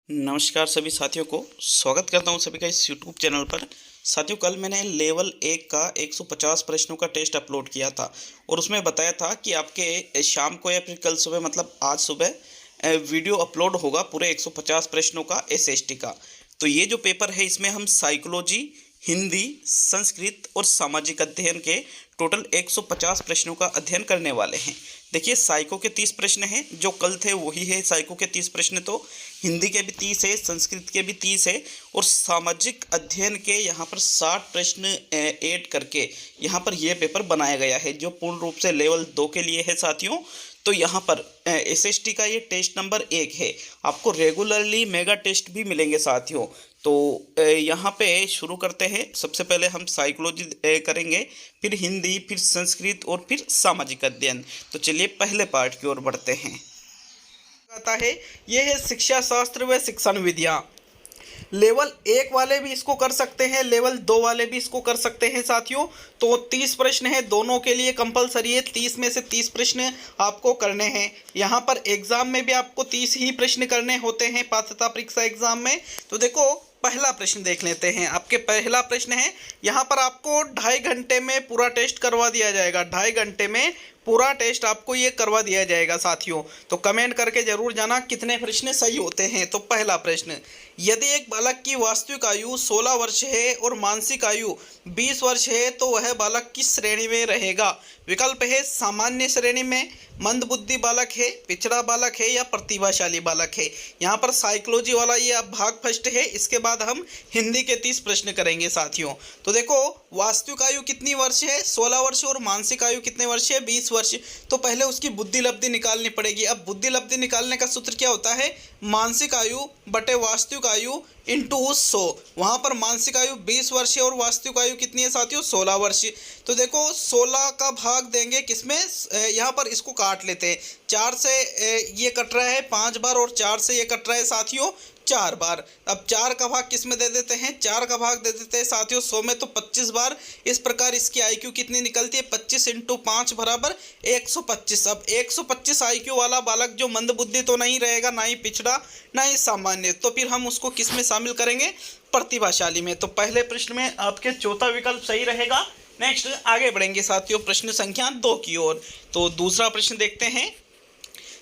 नमस्कार सभी साथियों को स्वागत करता हूं सभी का इस यूट्यूब चैनल पर। साथियों, कल मैंने लेवल 1 का 150 प्रश्नों का टेस्ट अपलोड किया था और उसमें बताया था कि आपके शाम को या फिर कल सुबह मतलब आज सुबह वीडियो अपलोड होगा पूरे 150 प्रश्नों का एसएसटी का। तो ये जो पेपर है इसमें हम साइकोलॉजी, हिंदी, संस्कृत और सामाजिक अध्ययन के टोटल 150 प्रश्नों का अध्ययन करने वाले हैं। देखिए, साइको के 30 प्रश्न हैं, जो कल थे वही है साइको के 30 प्रश्न। तो हिंदी के भी 30 है, संस्कृत के भी 30 है और सामाजिक अध्ययन के यहाँ पर 60 प्रश्न ऐड करके यहाँ पर यह पेपर बनाया गया है, जो पूर्ण रूप से लेवल 2 के लिए है साथियों। तो यहाँ पर एसएसटी का ये टेस्ट नंबर 1 है। आपको रेगुलरली मेगा टेस्ट भी मिलेंगे साथियों। तो यहाँ पे शुरू करते हैं। सबसे पहले हम साइकोलॉजी करेंगे, फिर हिंदी, फिर संस्कृत और फिर सामाजिक अध्ययन। तो चलिए पहले पार्ट की ओर बढ़ते हैं। आता है ये है शिक्षा शास्त्र व शिक्षण विधियाँ। लेवल 1 वाले भी इसको कर सकते हैं, लेवल 2 वाले भी इसको कर सकते हैं साथियों। तो 30 प्रश्न है, दोनों के लिए कंपलसरी है। 30 में से 30 प्रश्न आपको करने हैं। यहाँ पर एग्जाम में भी आपको 30 ही प्रश्न करने होते हैं, पात्रता परीक्षा एग्जाम में। तो देखो, पहला प्रश्न देख लेते हैं। आपके पहला प्रश्न है, यहाँ पर आपको 2.5 घंटे में पूरा टेस्ट करवा दिया जाएगा। 2.5 घंटे में पूरा टेस्ट आपको ये करवा दिया जाएगा साथियों। तो कमेंट करके जरूर जाना कितने प्रश्न सही होते हैं। तो पहला प्रश्न, यदि एक बालक की वास्तविक आयु 16 वर्ष है और मानसिक आयु 20 वर्ष है तो वह बालक किस श्रेणी में रहेगा? विकल्प है सामान्य श्रेणी में, मंदबुद्धि बालक है, पिछड़ा बालक है या प्रतिभाशाली बालक है। यहाँ पर साइकोलॉजी वाला ये अब भाग फर्स्ट है। इसके बाद हम हिंदी के 30 प्रश्न करेंगे साथियों। तो देखो, वास्तविक आयु कितनी वर्ष है? 16 वर्ष। और मानसिक आयु कितने वर्ष है? 20 वर्ष। तो पहले उसकी बुद्धि लब्धि निकालनी पड़ेगी। अब बुद्धि लब्धि निकालने का सूत्र क्या होता है? मानसिक आयु बटे वास्तविक आयु इंटू 100। वहाँ पर मानसिक आयु 20 वर्ष है और वास्तविक आयु कितनी है साथियों? 16 वर्ष। तो देखो, 16 का भाग देंगे किसमें? यहाँ पर इसको काट लेते हैं। 4 से ये कट रहा है 5 बार और 4 से ये कट रहा है साथियों 4 बार। अब 4 का भाग किस में दे देते हैं? 4 का भाग दे देते हैं साथियों 100 में, तो 25 बार। इस प्रकार इसकी आईक्यू कितनी निकलती है? 25 इंटू 5 बराबर 125। अब 125 आईक्यू वाला बालक जो मंदबुद्धि तो नहीं रहेगा, ना ही पिछड़ा, ना ही सामान्य। तो फिर हम उसको किस में शामिल करेंगे? प्रतिभाशाली में। तो पहले प्रश्न में आपके चौथा विकल्प सही रहेगा। नेक्स्ट आगे बढ़ेंगे साथियों प्रश्न संख्या 2 की ओर। तो दूसरा प्रश्न देखते हैं,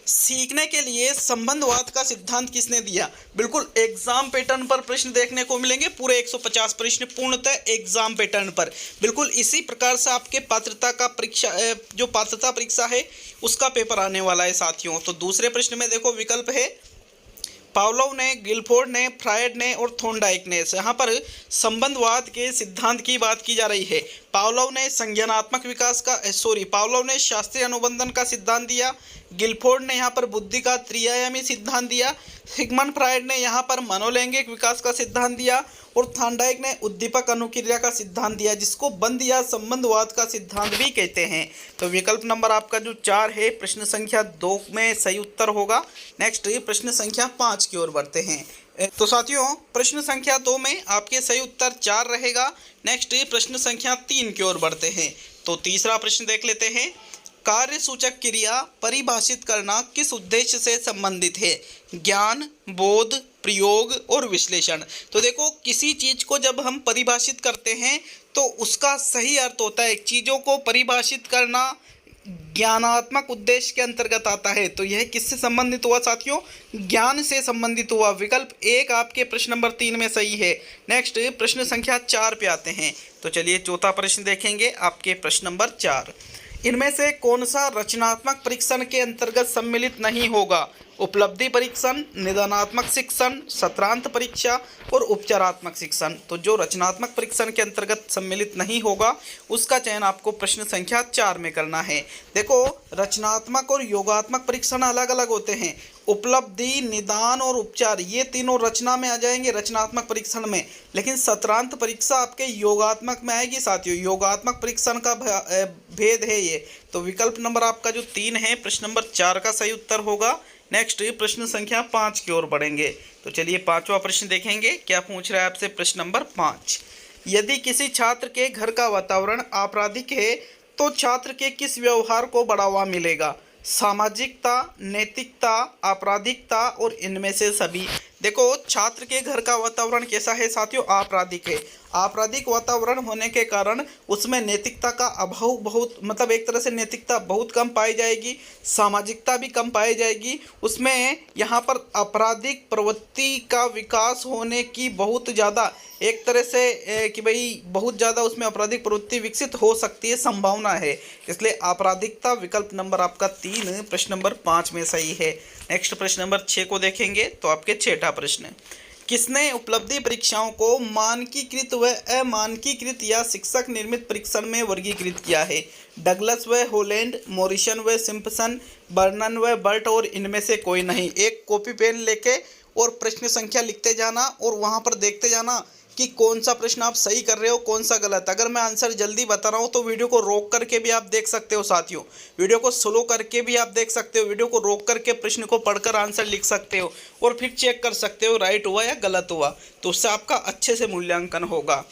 सीखने के लिए संबंधवाद का सिद्धांत किसने दिया? बिल्कुल एग्जाम पैटर्न पर प्रश्न देखने को मिलेंगे। पूरे 150 प्रश्न पूर्णतः एग्जाम पैटर्न पर। बिल्कुल इसी प्रकार से आपके पात्रता का परीक्षा, जो पात्रता परीक्षा है उसका पेपर आने वाला है साथियों। तो दूसरे प्रश्न में देखो, विकल्प है पावलोव ने, गिलफोर्ड ने, फ्रायड ने और थोर्नडाइक ने। यहाँ पर संबंधवाद के सिद्धांत की बात की जा रही है। पावलोव ने संज्ञानात्मक विकास का पावलोव ने शास्त्रीय अनुबंधन का सिद्धांत दिया। गिलफोर्ड ने यहाँ पर बुद्धि का त्रिआयामी सिद्धांत दिया। सिगमंड फ्रायड ने यहाँ पर मनोलैंगिक विकास का सिद्धांत दिया और थॉर्नडाइक ने उद्दीपक अनुक्रिया का सिद्धांत दिया, जिसको बंध या संबंधवाद का सिद्धांत भी कहते हैं। तो विकल्प नंबर आपका जो 4 है प्रश्न संख्या 2 में सही उत्तर होगा। नेक्स्ट प्रश्न संख्या 5 की ओर बढ़ते हैं। तो साथियों, प्रश्न संख्या 2 में आपके सही उत्तर 4 रहेगा। नेक्स्ट प्रश्न संख्या 3 की ओर बढ़ते हैं। तो तीसरा प्रश्न देख लेते हैं, कार्य सूचक क्रिया परिभाषित करना किस उद्देश्य से संबंधित है? ज्ञान, बोध, प्रयोग और विश्लेषण। तो देखो, किसी चीज को जब हम परिभाषित करते हैं तो उसका सही अर्थ होता है। चीजों को परिभाषित करना ज्ञानात्मक उद्देश्य के अंतर्गत आता है। तो यह किससे संबंधित हुआ साथियों? ज्ञान से संबंधित हुआ। विकल्प 1 आपके प्रश्न नंबर 3 में सही है। नेक्स्ट प्रश्न संख्या 4 पे आते हैं। तो चलिए चौथा प्रश्न देखेंगे, आपके प्रश्न नंबर 4। इनमें से कौन सा रचनात्मक परीक्षण के अंतर्गत सम्मिलित नहीं होगा? उपलब्धि परीक्षण, निदानात्मक शिक्षण, सत्रांत परीक्षा और उपचारात्मक शिक्षण। तो जो रचनात्मक परीक्षण के अंतर्गत सम्मिलित नहीं होगा उसका चयन आपको प्रश्न संख्या 4 में करना है। देखो, रचनात्मक और योगात्मक परीक्षण अलग अलग होते हैं। उपलब्धि, निदान और उपचार ये तीनों रचना में आ जाएंगे, रचनात्मक परीक्षण में। लेकिन सत्रांत परीक्षा आपके योगात्मक में आएगी साथियों। योगात्मक परीक्षण का भेद है ये। तो विकल्प नंबर आपका जो 3 है प्रश्न नंबर 4 का सही उत्तर होगा। नेक्स्ट प्रश्न संख्या 5 की ओर बढ़ेंगे। तो चलिए पांचवा प्रश्न देखेंगे, क्या पूछ रहा है आपसे प्रश्न नंबर 5। यदि किसी छात्र के घर का वातावरण आपराधिक है तो छात्र के किस व्यवहार को बढ़ावा मिलेगा? सामाजिकता, नैतिकता, आपराधिकता और इनमें से सभी। देखो, छात्र के घर का वातावरण कैसा है साथियों? आपराधिक है। आपराधिक वातावरण होने के कारण उसमें नैतिकता का अभाव बहुत, मतलब एक तरह से नैतिकता बहुत कम पाई जाएगी, सामाजिकता भी कम पाई जाएगी। उसमें यहाँ पर आपराधिक प्रवृत्ति का विकास होने की बहुत ज़्यादा, एक तरह से कि भाई बहुत ज़्यादा उसमें आपराधिक प्रवृत्ति विकसित हो सकती है, संभावना है। इसलिए आपराधिकता विकल्प नंबर आपका 3 प्रश्न नंबर 5 में सही है। नेक्स्ट प्रश्न नंबर 6 को देखेंगे तो आपके छठा प्रश्न, किसने उपलब्धि परीक्षाओं को मानकीकृत व अमानकीकृत या शिक्षक निर्मित परीक्षण में वर्गीकृत किया है? डगलस व होलैंड, मॉरिसन व सिम्पसन, बर्नन व बर्ट, और इनमें से कोई नहीं। एक कॉपी पेन लेके और प्रश्न संख्या लिखते जाना और वहाँ पर देखते जाना कि कौन सा प्रश्न आप सही कर रहे हो, कौन सा गलत। अगर मैं आंसर जल्दी बता रहा हूँ तो वीडियो को रोक करके भी आप देख सकते हो साथियों, वीडियो को स्लो करके भी आप देख सकते हो, वीडियो को रोक करके प्रश्न को पढ़कर आंसर लिख सकते हो और फिर चेक कर सकते हो राइट हुआ या गलत हुआ, तो उससे आपका अच्छे से मूल्यांकन होगा।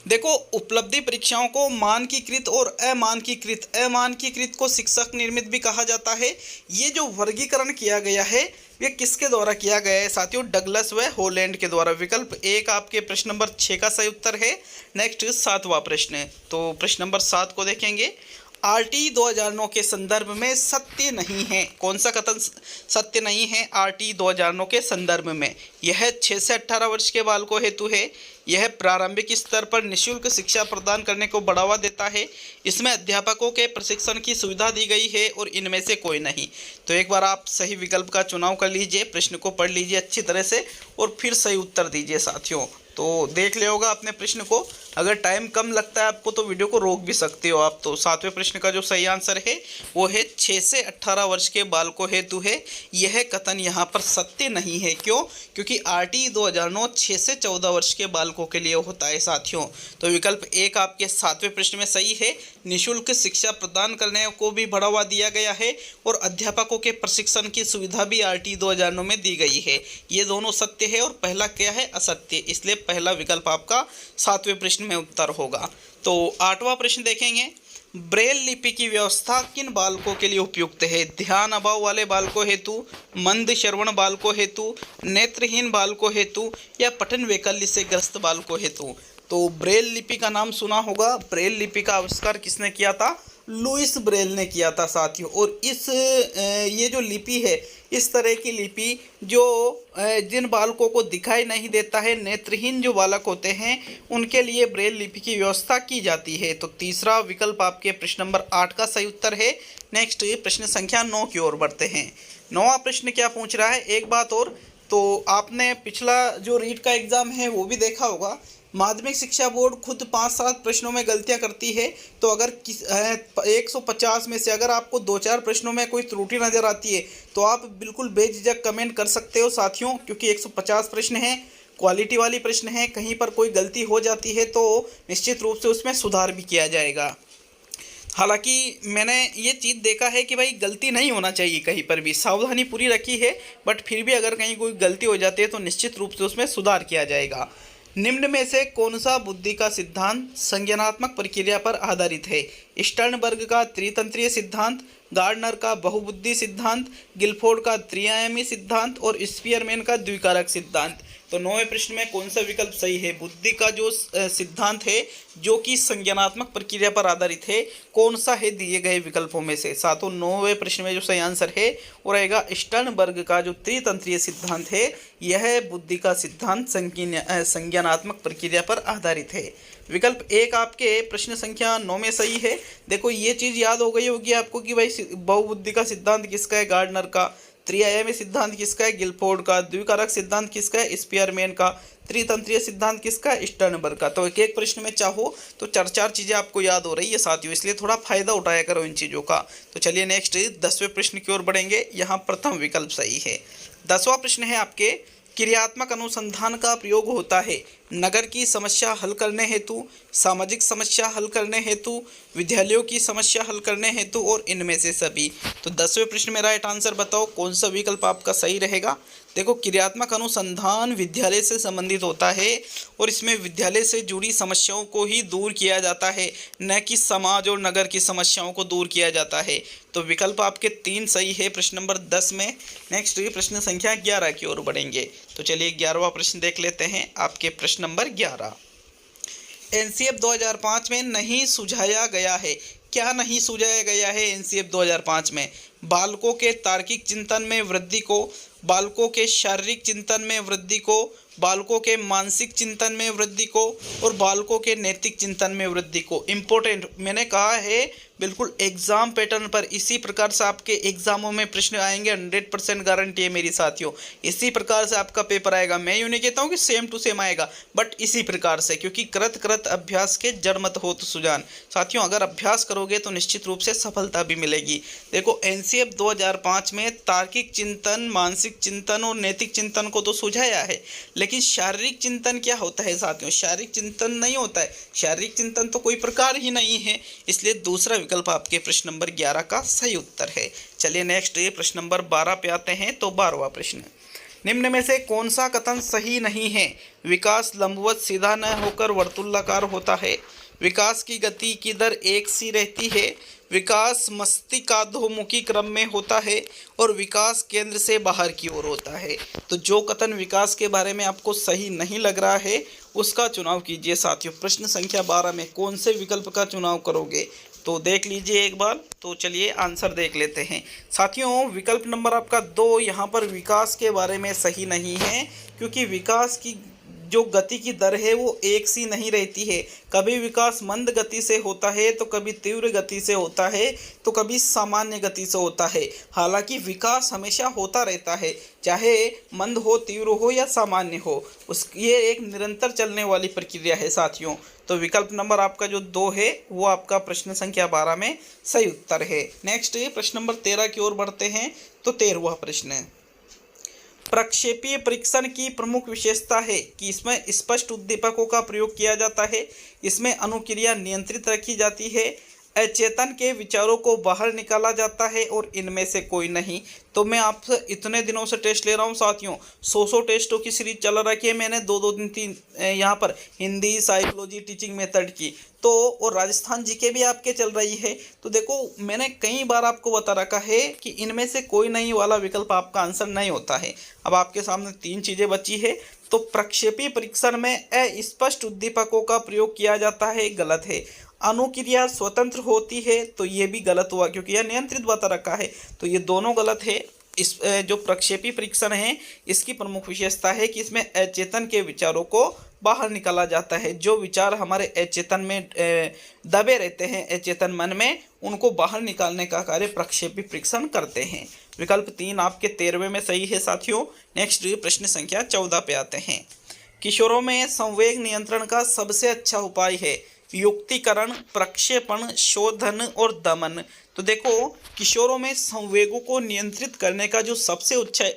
देखो, उपलब्धि परीक्षाओं को मानकीकृत और अमानकीकृत को शिक्षक निर्मित भी कहा जाता है। ये जो वर्गीकरण किया गया है ये किसके द्वारा किया गया है साथियों? डगलस व होलैंड के द्वारा। विकल्प 1 आपके प्रश्न नंबर 6 का सही उत्तर है। नेक्स्ट 7वां प्रश्न है, तो प्रश्न नंबर 7 को देखेंगे। आरटी 2009 के संदर्भ में सत्य नहीं है। कौन सा कथन सत्य नहीं है आरटी 2009 के संदर्भ में? यह 6 से 18 वर्ष के बालकों हेतु है, यह प्रारंभिक स्तर पर निःशुल्क शिक्षा प्रदान करने को बढ़ावा देता है, इसमें अध्यापकों के प्रशिक्षण की सुविधा दी गई है, और इनमें से कोई नहीं। तो एक बार आप सही विकल्प का चुनाव कर लीजिए, प्रश्न को पढ़ लीजिए अच्छी तरह से और फिर सही उत्तर दीजिए साथियों। तो देख लिया होगा अपने प्रश्न को, अगर टाइम कम लगता है आपको तो वीडियो को रोक भी सकते हो आप। तो 7वें प्रश्न का जो सही आंसर है वो है 6 से 18 वर्ष के बालकों हेतु है। यह कथन यहाँ पर सत्य नहीं है। क्यों? क्योंकि आरटी 2009 6 से 14 वर्ष के बालकों के लिए होता है साथियों। तो विकल्प 1 आपके 7वें प्रश्न में सही है। निःशुल्क शिक्षा प्रदान करने को भी बढ़ावा दिया गया है और अध्यापकों के प्रशिक्षण की सुविधा भी आरटी 2009 में दी गई है। ये दोनों सत्य है और पहला क्या है? असत्य। इसलिए पहला विकल्प आपका 7वें प्रश्न में उत्तर होगा। तो 8वां प्रश्न देखेंगे। ब्रेल लिपि की व्यवस्था किन बालकों के लिए उपयुक्त है? ध्यान अभाव वाले बालकों हेतु, मंद श्रवण बालकों हेतु, नेत्रहीन बालकों हेतु, या पठन वैकल्य से ग्रस्त बालकों हेतु? तो ब्रेल लिपि का नाम सुना होगा। ब्रेल लिपि का आविष्कार किसने किया था? लुईस ब्रेल ने किया था साथियों। और ये जो लिपि है, इस तरह की लिपि जो जिन बालकों को दिखाई नहीं देता है, नेत्रहीन जो बालक होते हैं, उनके लिए ब्रेल लिपि की व्यवस्था की जाती है। तो तीसरा विकल्प आपके प्रश्न नंबर 8 का सही उत्तर है। नेक्स्ट प्रश्न संख्या 9 की ओर बढ़ते हैं। 9वां प्रश्न क्या पूछ रहा है? एक बात और, तो आपने पिछला जो रीट का एग्ज़ाम है वो भी देखा होगा। माध्यमिक शिक्षा बोर्ड खुद 5-7 प्रश्नों में गलतियां करती है। तो अगर 150 में से अगर आपको 2-4 प्रश्नों में कोई त्रुटि नज़र आती है तो आप बिल्कुल बेझिझक कमेंट कर सकते हो साथियों, क्योंकि 150 प्रश्न हैं, क्वालिटी वाली प्रश्न हैं। कहीं पर कोई गलती हो जाती है तो निश्चित रूप से उसमें सुधार भी किया जाएगा। हालांकि मैंने ये चीज़ देखा है कि भाई गलती नहीं होना चाहिए, कहीं पर भी सावधानी पूरी रखी है, बट फिर भी अगर कहीं कोई गलती हो जाती है तो निश्चित रूप से उसमें सुधार किया जाएगा। निम्न में से कौन सा बुद्धि का सिद्धांत संज्ञानात्मक प्रक्रिया पर आधारित है? स्टर्नबर्ग का त्रितंत्रीय सिद्धांत, गार्डनर का बहुबुद्धि सिद्धांत, गिलफोर्ड का त्रिआयामी सिद्धांत, और स्पीयरमैन का द्विकारक सिद्धांत? तो 9वें प्रश्न में कौन सा विकल्प सही है? बुद्धि का जो सिद्धांत है जो कि संज्ञानात्मक प्रक्रिया पर आधारित है, कौन सा है दिए गए विकल्पों में से? सातों 9वें प्रश्न में जो सही आंसर है वो रहेगा स्टर्नबर्ग का जो त्रितंत्रीय सिद्धांत है, यह बुद्धि का सिद्धांत संज्ञानात्मक प्रक्रिया पर आधारित है। विकल्प 1 आपके प्रश्न संख्या 9 में सही है। देखो, ये चीज़ याद हो गई होगी आपको कि भाई बहुबुद्धि का सिद्धांत किसका है? गार्डनर का। त्रिआयामी सिद्धांत किसका है? गिलफोर्ड का। द्विकारक सिद्धांत किसका है? स्पीयरमैन का। त्रितंत्रीय सिद्धांत किसका है? स्टर्नबर्ग का। तो एक एक प्रश्न में चाहो तो 4-4 चीज़ें आपको याद हो रही है साथियों, इसलिए थोड़ा फायदा उठाया करो इन चीज़ों का। तो चलिए नेक्स्ट 10वें प्रश्न की ओर बढ़ेंगे। यहाँ प्रथम विकल्प सही है। 10वां प्रश्न है आपके, क्रियात्मक अनुसंधान का प्रयोग होता है नगर की समस्या हल करने हेतु, सामाजिक समस्या हल करने हेतु, विद्यालयों की समस्या हल करने हेतु, और इनमें से सभी। तो 10वें प्रश्न में राइट आंसर बताओ, कौन सा विकल्प आपका सही रहेगा? देखो, क्रियात्मक अनुसंधान विद्यालय से संबंधित होता है और इसमें विद्यालय से जुड़ी समस्याओं को ही दूर किया जाता है, न कि समाज और नगर की समस्याओं को दूर किया जाता है। तो विकल्प आपके 3 सही है प्रश्न नंबर 10 में। नेक्स्ट प्रश्न संख्या 11 की ओर बढ़ेंगे। तो चलिए 11वां प्रश्न देख लेते हैं। आपके प्रश्न नंबर 11, एनसीएफ 2005 में नहीं सुझाया गया है। क्या नहीं सुझाया गया है एनसीएफ 2005 में? बालकों के तार्किक चिंतन में वृद्धि को, बालकों के शारीरिक चिंतन में वृद्धि को, बालकों के मानसिक चिंतन में वृद्धि को और बालकों के नैतिक चिंतन में वृद्धि को। इम्पोर्टेंट मैंने कहा है, बिल्कुल एग्जाम पैटर्न पर इसी प्रकार से आपके एग्जामों में प्रश्न आएंगे। 100% गारंटी है मेरी साथियों, इसी प्रकार से आपका पेपर आएगा। मैं यूँ नहीं कहता हूँ कि सेम टू सेम आएगा, बट इसी प्रकार से, क्योंकि कृत कृत अभ्यास के जड़ मत हो तो सुजान। साथियों, अगर अभ्यास करोगे तो निश्चित रूप से सफलता भी मिलेगी। देखो, एनसीएफ 2005 में तार्किक चिंतन, मानसिक चिंतन और नैतिक चिंतन को तो सुझाया है, लेकिन शारीरिक चिंतन क्या होता है साथियों? शारीरिक चिंतन नहीं होता है। शारीरिक चिंतन तो कोई प्रकार ही नहीं है, इसलिए दूसरा विकल्प आपके प्रश्न नंबर 11 का सही उत्तर है। चलिए नेक्स्ट प्रश्न नंबर 12 पे आते हैं। तो 12वां प्रश्न, निम्न में से कौन सा कथन सही नहीं है? विकास लंबवत सीधा न होकर वर्तुलाकार होता है, विकास की गति की दर एक सी रहती है, विकास मस्तिष्काधोमुखी क्रम में होता है और विकास केंद्र से बाहर की ओर होता है। तो जो कथन विकास के बारे में आपको सही नहीं लग रहा है उसका चुनाव कीजिए साथियों। प्रश्न संख्या 12 में कौन से विकल्प का चुनाव करोगे तो देख लीजिए एक बार। तो चलिए आंसर देख लेते हैं साथियों। विकल्प नंबर आपका 2 यहाँ पर विकास के बारे में सही नहीं है, क्योंकि विकास की जो गति की दर है वो एक सी नहीं रहती है। कभी विकास मंद गति से होता है, तो कभी तीव्र गति से होता है, तो कभी सामान्य गति से होता है। हालांकि विकास हमेशा होता रहता है, चाहे मंद हो, तीव्र हो या सामान्य हो, ये एक निरंतर चलने वाली प्रक्रिया है साथियों। तो विकल्प नंबर आपका जो 2 है वो आपका प्रश्न संख्या 12 में सही उत्तर है। नेक्स्ट प्रश्न नंबर 13 की ओर बढ़ते हैं। तो 13वां प्रश्न है, प्रक्षेपीय परीक्षण की प्रमुख विशेषता है कि इसमें स्पष्ट उद्दीपकों का प्रयोग किया जाता है, इसमें अनुक्रिया नियंत्रित रखी जाती है, अचेतन के विचारों को बाहर निकाला जाता है और इनमें से कोई नहीं। तो मैं आपसे इतने दिनों से टेस्ट ले रहा हूँ साथियों, 100 टेस्टों की सीरीज चला रखी है मैंने, 2 दिन 3 यहाँ पर हिंदी, साइकोलॉजी, टीचिंग मेथड की, तो और राजस्थान जीके भी आपके चल रही है। तो देखो, मैंने कई बार आपको बता रखा है कि इनमें से कोई नहीं वाला विकल्प आपका आंसर नहीं होता है। अब आपके सामने 3 चीज़ें बची है। तो प्रक्षेपी परीक्षण में अस्पष्ट उद्दीपकों का प्रयोग किया जाता है, गलत है। अनुक्रिया स्वतंत्र होती है, तो ये भी गलत हुआ, क्योंकि यह नियंत्रित बता रखा है, तो ये दोनों गलत है। इस जो प्रक्षेपी परीक्षण है इसकी प्रमुख विशेषता है कि इसमें अचेतन के विचारों को बाहर निकाला जाता है। जो विचार हमारे अचेतन में दबे रहते हैं, अचेतन मन में, उनको बाहर निकालने का कार्य प्रक्षेपी परीक्षण करते हैं। विकल्प 3 आपके 13वें में सही है साथियों। नेक्स्ट प्रश्न संख्या 14 पे आते हैं। किशोरों में संवेग नियंत्रण का सबसे अच्छा उपाय है युक्तिकरण, प्रक्षेपण, शोधन और दमन। तो देखो, किशोरों में संवेगों को नियंत्रित करने का जो सबसे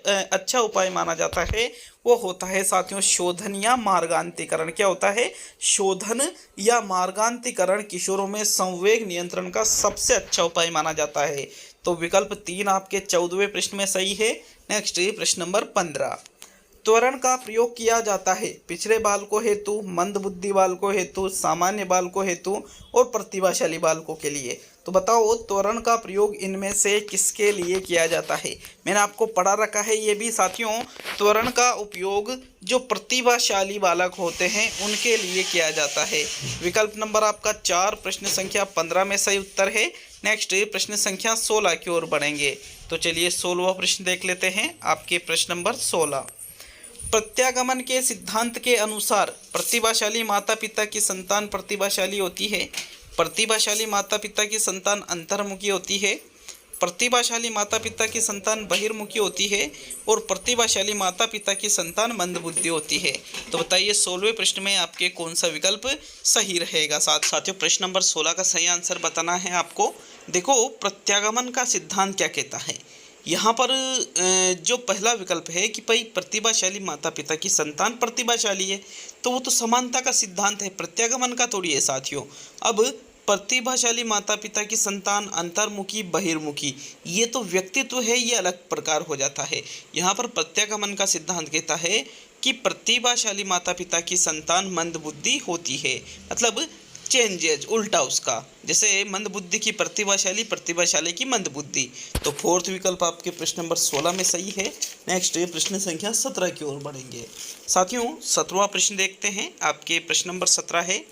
अच्छा उपाय माना जाता है वो होता है साथियों शोधन या मार्गान्तीकरण। क्या होता है? शोधन या मार्गान्तीकरण किशोरों में संवेग नियंत्रण का सबसे अच्छा उपाय माना जाता है। तो विकल्प 3 आपके 14वें प्रश्न में सही है। नेक्स्ट प्रश्न नंबर 15, त्वरण का प्रयोग किया जाता है पिछड़े बालकों हेतु, मंद बुद्धि बालकों हेतु, सामान्य बालकों हेतु और प्रतिभाशाली बालकों के लिए। तो बताओ, त्वरण का प्रयोग इनमें से किसके लिए किया जाता है? मैंने आपको पढ़ा रखा है ये भी साथियों। त्वरण का उपयोग जो प्रतिभाशाली बालक होते हैं उनके लिए किया जाता है। विकल्प नंबर आपका 4 प्रश्न संख्या 15 में सही उत्तर है। नेक्स्ट प्रश्न संख्या 16 की ओर बढ़ेंगे। तो चलिए 16वां प्रश्न देख लेते हैं। आपके प्रश्न नंबर 16, प्रत्यागमन के सिद्धांत के अनुसार प्रतिभाशाली माता पिता की संतान प्रतिभाशाली होती है, प्रतिभाशाली माता पिता की संतान अंतर्मुखी होती है, प्रतिभाशाली माता पिता की संतान बहिर्मुखी होती है और प्रतिभाशाली माता पिता की संतान मंदबुद्धि होती है। तो बताइए 16वें प्रश्न में आपके कौन सा विकल्प सही रहेगा? साथियों, प्रश्न नंबर 16 का सही आंसर बताना है आपको। देखो, प्रत्यागमन का सिद्धांत क्या कहता है? यहाँ पर जो पहला विकल्प है कि भाई प्रतिभाशाली माता पिता की संतान प्रतिभाशाली है, तो वो तो समानता का सिद्धांत है, प्रत्यागमन का थोड़ी है साथियों। अब प्रतिभाशाली माता पिता की संतान, अंतर्मुखी, बहिर्मुखी, ये तो व्यक्तित्व है, ये अलग प्रकार हो जाता है। यहाँ पर प्रत्यागमन का सिद्धांत कहता है कि प्रतिभाशाली माता पिता की संतान मंदबुद्धि होती है, मतलब चेंजेज उल्टा उसका, जैसे मंदबुद्धि की प्रतिभाशाली, प्रतिभाशाली की मंदबुद्धि। तो फोर्थ विकल्प आपके प्रश्न नंबर 16 में सही है। नेक्स्ट प्रश्न संख्या 17 की ओर बढ़ेंगे। साथियों 17वां प्रश्न देखते हैं। आपके प्रश्न नंबर 17 है,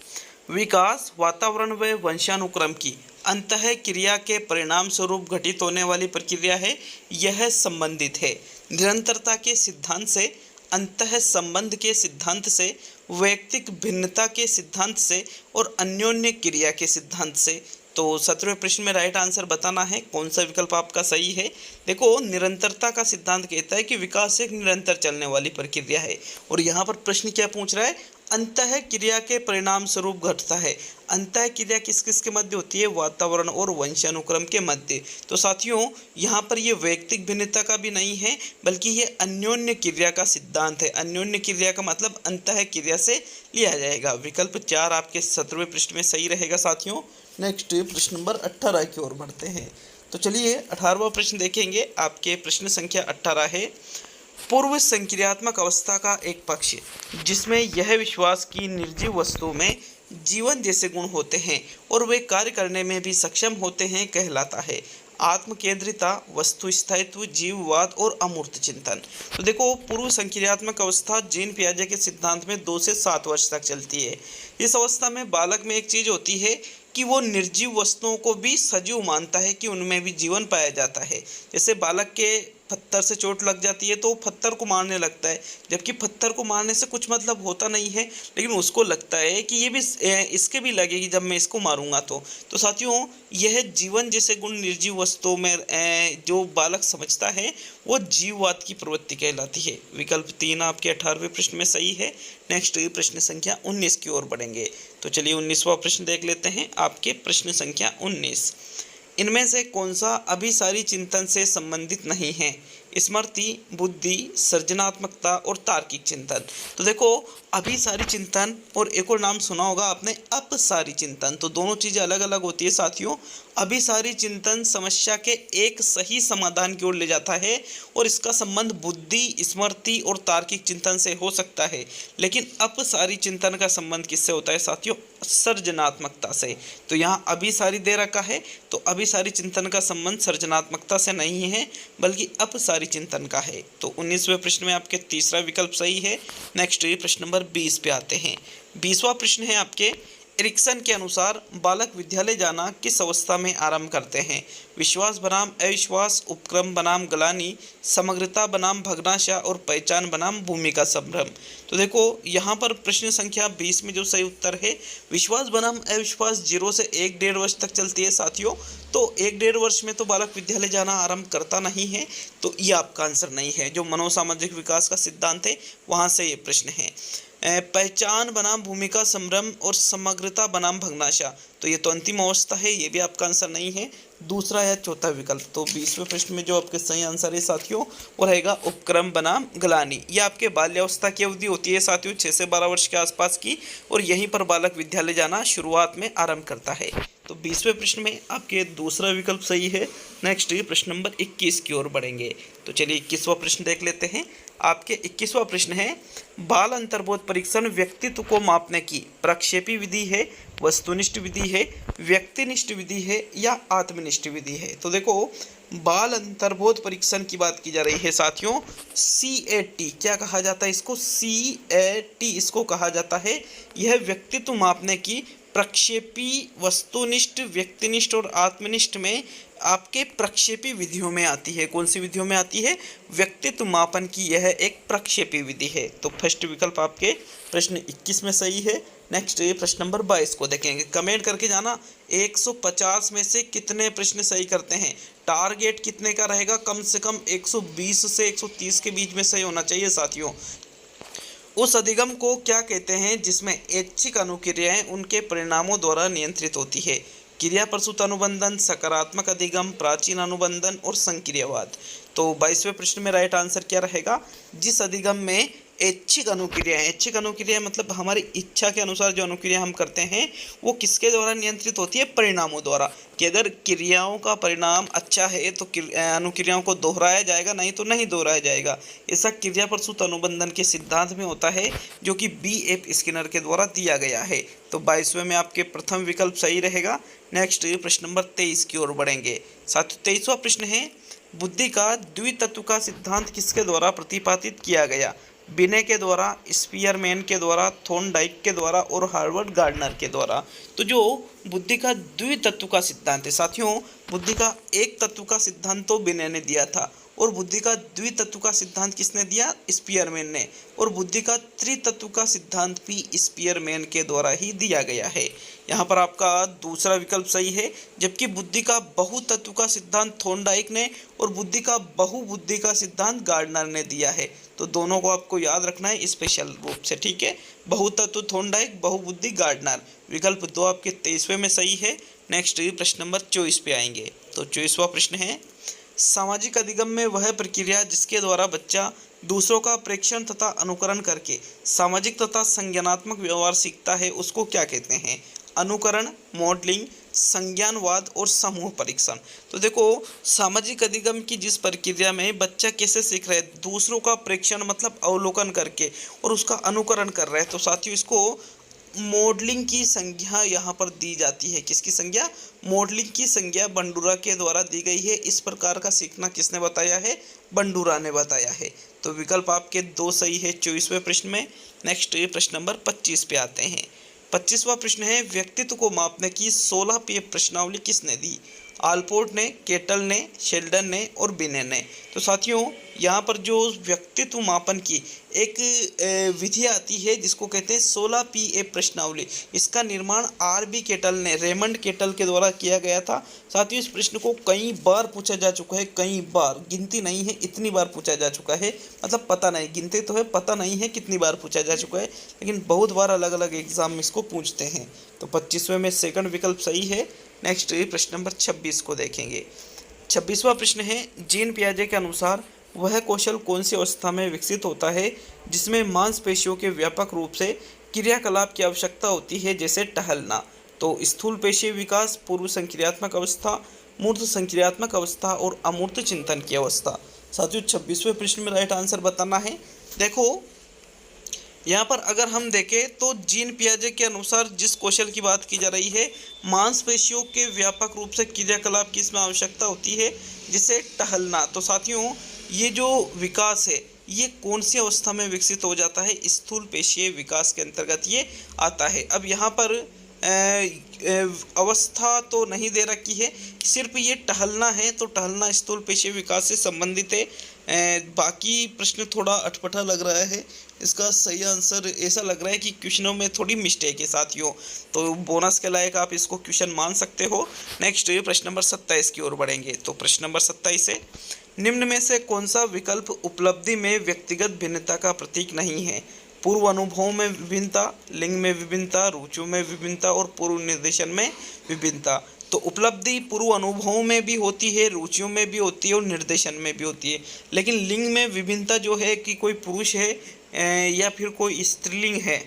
विकास वातावरण व वंशानुक्रम की अंतः क्रिया के परिणाम स्वरूप घटित होने वाली प्रक्रिया है, यह संबंधित है निरंतरता के सिद्धांत से, अंतः संबंध के सिद्धांत से, वैयक्तिक भिन्नता के सिद्धांत से और अन्योन्य क्रिया के सिद्धांत से। तो 17वें प्रश्न में राइट आंसर बताना है, कौन सा विकल्प आपका सही है। देखो, निरंतरता का सिद्धांत कहता है कि विकास एक निरंतर चलने वाली प्रक्रिया है, और यहाँ पर प्रश्न क्या पूछ रहा है, अंतः क्रिया के परिणाम स्वरूप घटता है। अंतः क्रिया किस किस के मध्य होती है, वातावरण और वंशानुक्रम के मध्य। तो साथियों यहाँ पर ये वैयक्तिक भिन्नता का भी नहीं है, बल्कि ये अन्योन्य क्रिया का सिद्धांत है। अन्योन्य क्रिया का मतलब अंतः क्रिया से लिया जाएगा। विकल्प 4 आपके 17वें प्रश्न में सही रहेगा। साथियों नेक्स्ट प्रश्न नंबर 18 की ओर बढ़ते हैं। तो चलिए 18वां प्रश्न देखेंगे। आपके प्रश्न संख्या 18 है, पूर्व संक्रियात्मक अवस्था का एक पक्ष जिसमें यह विश्वास की निर्जीव वस्तु में जीवन जैसे गुण होते हैं और वे कार्य करने में भी सक्षम होते हैं कहलाता है आत्मकेंद्रिता, वस्तु स्थायित्व, जीववाद और अमूर्त चिंतन। तो देखो, पूर्व संक्रियात्मक अवस्था जीन पियाजे के सिद्धांत में 2 से 7 वर्ष तक चलती है। इस अवस्था में बालक में एक चीज होती है कि वो निर्जीव वस्तुओं को भी सजीव मानता है, कि उनमें भी जीवन पाया जाता है। जैसे बालक के पत्थर से चोट लग जाती है तो वो पत्थर को मारने लगता है, जबकि पत्थर को मारने से कुछ मतलब होता नहीं है, लेकिन उसको लगता है कि ये भी इसके भी लगेगी जब मैं इसको मारूंगा। तो साथियों यह जीवन जैसे गुण निर्जीव वस्तुओं में जो बालक समझता है वो जीववाद की प्रवृत्ति कहलाती है। विकल्प 3 आपके 18वें प्रश्न में सही है। नेक्स्ट प्रश्न संख्या 19 की ओर बढ़ेंगे। तो चलिए 19वां प्रश्न देख लेते हैं। आपके प्रश्न संख्या 19, इनमें से कौन सा अभिसारी चिंतन से संबंधित नहीं है, स्मृति, बुद्धि, सृजनात्मकता और तार्किक चिंतन। तो देखो, अभिसारी चिंतन और एक और नाम सुना होगा आपने, अपसारी चिंतन। तो दोनों चीज़ें अलग अलग होती है साथियों। अभिसारी चिंतन समस्या के एक सही समाधान की ओर ले जाता है और इसका संबंध बुद्धि, स्मृति और तार्किक चिंतन से हो सकता है, लेकिन अपसारी चिंतन का संबंध किससे होता है साथियों, सृजनात्मकता से। तो यहाँ अभिसारी दे रखा है, तो अभिसारी चिंतन का संबंध सृजनात्मकता से नहीं है बल्कि अपसारी चिंतन का है। तो 19वें प्रश्न में आपके तीसरा विकल्प सही है। नेक्स्ट प्रश्न नंबर 20 पे आते हैं। 20वां प्रश्न है आपके, एरिक्सन के अनुसार बालक विद्यालय जाना किस अवस्था में आरंभ करते हैं, विश्वास बनाम अविश्वास, उपक्रम बनाम ग्लानि, समग्रता बनाम भग्नाशा और पहचान बनाम भूमिका संभ्रम। तो देखो, यहाँ पर प्रश्न संख्या 20 में जो सही उत्तर है, विश्वास बनाम अविश्वास 0 से 1-1.5 वर्ष तक चलती है साथियों। तो 1-1.5 वर्ष में तो बालक विद्यालय जाना आरंभ करता नहीं है, तो ये आपका आंसर नहीं है। जो मनोसामाजिक विकास का सिद्धांत है वहाँ से ये प्रश्न है। पहचान बनाम भूमिका संभ्रम और समग्रता बनाम भग्नाशा, तो ये तो अंतिम अवस्था है, ये भी आपका आंसर नहीं है। दूसरा है चौथा विकल्प। तो 20वें प्रश्न में जो आपके सही आंसर है साथियों वो रहेगा उपक्रम बनाम ग्लानि। ये आपके बाल्यावस्था की अवधि होती है साथियों, 6 से 12 वर्ष के आसपास की, और यहीं पर बालक विद्यालय जाना शुरुआत में आरंभ करता है। तो 20वें प्रश्न में आपके दूसरा विकल्प सही है। नेक्स्ट प्रश्न नंबर 21 की ओर बढ़ेंगे। तो चलिए 21वां प्रश्न देख लेते हैं। आपके 21वां प्रश्न है, बाल अंतर्बोध परीक्षण व्यक्तित्व को मापने की प्रक्षेपी विधि है, वस्तुनिष्ठ विधि है, व्यक्तिनिष्ठ विधि है या आत्मनिष्ठ विधि है। तो देखो, बाल अंतर्बोध परीक्षण की बात की जा रही है साथियों। CAT क्या कहा जाता है इसको, CAT इसको कहा जाता है। यह व्यक्तित्व मापने की प्रक्षेपी, वस्तुनिष्ठ, व्यक्तिनिष्ठ और आत्मनिष्ठ में आपके प्रक्षेपी विधियों में आती है। कौन सी विधियों में आती है, व्यक्तित्व मापन की यह एक प्रक्षेपी विधि है। तो फर्स्ट विकल्प आपके प्रश्न 21 में सही है। नेक्स्ट प्रश्न नंबर 22 को देखेंगे। कमेंट करके जाना 150 में से कितने प्रश्न सही करते हैं। टारगेट कितने का रहेगा, कम से कम 120 से 130 के बीच में सही होना चाहिए साथियों। उस अधिगम को क्या कहते हैं जिसमें ऐच्छिक अनुक्रियाएं उनके परिणामों द्वारा नियंत्रित होती है, क्रिया प्रसूत अनुबंधन, सकारात्मक अधिगम, प्राचीन अनुबंधन और संक्रियावाद। तो 22वें प्रश्न में राइट आंसर क्या रहेगा, जिस अधिगम में ऐच्छिक अनुक्रिया है। ऐच्छिक अनुक्रिया मतलब हमारी इच्छा के अनुसार जो अनुक्रिया हम करते हैं वो किसके द्वारा नियंत्रित होती है? परिणामों द्वारा। कि अगर क्रियाओं का परिणाम अच्छा है तो अनुक्रियाओं को दोहराया जाएगा, नहीं तो नहीं दोहराया जाएगा। ऐसा क्रिया प्रसूत अनुबंधन के सिद्धांत में होता है, जो कि B.F. स्किनर के द्वारा दिया गया है। तो 22वें में आपके प्रथम विकल्प सही रहेगा। नेक्स्ट प्रश्न नंबर 23 की ओर बढ़ेंगे। साथ 23वां प्रश्न है, बुद्धि का द्वितत्व का सिद्धांत किसके द्वारा प्रतिपादित किया गया? बिने के द्वारा, स्पीयरमैन के द्वारा, थॉर्नडाइक के द्वारा और हार्वर्ड गार्डनर के द्वारा। तो जो बुद्धि का द्वितत्व का सिद्धांत है साथियों, बुद्धि का एक तत्व का सिद्धांत तो बिने ने दिया था, और बुद्धि का द्वितत्व का सिद्धांत किसने दिया? स्पीयरमैन ने। और बुद्धि का त्रितत्व का सिद्धांत भी स्पीयरमैन के द्वारा ही दिया गया है। यहाँ पर आपका दूसरा विकल्प सही है। जबकि बुद्धि का बहुतत्व का सिद्धांत थॉर्नडाइक ने और बुद्धि का बहुबुद्धि का सिद्धांत गार्डनर ने दिया है। तो दोनों को आपको याद रखना है स्पेशल रूप से, ठीक है। बहुतत्व थॉर्नडाइक, बहुबुद्धि गार्डनर। विकल्प 2 आपके 23वें में सही है। नेक्स्ट प्रश्न नंबर 24 पे आएंगे। तो 24वां प्रश्न है, सामाजिक अधिगम में वह प्रक्रिया जिसके द्वारा बच्चा दूसरों का प्रेक्षण तथा अनुकरण करके सामाजिक तथा संज्ञानात्मक व्यवहार सीखता है, उसको क्या कहते हैं? अनुकरण, मॉडलिंग, संज्ञानवाद और समूह परीक्षण। तो देखो, सामाजिक अधिगम की जिस प्रक्रिया में बच्चा कैसे सीख रहा है? दूसरों का प्रेक्षण मतलब अवलोकन करके और उसका अनुकरण कर रहा है। तो साथियों, इसको मॉडलिंग की संज्ञा यहाँ पर दी जाती है। किसकी संज्ञा? मॉडलिंग की संज्ञा बंडूरा के द्वारा दी गई है। इस प्रकार का सीखना किसने बताया है? बंडूरा ने बताया है। तो विकल्प आपके 2 सही है 24वें प्रश्न में। नेक्स्ट प्रश्न नंबर 25 पे आते हैं। 25वां प्रश्न है, व्यक्तित्व को मापने की 16 पेय प्रश्नावली किसने दी? आलपोर्ट ने, केटल ने, शेल्डन ने और बिने ने। तो साथियों, यहाँ पर जो व्यक्तित्व मापन की एक विधि आती है जिसको कहते हैं 16 PA प्रश्नावली, इसका निर्माण RB केटल ने, रेमंड केटल के द्वारा किया गया था। साथियों, इस प्रश्न को कई बार पूछा जा चुका है, कई बार, गिनती नहीं है, इतनी बार पूछा जा चुका है। मतलब पता नहीं, गिनती तो है, पता नहीं है कितनी बार पूछा जा चुका है, लेकिन बहुत बार अलग अलग एग्जाम इसको पूछते हैं। तो 25वें में सेकंड विकल्प सही है। नेक्स्ट प्रश्न नंबर 26 को देखेंगे। 26वां प्रश्न है, जीन पियाजे के अनुसार वह कौशल कौन सी अवस्था में विकसित होता है जिसमें मांसपेशियों के व्यापक रूप से क्रियाकलाप की आवश्यकता होती है, जैसे टहलना? तो स्थूल पेशीय विकास, पूर्व संक्रियात्मक अवस्था, मूर्त संक्रियात्मक अवस्था और अमूर्त चिंतन की अवस्था। साथियों, 26वें प्रश्न में राइट आंसर बताना है। देखो, यहाँ पर अगर हम देखें तो जीन पियाजे के अनुसार जिस कौशल की बात की जा रही है, मांसपेशियों के व्यापक रूप से क्रियाकलाप की इसमें आवश्यकता होती है, जिसे टहलना। तो साथियों, ये जो विकास है ये कौन सी अवस्था में विकसित हो जाता है? स्थूल पेशीय विकास के अंतर्गत ये आता है। अब यहाँ पर अवस्था तो नहीं दे रखी है, सिर्फ ये टहलना है, तो टहलना स्थूल पेशीय विकास से संबंधित है। बाकी प्रश्न थोड़ा अटपटा लग रहा है, इसका सही आंसर ऐसा लग रहा है कि क्वेश्चनों में थोड़ी मिस्टेक है साथियों, तो बोनस के लायक आप इसको क्वेश्चन मान सकते हो। नेक्स्ट प्रश्न नंबर 27 की ओर बढ़ेंगे। तो प्रश्न नंबर 27 है, निम्न में से कौन सा विकल्प उपलब्धि में व्यक्तिगत भिन्नता का प्रतीक नहीं है? पूर्व अनुभवों में विभिन्नता, लिंग में विभिन्नता, रुचियों में विभिन्नता और पूर्व निर्देशन में विभिन्नता। तो उपलब्धि पूर्व अनुभवों में भी होती है, रुचियों में भी होती है और निर्देशन में भी होती है। लेकिन लिंग में विभिन्नता जो है कि कोई पुरुष है या फिर कोई स्त्रीलिंग है,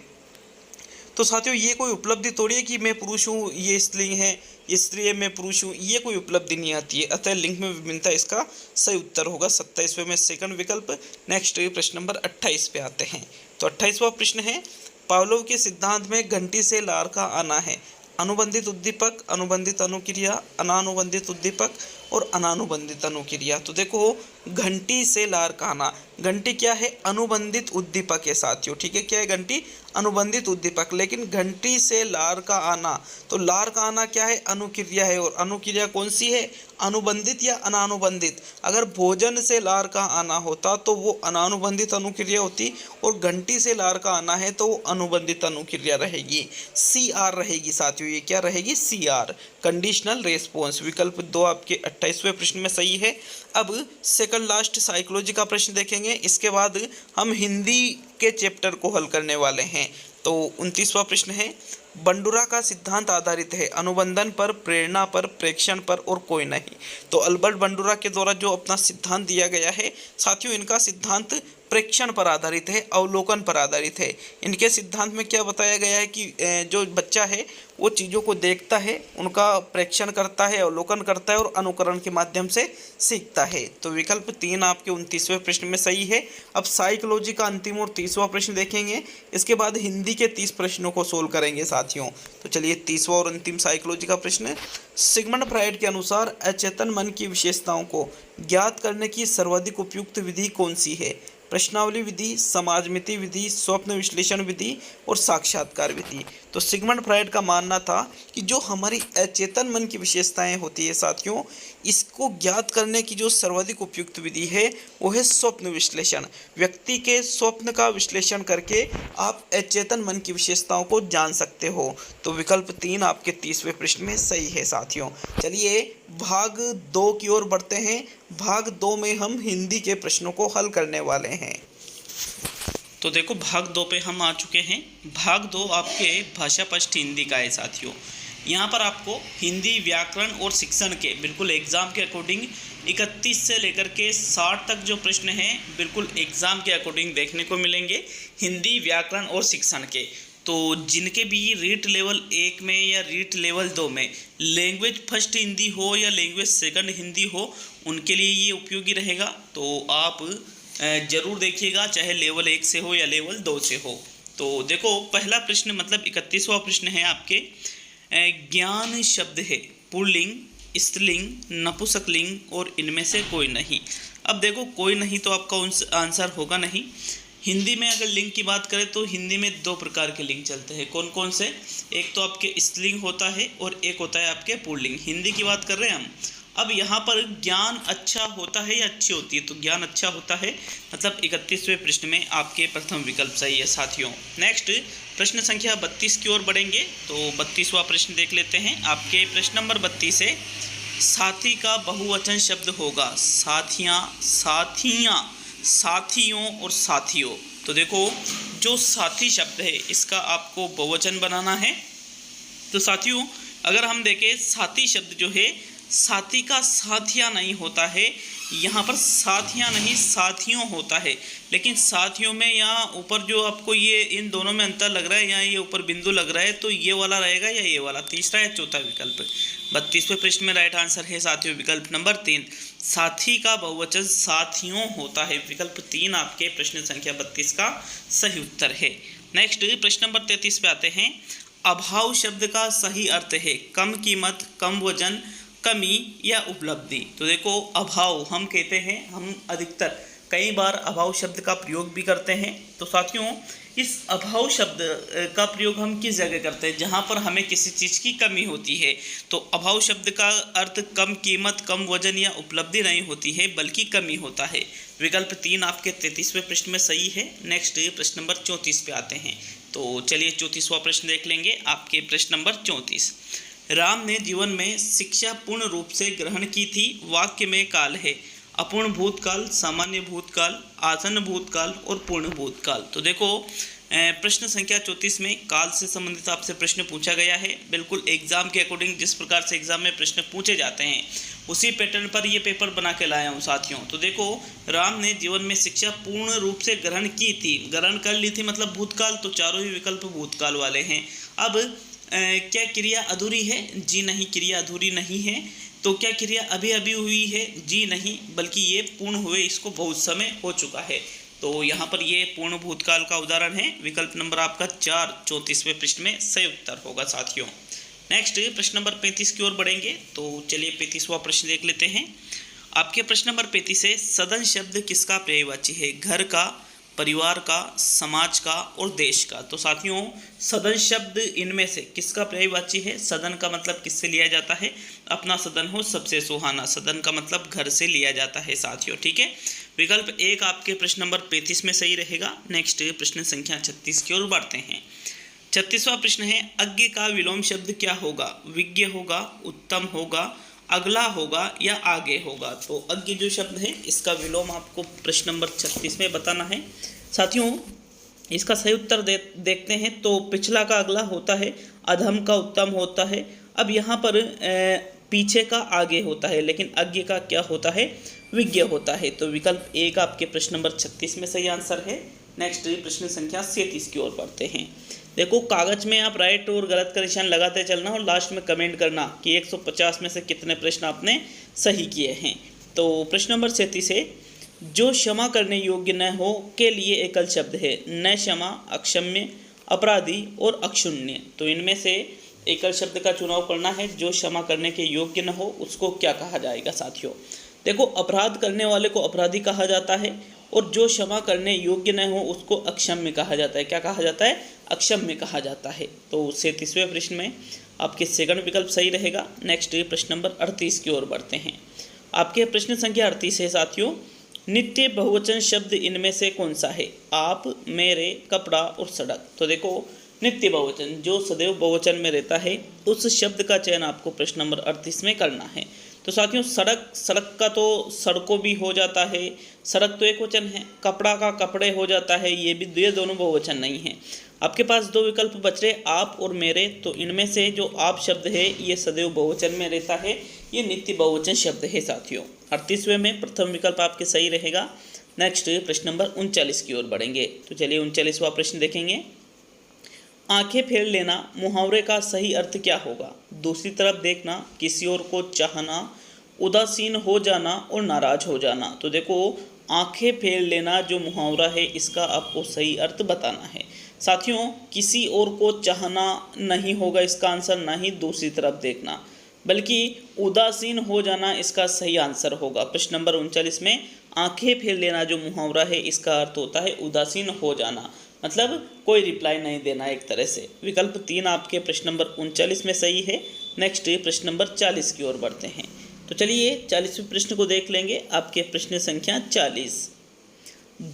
तो साथियों ये कोई उपलब्धि थोड़ी है कि मैं पुरुष हूँ, ये स्त्रीलिंग है, ये स्त्री है, मैं पुरुष हूँ, ये कोई उपलब्धि नहीं आती है। अतः लिंग में विभिन्नता इसका सही उत्तर होगा। 27वें में सेकंड विकल्प। नेक्स्ट प्रश्न नंबर 28 पे आते हैं। तो 28वां प्रश्न है, पावलोव के सिद्धांत में घंटी से लार का आना है अनुबंधित उद्दीपक, अनुबंधित अनुक्रिया, अनानुबंधित उद्दीपक और अनानुबंधित अनुक्रिया। तो देखो, घंटी से लार का आना, घंटी क्या है? अनुबंधित उद्दीपक है साथियों, ठीक है। क्या है घंटी? अनुबंधित उद्दीपक। लेकिन घंटी से लार का आना, तो लार का आना क्या है? अनुक्रिया है। और अनुक्रिया कौन सी है? अनुबंधित या अनानुबंधित? अगर भोजन से लार का आना होता तो वो अनानुबंधित अनुक्रिया होती, और घंटी से लार का आना है तो वो अनुबंधित अनुक्रिया रहेगी, CR रहेगी साथियों। ये क्या रहेगी? CR, conditional response. विकल्प 2 आपके 28वें प्रश्न में सही है। अब सेकंड लास्ट साइकोलॉजी का प्रश्न देखेंगे, इसके बाद हम हिंदी के चैप्टर को हल करने वाले हैं। तो 29वां प्रश्न है, बंडूरा का सिद्धांत आधारित है अनुबंधन पर, प्रेरणा पर, प्रेक्षण पर और कोई नहीं। तो अल्बर्ट बंडूरा के द्वारा जो अपना सिद्धांत दिया गया है साथियों, इनका सिद्धांत प्रेक्षण पर आधारित है, अवलोकन पर आधारित है। इनके सिद्धांत में क्या बताया गया है कि जो बच्चा है वो चीज़ों को देखता है, उनका प्रेक्षण करता है, अवलोकन करता है और अनुकरण के माध्यम से सीखता है। तो विकल्प 3 आपके 29वें प्रश्न में सही है। अब साइकोलॉजी का अंतिम और 30वां प्रश्न देखेंगे, इसके बाद हिंदी के 30 प्रश्नों को सोल्व करेंगे साथियों। तो चलिए 30वां और अंतिम साइकोलॉजी का प्रश्न। सिगमंड फ्रायड के अनुसार अचेतन मन की विशेषताओं को ज्ञात करने की सर्वाधिक उपयुक्त विधि कौन सी है? प्रश्नावली विधि, समाजमिति विधि, स्वप्न विश्लेषण विधि और साक्षात्कार विधि। तो सिगमंड फ्रायड का मानना था कि जो हमारी अचेतन मन की विशेषताएं होती है साथियों, इसको ज्ञात करने की जो सर्वाधिक उपयुक्त विधि है वो है स्वप्न विश्लेषण। व्यक्ति के स्वप्न का विश्लेषण करके आप अचेतन मन की विशेषताओं को जान सकते हो। तो विकल्प 3 आपके 30वें प्रश्न में सही है साथियों। चलिए भाग 2 की ओर बढ़ते हैं। भाग 2 में हम हिंदी के प्रश्नों को हल करने वाले हैं। तो देखो भाग 2 पे हम आ चुके हैं। भाग 2 आपके भाषा पष्ट हिंदी का है साथियों। यहाँ पर आपको हिंदी व्याकरण और शिक्षण के बिल्कुल एग्ज़ाम के अकॉर्डिंग 31 से लेकर के 60 तक जो प्रश्न हैं बिल्कुल एग्ज़ाम के अकॉर्डिंग देखने को मिलेंगे, हिंदी व्याकरण और शिक्षण के। तो जिनके भी रीट लेवल 1 में या रीट लेवल 2 में लैंग्वेज फर्स्ट हिंदी हो या लैंग्वेज सेकंड हिंदी हो, उनके लिए ये उपयोगी रहेगा। तो आप ज़रूर देखिएगा, चाहे लेवल 1 से हो या लेवल 2 से हो। तो देखो पहला प्रश्न मतलब 31वां प्रश्न है आपके, ज्ञान शब्द है पुल्लिंग, स्त्रीलिंग, नपुंसकलिंग और इनमें से कोई नहीं। अब देखो कोई नहीं तो आपका आंसर होगा नहीं। हिंदी में अगर लिंग की बात करें तो हिंदी में 2 प्रकार के लिंग चलते हैं। कौन कौन से? एक तो आपके स्त्रीलिंग होता है और एक होता है आपके पुल्लिंग। हिंदी की बात कर रहे हैं हम। अब यहाँ पर ज्ञान अच्छा होता है या अच्छी होती है? तो ज्ञान अच्छा होता है, मतलब 31वें प्रश्न में आपके प्रथम विकल्प सही है साथियों। नेक्स्ट प्रश्न संख्या 32 की ओर बढ़ेंगे। तो 32वां प्रश्न देख लेते हैं। आपके प्रश्न नंबर 32 है, साथी का बहुवचन शब्द होगा साथियाँ, साथियाँ, साथियों और साथियों। तो देखो जो साथी शब्द है इसका आपको बहुवचन बनाना है। तो साथियों अगर हम देखें साथी शब्द जो है साथी का साथिया नहीं होता है, यहाँ पर साथियाँ नहीं साथियों होता है। लेकिन साथियों में यहाँ ऊपर जो आपको ये इन दोनों में अंतर लग रहा है, यहाँ ये ऊपर बिंदु लग रहा है, तो ये वाला रहेगा या ये वाला, तीसरा या चौथा विकल्प। 32वें प्रश्न में राइट आंसर है साथियों विकल्प नंबर 3, साथी का बहुवचन साथियों होता है। विकल्प 3 आपके प्रश्न संख्या 32 का सही उत्तर है। नेक्स्ट प्रश्न नंबर 33 पे आते हैं। अभाव शब्द का सही अर्थ है कम कीमत, कम वजन, कमी या उपलब्धि। तो देखो अभाव हम कहते हैं, हम अधिकतर कई बार अभाव शब्द का प्रयोग भी करते हैं। तो साथियों इस अभाव शब्द का प्रयोग हम किस जगह करते हैं? जहाँ पर हमें किसी चीज़ की कमी होती है। तो अभाव शब्द का अर्थ कम कीमत, कम वजन या उपलब्धि नहीं होती है, बल्कि कमी होता है। विकल्प 3 आपके 33वें प्रश्न में सही है। नेक्स्ट प्रश्न नंबर 34 पे आते हैं। तो चलिए 34वां प्रश्न देख लेंगे। आपके प्रश्न नंबर 34, राम ने जीवन में शिक्षा पूर्ण रूप से ग्रहण की थी। वाक्य में काल है अपूर्ण भूतकाल, सामान्य भूतकाल, आसन्न भूतकाल और पूर्ण भूतकाल। तो देखो प्रश्न संख्या 34 में काल से संबंधित आपसे प्रश्न पूछा गया है। बिल्कुल एग्जाम के अकॉर्डिंग जिस प्रकार से एग्जाम में प्रश्न पूछे जाते हैं उसी पैटर्न पर ये पेपर बना के लाया हूँ साथियों। तो देखो राम ने जीवन में शिक्षा पूर्ण रूप से ग्रहण की थी, ग्रहण कर ली थी मतलब भूतकाल, तो चारों ही विकल्प भूतकाल वाले हैं। अब क्या क्रिया अधूरी है? जी नहीं, क्रिया अधूरी नहीं है। तो क्या क्रिया अभी अभी हुई है? जी नहीं, बल्कि ये पूर्ण हुए इसको बहुत समय हो चुका है। तो यहाँ पर ये पूर्ण भूतकाल का उदाहरण है। विकल्प नंबर आपका 4 34वें प्रश्न में सही उत्तर होगा साथियों। नेक्स्ट प्रश्न नंबर 35 की ओर बढ़ेंगे। तो चलिए 35वां प्रश्न देख लेते हैं। आपके प्रश्न नंबर 35 है, सदन शब्द किसका पर्यायवाची है? घर का, परिवार का, समाज का और देश का। तो साथियों सदन शब्द इनमें से किसका पर्यायवाची है? सदन का मतलब किससे लिया जाता है? अपना सदन हो सबसे सुहाना। सदन का मतलब घर से लिया जाता है साथियों, ठीक है। विकल्प 1 आपके प्रश्न नंबर 35 में सही रहेगा। नेक्स्ट प्रश्न संख्या 36 की ओर बढ़ते हैं। 36वां प्रश्न है, अज्ञ का विलोम शब्द क्या होगा? विज्ञ होगा, उत्तम होगा, अगला होगा या आगे होगा। तो अज्ञ जो शब्द है इसका विलोम आपको प्रश्न नंबर 36 में बताना है साथियों। इसका सही उत्तर देखते हैं। तो पिछला का अगला होता है, अधम का उत्तम होता है। अब यहाँ पर पीछे का आगे होता है, लेकिन अज्ञ का क्या होता है, विज्ञ होता है। तो विकल्प ए का आपके प्रश्न नंबर 36 में सही आंसर है। नेक्स्ट प्रश्न संख्या 37 की ओर बढ़ते हैं। देखो कागज में आप राइट और गलत का निशान लगाते चलना और लास्ट में कमेंट करना कि 150 में से कितने प्रश्न आपने सही किए हैं। तो प्रश्न नंबर 37 है, जो क्षमा करने योग्य न हो के लिए एकल शब्द है, न क्षमा, अक्षम्य, अपराधी और अक्षुण्य। तो इनमें से एकल शब्द का चुनाव करना है। जो क्षमा करने के योग्य न हो उसको क्या कहा जाएगा साथियों। देखो अपराध करने वाले को अपराधी कहा जाता है और जो क्षमा करने योग्य न हो उसको अक्षम्य कहा जाता है। क्या कहा जाता है, अक्षम्य कहा जाता है। तो 37वें प्रश्न में आपके सेकंड विकल्प सही रहेगा। नेक्स्ट प्रश्न नंबर 38 की ओर बढ़ते हैं। आपके प्रश्न संख्या 38 है साथियों, नित्य बहुवचन शब्द इनमें से कौन सा है, आप, मेरे, कपड़ा और सड़क। तो देखो नित्य बहुवचन जो सदैव बहुवचन में रहता है उस शब्द का चयन आपको प्रश्न नंबर 38 में करना है। तो साथियों सड़क, सड़क का तो सड़कों भी हो जाता है, सड़क तो एक वचन है। कपड़ा का कपड़े हो जाता है, ये दोनों बहुवचन नहीं है। आपके पास दो विकल्प बच रहे, आप और मेरे। तो इनमें से जो आप शब्द है ये सदैव बहुवचन में रहता है, ये नित्य बहुवचन शब्द है साथियों। 38वें में प्रथम विकल्प आपके सही रहेगा। नेक्स्ट प्रश्न नंबर 39 की ओर बढ़ेंगे। तो चलिए 39वां प्रश्न देखेंगे। आंखें फेर लेना मुहावरे का सही अर्थ क्या होगा, दूसरी तरफ देखना, किसी और को चाहना, उदासीन हो जाना और नाराज हो जाना। तो देखो आंखें फेर लेना जो मुहावरा है इसका आपको सही अर्थ बताना है साथियों। किसी और को चाहना नहीं होगा इसका आंसर, ना ही दूसरी तरफ देखना, बल्कि उदासीन हो जाना इसका सही आंसर होगा। प्रश्न नंबर 39 में आंखें फेर लेना जो मुहावरा है इसका अर्थ होता है उदासीन हो जाना, मतलब कोई रिप्लाई नहीं देना एक तरह से। विकल्प 3 आपके प्रश्न नंबर 39 में सही है। नेक्स्ट प्रश्न नंबर 40 की ओर बढ़ते हैं। तो चलिए 40वें प्रश्न को देख लेंगे। आपके प्रश्न संख्या 40,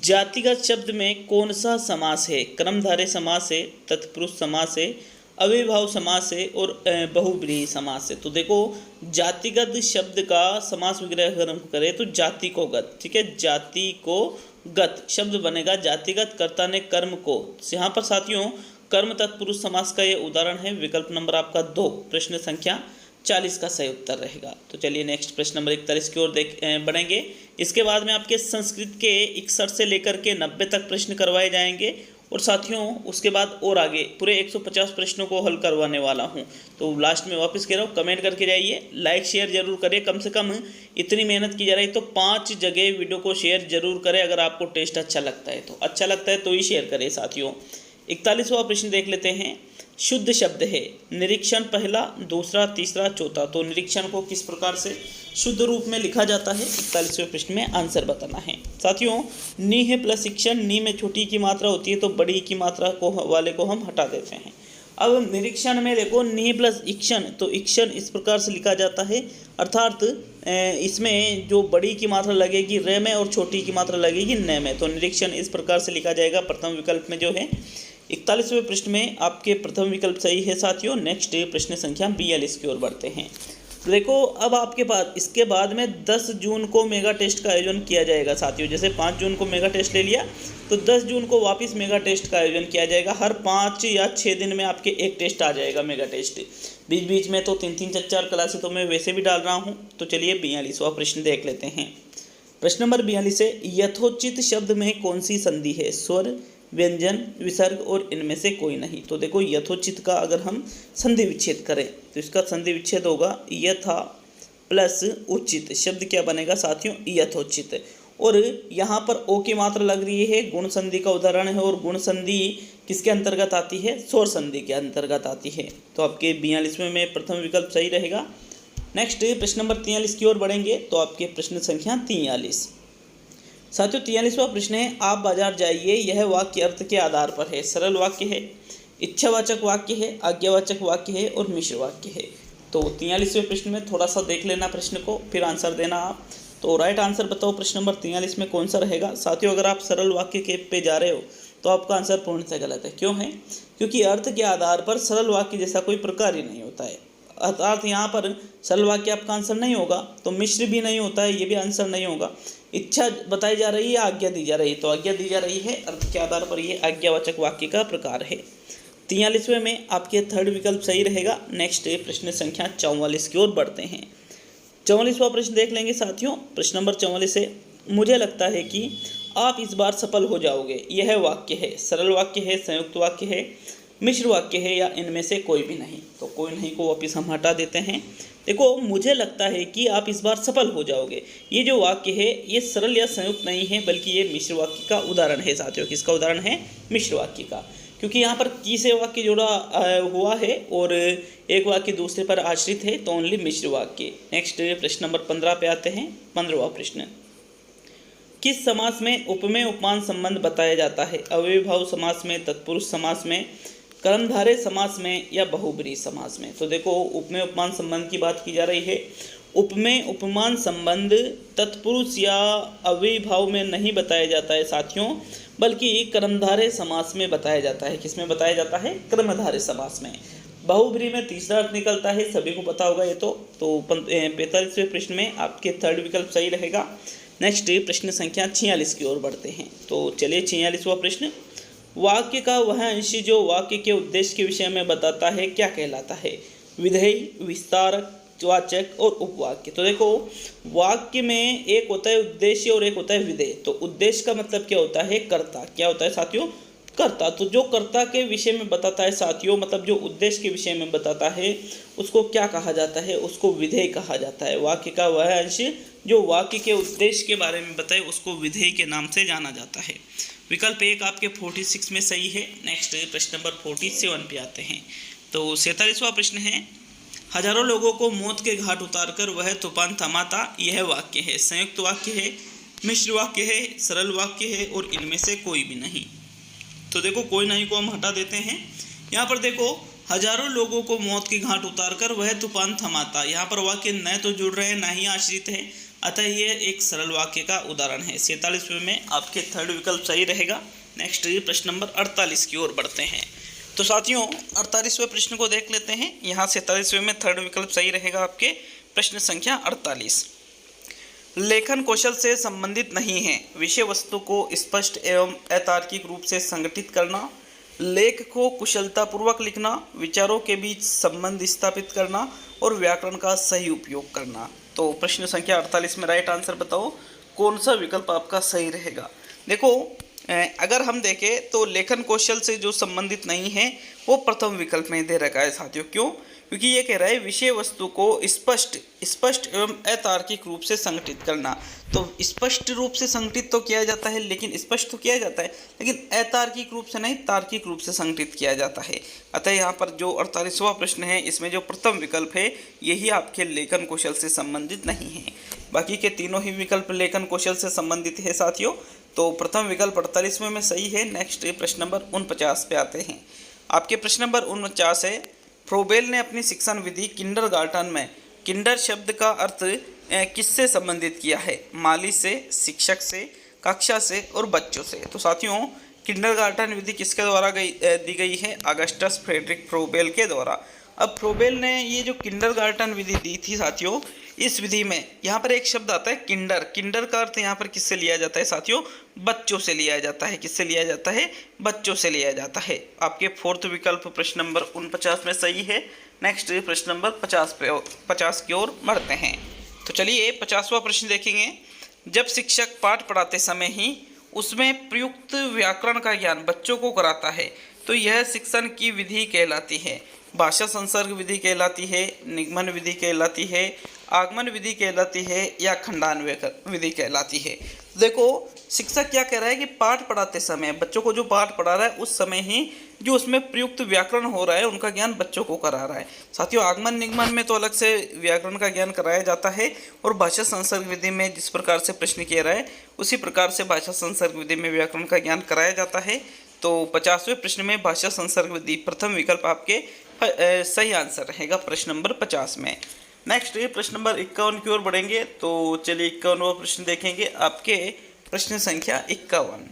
जातिगत शब्द में कौन सा समास है, कर्मधारय समास है, तत्पुरुष समास है, अव्ययभाव समास है और बहुव्रीहि समास है। तो देखो जातिगत शब्द का समास विग्रह अगर हम करें तो जाति को गत, ठीक है, जाति को गत शब्द बनेगा, जातिगत कर्ता ने कर्म को। यहाँ पर साथियों कर्म तत्पुरुष समास का ये उदाहरण है। विकल्प नंबर आपका 2 प्रश्न संख्या 40 का सही उत्तर रहेगा। तो चलिए नेक्स्ट प्रश्न नंबर 41 की ओर बढ़ेंगे। इसके बाद में आपके संस्कृत के 61 से लेकर के 90 तक प्रश्न करवाए जाएंगे और साथियों उसके बाद और आगे पूरे 150 प्रश्नों को हल करवाने वाला हूं। तो लास्ट में वापस कह रहा हूँ, कमेंट करके जाइए, लाइक शेयर जरूर करिए। कम से कम इतनी मेहनत की जा रही है तो 5 जगह वीडियो को शेयर जरूर करें। अगर आपको टेस्ट अच्छा लगता है तो ही शेयर करें साथियों। 41वां प्रश्न देख लेते हैं। शुद्ध शब्द है, निरीक्षण पहला, दूसरा, तीसरा, चौथा। तो निरीक्षण को किस प्रकार से शुद्ध रूप में लिखा जाता है 41वें प्रश्न में आंसर बताना है साथियों। नी है प्लस इक्षण, नी में छोटी की मात्रा होती है तो बड़ी की मात्रा को वाले को हम हटा देते हैं। अब निरीक्षण में देखो नी प्लस इक्षण, तो इक्षण इस प्रकार से लिखा जाता है, अर्थात इसमें जो बड़ी की मात्रा लगेगी रे में और छोटी की मात्रा लगेगी न में। तो निरीक्षण इस प्रकार से लिखा जाएगा प्रथम विकल्प में जो है। 41वें प्रश्न में आपके प्रथम विकल्प सही है साथियों। नेक्स्ट प्रश्न संख्या 42 की ओर बढ़ते हैं। तो देखो अब आपके पास इसके बाद में 10 जून को मेगा टेस्ट का आयोजन किया जाएगा साथियों। जैसे 5 जून को मेगा टेस्ट ले लिया तो 10 जून को वापस मेगा टेस्ट का आयोजन किया जाएगा। हर 5 या 6 दिन में आपके एक टेस्ट आ जाएगा मेगा टेस्ट। बीच बीच में तो 3-3 4-4 क्लासें तो मैं वैसे भी डाल रहा हूँ। तो चलिए 42वां प्रश्न देख लेते हैं। प्रश्न नंबर 42 है, यथोचित शब्द में कौन सी संधि है, स्वर, व्यंजन, विसर्ग और इनमें से कोई नहीं। तो देखो यथोचित का अगर हम संधि विच्छेद करें तो इसका संधि विच्छेद होगा यथा प्लस उचित, शब्द क्या बनेगा साथियों, यथोचित। और यहाँ पर ओ की मात्रा लग रही है, गुण संधि का उदाहरण है और गुण संधि किसके अंतर्गत आती है, स्वर संधि के अंतर्गत आती है। तो आपके 42वें में प्रथम विकल्प सही रहेगा। नेक्स्ट प्रश्न नंबर 43 की ओर बढ़ेंगे। तो आपके प्रश्न संख्या 43 साथियों 43वां प्रश्न है, आप बाजार जाइए, यह वाक्य अर्थ के आधार पर है। सरल वाक्य है, इच्छावाचक वाक्य है, आज्ञावाचक वाक्य है और मिश्र वाक्य है। तो 43वें प्रश्न में थोड़ा सा देख लेना प्रश्न को, फिर आंसर देना आप। तो राइट आंसर बताओ प्रश्न नंबर 43 में कौन सा रहेगा साथियों। अगर आप सरल वाक्य के पे जा रहे हो तो आपका आंसर पूर्णतः गलत है। क्यों है, क्योंकि अर्थ के आधार पर सरल वाक्य जैसा कोई प्रकार ही नहीं होता है। अर्थात यहाँ पर सरल वाक्य आपका आंसर नहीं होगा, तो मिश्र भी नहीं होता है, ये भी आंसर नहीं होगा। इच्छा बताई जा रही है, आज्ञा दी जा रही है, तो आज्ञा दी जा रही है, अर्थ के आधार पर ये आज्ञावाचक वाक्य का प्रकार है। 43वें में आपके थर्ड विकल्प सही रहेगा। नेक्स्ट प्रश्न संख्या 44 की ओर बढ़ते हैं। 44वां प्रश्न देख लेंगे साथियों। प्रश्न नंबर 44 है, मुझे लगता है कि आप इस बार सफल हो जाओगे। यह वाक्य है, सरल वाक्य है, संयुक्त वाक्य है, मिश्र वाक्य है या इनमें से कोई भी नहीं। तो कोई नहीं को वापिस हम हटा देते हैं। देखो, मुझे लगता है कि आप इस बार सफल हो जाओगे, ये जो वाक्य है ये सरल या संयुक्त नहीं है, बल्कि ये मिश्र वाक्य का उदाहरण है साथियों। किसका उदाहरण है? मिश्र वाक्य का, क्योंकि यहाँ पर की से वाक्य जुड़ा हुआ है और एक वाक्य दूसरे पर आश्रित है, तो ओनली मिश्र वाक्य। नेक्स्ट प्रश्न नंबर 15 पे आते हैं। 15वां प्रश्न, किस समास में उपमेय उपमान संबंध बताया जाता है? अव्ययीभाव समास में, तत्पुरुष समास में, कर्मधारय समास में या बहुब्रीहि समास में? तो देखो, उपमेय उपमान संबंध की बात की जा रही है। उपमेय उपमान संबंध तत्पुरुष या अव्ययीभाव में नहीं बताया जाता है साथियों, बल्कि कर्मधारय समास में बताया जाता है। किसमें बताया जाता है? कर्मधारय समास में। बहुब्रीहि में तीसरा अर्थ निकलता है, सभी को पता होगा ये तो 45वें प्रश्न में आपके थर्ड विकल्प सही रहेगा। नेक्स्ट प्रश्न संख्या 46 की ओर बढ़ते हैं। तो चलिए 46वां प्रश्न, वाक्य का वह अंश जो वाक्य के उद्देश्य के विषय में बताता है क्या कहलाता है? विधेय, विस्तारक, वाचक और उपवाक्य। तो देखो, वाक्य में एक होता है उद्देश्य और एक होता है विधेय। तो उद्देश्य का मतलब क्या होता है? कर्ता। क्या होता है साथियों? कर्ता। तो जो कर्ता के विषय में बताता है साथियों, मतलब जो उद्देश्य के विषय में बताता है, उसको क्या कहा जाता है? उसको विधेय कहा जाता है। वाक्य का वह अंश जो वाक्य के उद्देश्य के बारे में बताए उसको विधेय के नाम से जाना जाता है। विकल्प 1 आपके 46 में सही है। नेक्स्ट प्रश्न नंबर 47 पे आते हैं। तो 47वां प्रश्न है, हजारों लोगों को मौत के घाट उतारकर वह तूफान थमाता। यह वाक्य है, संयुक्त वाक्य है, मिश्र वाक्य है, सरल वाक्य है और इनमें से कोई भी नहीं। तो देखो, कोई नहीं को हम हटा देते हैं। यहाँ पर देखो, हजारों लोगों को मौत के घाट उतारकर वह तूफान थमाता। यहाँ पर वाक्य न तो जुड़ रहे हैं ना ही आश्रित है, अतः ये एक सरल वाक्य का उदाहरण है। 47वें में आपके थर्ड विकल्प सही रहेगा। नेक्स्ट प्रश्न नंबर 48 की ओर बढ़ते हैं। तो साथियों, 48वें प्रश्न को देख लेते हैं। यहाँ 47वें में थर्ड विकल्प सही रहेगा आपके। प्रश्न संख्या 48, लेखन कौशल से संबंधित नहीं है। विषय वस्तु को स्पष्ट एवं अतार्किक रूप से संगठित करना, लेख को कुशलतापूर्वक लिखना, विचारों के बीच संबंध स्थापित करना और व्याकरण का सही उपयोग करना। तो प्रश्न संख्या 48 में राइट आंसर बताओ, कौन सा विकल्प आपका सही रहेगा? देखो, अगर हम देखें तो लेखन कौशल से जो संबंधित नहीं है वो प्रथम विकल्प में दे रखा है साथियों। क्यों? क्योंकि ये कह रहा है विषय वस्तु को स्पष्ट एवं अतार्किक रूप से संगठित करना। तो स्पष्ट रूप से संगठित तो किया जाता है, लेकिन स्पष्ट तो किया जाता है, लेकिन अतार्किक रूप से नहीं, तार्किक रूप से संगठित किया जाता है। अतः यहाँ पर जो 48वां प्रश्न है, इसमें जो प्रथम विकल्प है यही आपके लेखन कौशल से संबंधित नहीं है। बाकी के तीनों ही विकल्प लेखन कौशल से संबंधित है साथियों। तो प्रथम विकल्प 48वें में सही है। नेक्स्ट प्रश्न नंबर 49 पे आते हैं। आपके प्रश्न नंबर 49 है, फ्रोबेल ने अपनी शिक्षण विधि किंडरगार्टन में किंडर शब्द का अर्थ किससे संबंधित किया है? माली से, शिक्षक से, कक्षा से और बच्चों से। तो साथियों, किंडरगार्टन विधि किसके द्वारा दी गई है? अगस्टस फ्रेडरिक फ्रोबेल के द्वारा। अब फ्रोबेल ने ये जो किंडरगार्टन विधि दी थी साथियों, इस विधि में यहाँ पर एक शब्द आता है किंडर। किंडर का अर्थ यहाँ पर किससे लिया जाता है साथियों? बच्चों से लिया जाता है। किससे लिया जाता है? बच्चों से लिया जाता है। आपके फोर्थ विकल्प प्रश्न नंबर 49 में सही है। नेक्स्ट प्रश्न नंबर 50 की ओर बढ़ते हैं। तो चलिए 50वां प्रश्न देखेंगे। जब शिक्षक पाठ पढ़ाते समय ही उसमें प्रयुक्त व्याकरण का ज्ञान बच्चों को कराता है तो यह शिक्षण की विधि कहलाती है। भाषा संसर्ग विधि कहलाती है, निगमन विधि कहलाती है, आगमन विधि कहलाती है या खंडान्वय विधि कहलाती है। देखो, शिक्षक क्या कह रहा है कि पाठ पढ़ाते समय बच्चों को जो पाठ पढ़ा रहा है उस समय ही जो उसमें प्रयुक्त व्याकरण हो रहा है उनका ज्ञान बच्चों को करा रहा है। साथियों, आगमन निगमन में तो अलग से व्याकरण का ज्ञान कराया जाता है और भाषा संसर्ग विधि में जिस प्रकार से प्रश्न किया रहा है उसी प्रकार से भाषा संसर्ग विधि में व्याकरण का ज्ञान कराया जाता है। तो 50वें प्रश्न में भाषा संसर्ग विधि प्रथम विकल्प आपके सही आंसर रहेगा प्रश्न नंबर 50 में। नेक्स्ट प्रश्न नंबर 51 की ओर बढ़ेंगे। तो चलिए 51वां प्रश्न देखेंगे। आपके प्रश्न संख्या 51,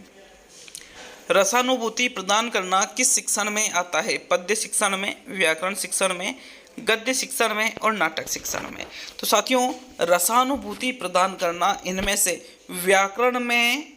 रसानुभूति प्रदान करना किस शिक्षण में आता है? पद्य शिक्षण में, व्याकरण शिक्षण में, गद्य शिक्षण में और नाटक शिक्षण में। तो साथियों, रसानुभूति प्रदान करना इनमें से व्याकरण में,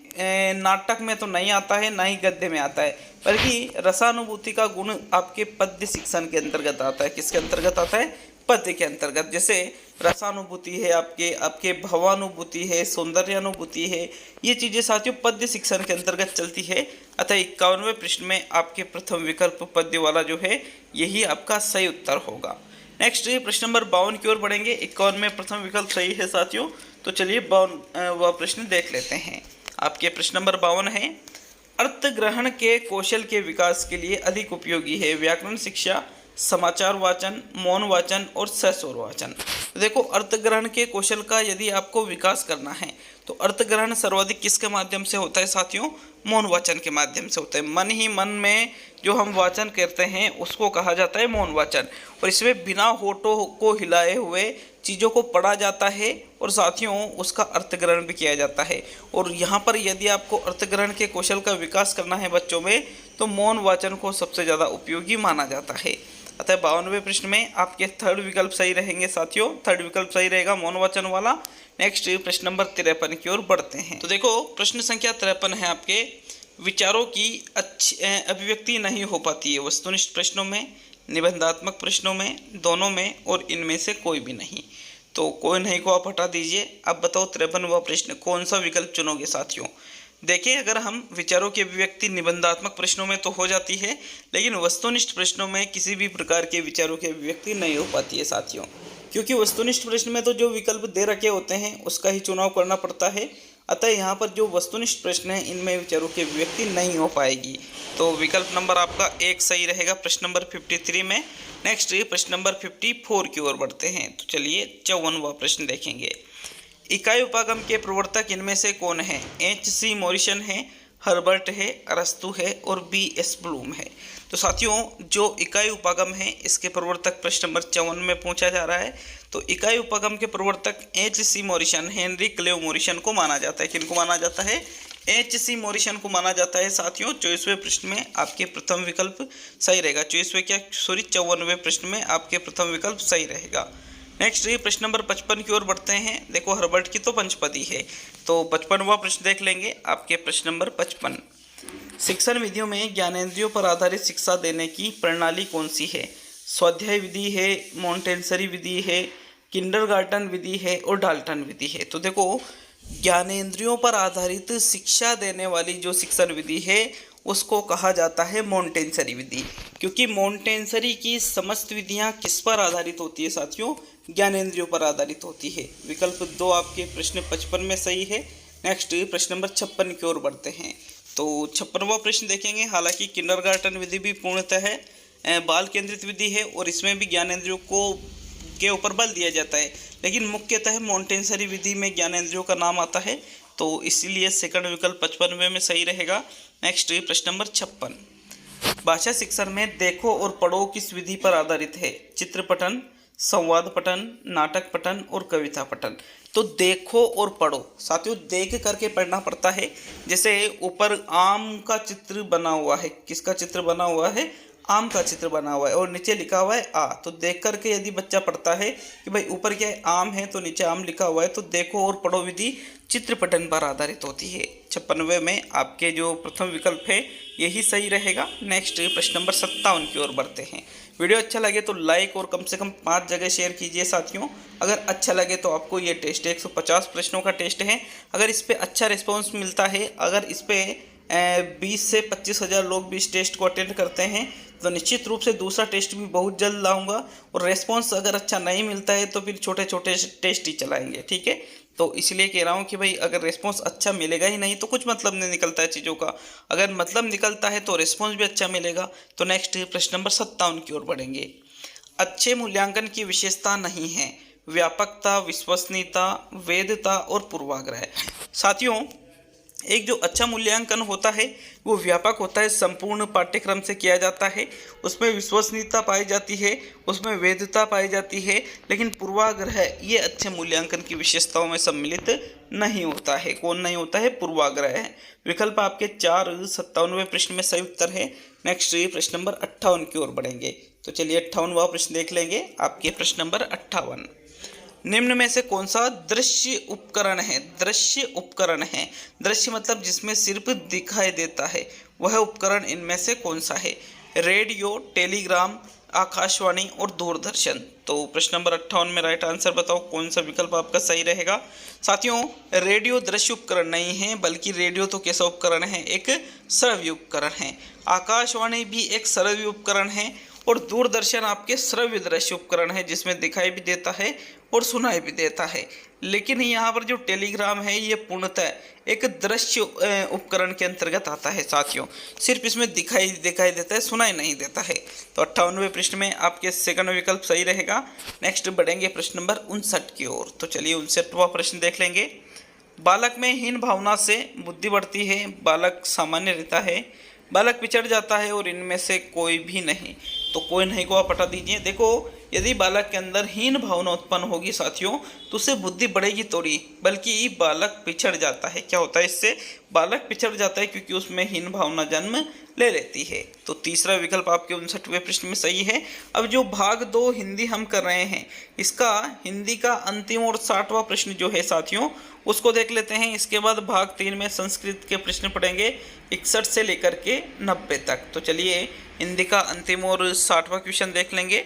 नाटक में तो नहीं आता है, ना ही गद्य में आता है। बल्कि रसानुभूति का गुण आपके पद्य शिक्षण के अंतर्गत आता है। किसके अंतर्गत आता है? पद्य के अंतर्गत। जैसे रसानुभूति है, आपके भवानुभूति है, सौंदर्यानुभूति है, ये चीज़ें साथियों पद्य शिक्षण के अंतर्गत चलती है। अतः 51वें प्रश्न में आपके प्रथम विकल्प पद्य वाला जो है यही आपका सही उत्तर होगा। नेक्स्ट प्रश्न नंबर 52 की ओर बढ़ेंगे। 51 में प्रथम विकल्प सही है साथियों। तो चलिए 52 वह प्रश्न देख लेते हैं। आपके प्रश्न नंबर 52 है, अर्थ ग्रहण के कौशल के विकास के लिए अधिक उपयोगी है व्याकरण शिक्षा, समाचार वाचन, मौन वाचन और सस्वर वाचन। तो देखो, अर्थ ग्रहण के कौशल का यदि आपको विकास करना है तो अर्थ ग्रहण सर्वाधिक किसके माध्यम से होता है साथियों? मौन वाचन के माध्यम से होता है। मन ही मन में जो हम वाचन करते हैं उसको कहा जाता है मौन वाचन, और इसमें बिना होठों को हिलाए हुए चीज़ों को पढ़ा जाता है और साथियों उसका अर्थग्रहण भी किया जाता है। और यहाँ पर यदि आपको अर्थग्रहण के कौशल का विकास करना है बच्चों में तो मौन वाचन को सबसे ज़्यादा उपयोगी माना जाता है। अतः 52वें प्रश्न में आपके थर्ड विकल्प सही रहेंगे साथियों। थर्ड विकल्प सही रहेगा मौन वाचन वाला। नेक्स्ट प्रश्न नंबर 53 की ओर बढ़ते हैं। तो देखो, प्रश्न संख्या 53 है आपके, विचारों की अच्छी अभिव्यक्ति नहीं हो पाती है वस्तुनिष्ठ प्रश्नों में, निबंधात्मक प्रश्नों में, दोनों में और इनमें से कोई भी नहीं। तो कोई नहीं को आप हटा दीजिए। अब बताओ 53वां प्रश्न कौन सा विकल्प चुनोगे साथियों? देखिए, अगर हम विचारों की अभिव्यक्ति निबंधात्मक प्रश्नों में तो हो जाती है, लेकिन वस्तुनिष्ठ प्रश्नों में किसी भी प्रकार के विचारों की अभिव्यक्ति नहीं हो पाती है साथियों, क्योंकि वस्तुनिष्ठ प्रश्न में तो जो विकल्प दे रखे होते हैं उसका ही चुनाव करना पड़ता है। अतः यहाँ पर जो वस्तुनिष्ठ प्रश्न है इनमें विचारों की अभिव्यक्ति नहीं हो पाएगी। तो विकल्प नंबर आपका 1 सही रहेगा प्रश्न नंबर 53 में। नेक्स्ट प्रश्न नंबर 54 की ओर बढ़ते हैं। तो चलिए 54वां प्रश्न देखेंगे। इकाई उपागम के प्रवर्तक इनमें से कौन है? H.C. मॉरिसन है, हर्बर्ट है, अरस्तु है और B.S. ब्लूम है। तो साथियों, जो इकाई उपागम है इसके प्रवर्तक प्रश्न नंबर 54 में पूछा जा रहा है। तो इकाई उपागम के प्रवर्तक H.C. मॉरिसन, हेनरी क्लेव मॉरिसन को माना जाता है। किनको माना जाता है? H.C. मॉरिसन को माना जाता है साथियों। 24वें प्रश्न में आपके प्रथम विकल्प सही रहेगा। 54वें प्रश्न में आपके प्रथम विकल्प सही रहेगा। नेक्स्ट प्रश्न नंबर 55 की ओर बढ़ते हैं। देखो, हर्बर्ट की तो पंचपदी है, तो 55वां प्रश्न देख लेंगे। आपके प्रश्न नंबर 55, शिक्षण विधियों में ज्ञानेंद्रियों पर आधारित शिक्षा देने की प्रणाली कौन सी है? स्वाध्याय विधि है, मॉन्टेसरी विधि है, किंडरगार्टन विधि है और डाल्टन विधि है। तो देखो, ज्ञानेंद्रियों पर आधारित शिक्षा देने वाली जो शिक्षण विधि है उसको कहा जाता है मॉन्टेसरी विधि, क्योंकि मॉन्टेसरी की समस्त विधियां किस पर आधारित होती है साथियों? ज्ञानेंद्रियों पर आधारित होती है। विकल्प 2 आपके प्रश्न 55 में सही है। नेक्स्ट प्रश्न नंबर 56 की ओर बढ़ते हैं। तो 56वां प्रश्न देखेंगे। हालांकि किंडरगार्टन विधि भी पूर्णतः है बाल केंद्रित विधि है और इसमें भी ज्ञानेंद्रियों को के ऊपर बल दिया जाता है, लेकिन मुख्यतः मॉन्टेसरी विधि में ज्ञानेंद्रियों का नाम आता है, तो इसीलिए सेकंड विकल्प 55 में सही रहेगा। नेक्स्ट प्रश्न नंबर 56, भाषा शिक्षण में देखो और पढ़ो किस विधि पर आधारित है? चित्र पठन, संवाद पठन, नाटक पठन और कविता पठन। तो देखो और पढ़ो साथियों, देख करके पढ़ना पड़ता है। जैसे ऊपर आम का चित्र बना हुआ है, किसका चित्र बना हुआ है? आम का चित्र बना हुआ है, और नीचे लिखा हुआ है आ। तो देख करके यदि बच्चा पढ़ता है कि भाई ऊपर क्या है? आम है, तो नीचे आम लिखा हुआ है। तो देखो और पढ़ो विधि चित्र पठन पर आधारित होती है। 56वें में आपके जो प्रथम विकल्प है यही सही रहेगा। नेक्स्ट प्रश्न नंबर 57 की ओर बढ़ते हैं। वीडियो अच्छा लगे तो लाइक और कम से कम 5 जगह शेयर कीजिए साथियों। अगर अच्छा लगे तो आपको ये टेस्ट 150 प्रश्नों का टेस्ट है। अगर इस पर अच्छा रिस्पॉन्स मिलता है, अगर इस पर 20 से 25 हज़ार लोग भी इस टेस्ट को अटेंड करते हैं तो निश्चित रूप से दूसरा टेस्ट भी बहुत जल्द लाऊंगा। और रेस्पॉन्स अगर अच्छा नहीं मिलता है तो फिर छोटे छोटे टेस्ट ही चलाएंगे, ठीक है। तो इसलिए कह रहा हूँ कि भाई अगर रेस्पॉन्स अच्छा मिलेगा ही नहीं तो कुछ मतलब नहीं निकलता है चीज़ों का। अगर मतलब निकलता है तो रेस्पॉन्स भी अच्छा मिलेगा। तो नेक्स्ट प्रश्न नंबर 57 की ओर बढ़ेंगे। अच्छे मूल्यांकन की विशेषता नहीं है व्यापकता, विश्वसनीयता, वैधता और पूर्वाग्रह। साथियों, एक जो अच्छा मूल्यांकन होता है वो व्यापक होता है, संपूर्ण पाठ्यक्रम से किया जाता है, उसमें विश्वसनीयता पाई जाती है, उसमें वैधता पाई जाती है, लेकिन पूर्वाग्रह ये अच्छे मूल्यांकन की विशेषताओं में सम्मिलित नहीं होता है। कौन नहीं होता है? पूर्वाग्रह है। विकल्प आपके 4 57वें प्रश्न में सही उत्तर है। नेक्स्ट प्रश्न नंबर 58 की ओर बढ़ेंगे। तो चलिए 58वां प्रश्न देख लेंगे। आपके प्रश्न नंबर 58, निम्न में से कौन सा दृश्य उपकरण है? दृश्य उपकरण है, दृश्य मतलब जिसमें सिर्फ दिखाई देता है, वह उपकरण इनमें से कौन सा है? रेडियो, टेलीग्राम, आकाशवाणी और दूरदर्शन। तो प्रश्न नंबर 58 में राइट आंसर बताओ कौन सा विकल्प आपका सही रहेगा। साथियों, रेडियो दृश्य उपकरण नहीं है, बल्कि रेडियो तो कैसा उपकरण है? एक श्रव्य उपकरण है। आकाशवाणी भी एक श्रव्य उपकरण है और दूरदर्शन आपके श्रव्य दृश्य उपकरण है, जिसमें दिखाई भी देता है और सुनाई भी देता है। लेकिन यहाँ पर जो टेलीग्राम है ये पूर्णतः एक दृश्य उपकरण के अंतर्गत आता है साथियों, सिर्फ इसमें दिखाई देता है, सुनाई नहीं देता है। तो 58वें प्रश्न में आपके सेकंड विकल्प सही रहेगा। नेक्स्ट बढ़ेंगे प्रश्न नंबर 59 की ओर। तो चलिए 59वां प्रश्न देख लेंगे। बालक में हीन भावना से बुद्धि बढ़ती है, बालक सामान्य रहता है, बालक पिछड़ जाता है और इनमें से कोई भी नहीं। तो कोई नहीं को आप हटा दीजिए। देखो, यदि बालक के अंदर हीन भावना उत्पन्न होगी साथियों, तो उससे बुद्धि बढ़ेगी थोड़ी, बल्कि बालक पिछड़ जाता है। क्या होता है इससे? बालक पिछड़ जाता है क्योंकि उसमें हीन भावना जन्म ले लेती है। तो तीसरा विकल्प आपके 59वें प्रश्न में सही है। अब जो भाग 2 हिंदी हम कर रहे हैं, इसका हिंदी का अंतिम और 60वां प्रश्न जो है साथियों, उसको देख लेते हैं। इसके बाद भाग 3 में संस्कृत के प्रश्न पढ़ेंगे 61 से लेकर के 90 तक। तो चलिए हिंदी का अंतिम और 60वां क्वेश्चन देख लेंगे।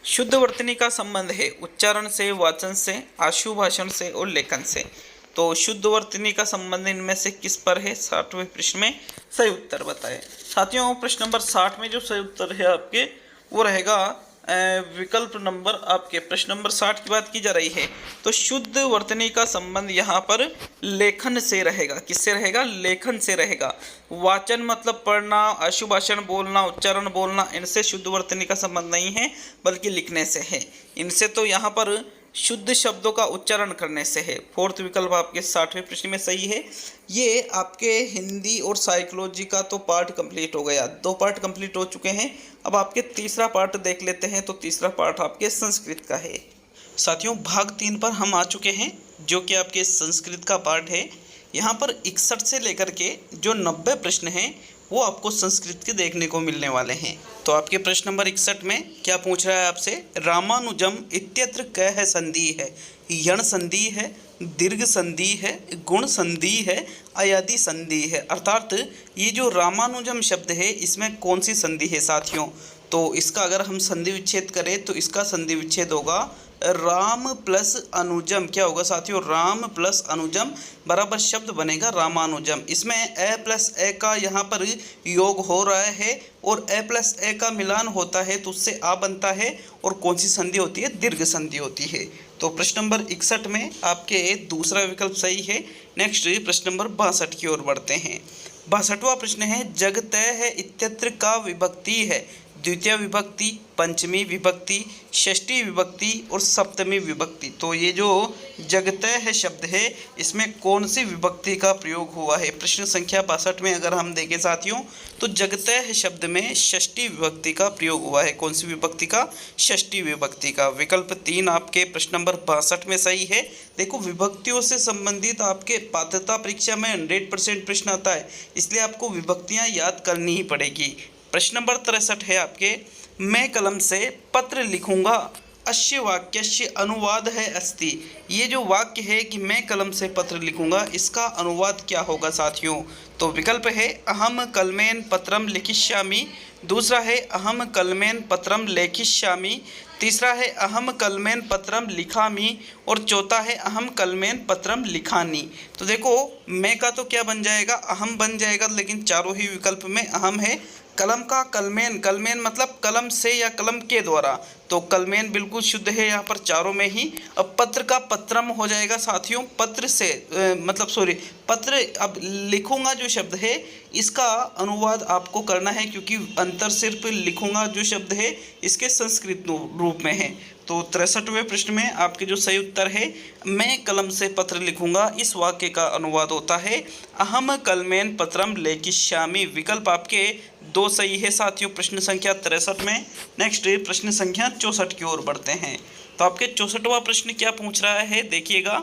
शुद्ध वर्तनी का संबंध है उच्चारण से, वाचन से, आशु भाषण से और लेखन से। तो शुद्ध वर्तनी का संबंध इनमें से किस पर है? 60वें प्रश्न में सही उत्तर बताएं। साथियों, प्रश्न नंबर 60 में जो सही उत्तर है आपके, वो रहेगा विकल्प नंबर आपके प्रश्न नंबर 60 की बात की जा रही है। तो शुद्ध वर्तनी का संबंध यहाँ पर लेखन से रहेगा। किससे रहेगा? लेखन से रहेगा। वाचन मतलब पढ़ना, आशुभाषण बोलना, उच्चारण बोलना, इनसे शुद्ध वर्तनी का संबंध नहीं है, बल्कि लिखने से है। इनसे तो यहाँ पर शुद्ध शब्दों का उच्चारण करने से है। फोर्थ विकल्प आपके 60वें प्रश्न में सही है। ये आपके हिंदी और साइकोलॉजी का तो पार्ट कंप्लीट हो गया, 2 पार्ट कंप्लीट हो चुके हैं। अब आपके तीसरा पार्ट देख लेते हैं। तो तीसरा पार्ट आपके संस्कृत का है साथियों। भाग 3 पर हम आ चुके हैं, जो कि आपके संस्कृत का पार्ट है। यहाँ पर 61 से लेकर के जो 90 प्रश्न हैं, वो आपको संस्कृत के देखने को मिलने वाले हैं। तो आपके प्रश्न नंबर 61 में क्या पूछ रहा है आपसे? रामानुजम इत्यत्र कह संधि है, यण संधि है, दीर्घ संधि है, गुण संधि है, अयादि संधि है। अर्थात ये जो रामानुजम शब्द है, इसमें कौन सी संधि है साथियों? तो इसका अगर हम संधि विच्छेद करें तो इसका संधि विच्छेद होगा राम प्लस अनुजम। क्या होगा साथियों? राम प्लस अनुजम बराबर शब्द बनेगा रामानुजम। इसमें ए प्लस ए का यहाँ पर योग हो रहा है और ए प्लस ए का मिलान होता है, तो उससे आ बनता है। और कौन सी संधि होती है? दीर्घ संधि होती है। तो प्रश्न नंबर 61 में आपके दूसरा विकल्प सही है। नेक्स्ट प्रश्न नंबर 62 की ओर बढ़ते हैं। 62वां प्रश्न है, जग तय है इत्यत्र का विभक्ति है द्वितीय विभक्ति, पंचमी विभक्ति, षष्ठी विभक्ति और सप्तमी विभक्ति। तो ये जो जगतय है शब्द है, इसमें कौन सी विभक्ति का प्रयोग हुआ है? प्रश्न संख्या 62 में अगर हम देखें साथियों, तो जगतय है शब्द में षष्ठी विभक्ति का प्रयोग हुआ है। कौन सी विभक्ति का? षष्ठी विभक्ति का। विकल्प 3 आपके प्रश्न नंबर 62 में सही है। देखो, विभक्तियों से संबंधित आपके पात्रता परीक्षा में 100% प्रश्न आता है, इसलिए आपको विभक्तियाँ याद करनी ही पड़ेगी। प्रश्न नंबर 63 है आपके, मैं कलम से पत्र लिखूंगा अस्य वाक्यस्य अनुवाद है अस्ति। ये जो वाक्य है कि मैं कलम से पत्र लिखूंगा, इसका अनुवाद क्या होगा साथियों? तो विकल्प है अहम कलमेन पत्रम लिखिष्यामि, दूसरा है अहम कलमेन पत्रम लेखिष्यामि, तीसरा है अहम कलमेन पत्रम लिखामि और चौथा है अहम कलमेन पत्रम लिखानी। तो देखो, मैं का तो क्या बन जाएगा? अहम बन जाएगा, लेकिन चारों ही विकल्प में अहम है। कलम का कलमेन, कलमेन मतलब कलम से या कलम के द्वारा, तो कलमेन बिल्कुल शुद्ध है यहाँ पर चारों में ही। अब पत्र का पत्रम हो जाएगा साथियों, पत्र से पत्र। अब लिखूंगा जो शब्द है, इसका अनुवाद आपको करना है, क्योंकि अंतर सिर्फ लिखूंगा जो शब्द है इसके संस्कृत रूप में है। तो 63वें प्रश्न में आपके जो सही उत्तर है, मैं कलम से पत्र लिखूंगा, इस वाक्य का अनुवाद होता है अहम कलमेन पत्रम लेखिष्यामि। विकल्प आपके 2 सही है साथियों प्रश्न संख्या 63 में। नेक्स्ट प्रश्न संख्या 64 की ओर बढ़ते हैं। तो आपके 64वां प्रश्न क्या पूछ रहा है, देखिएगा।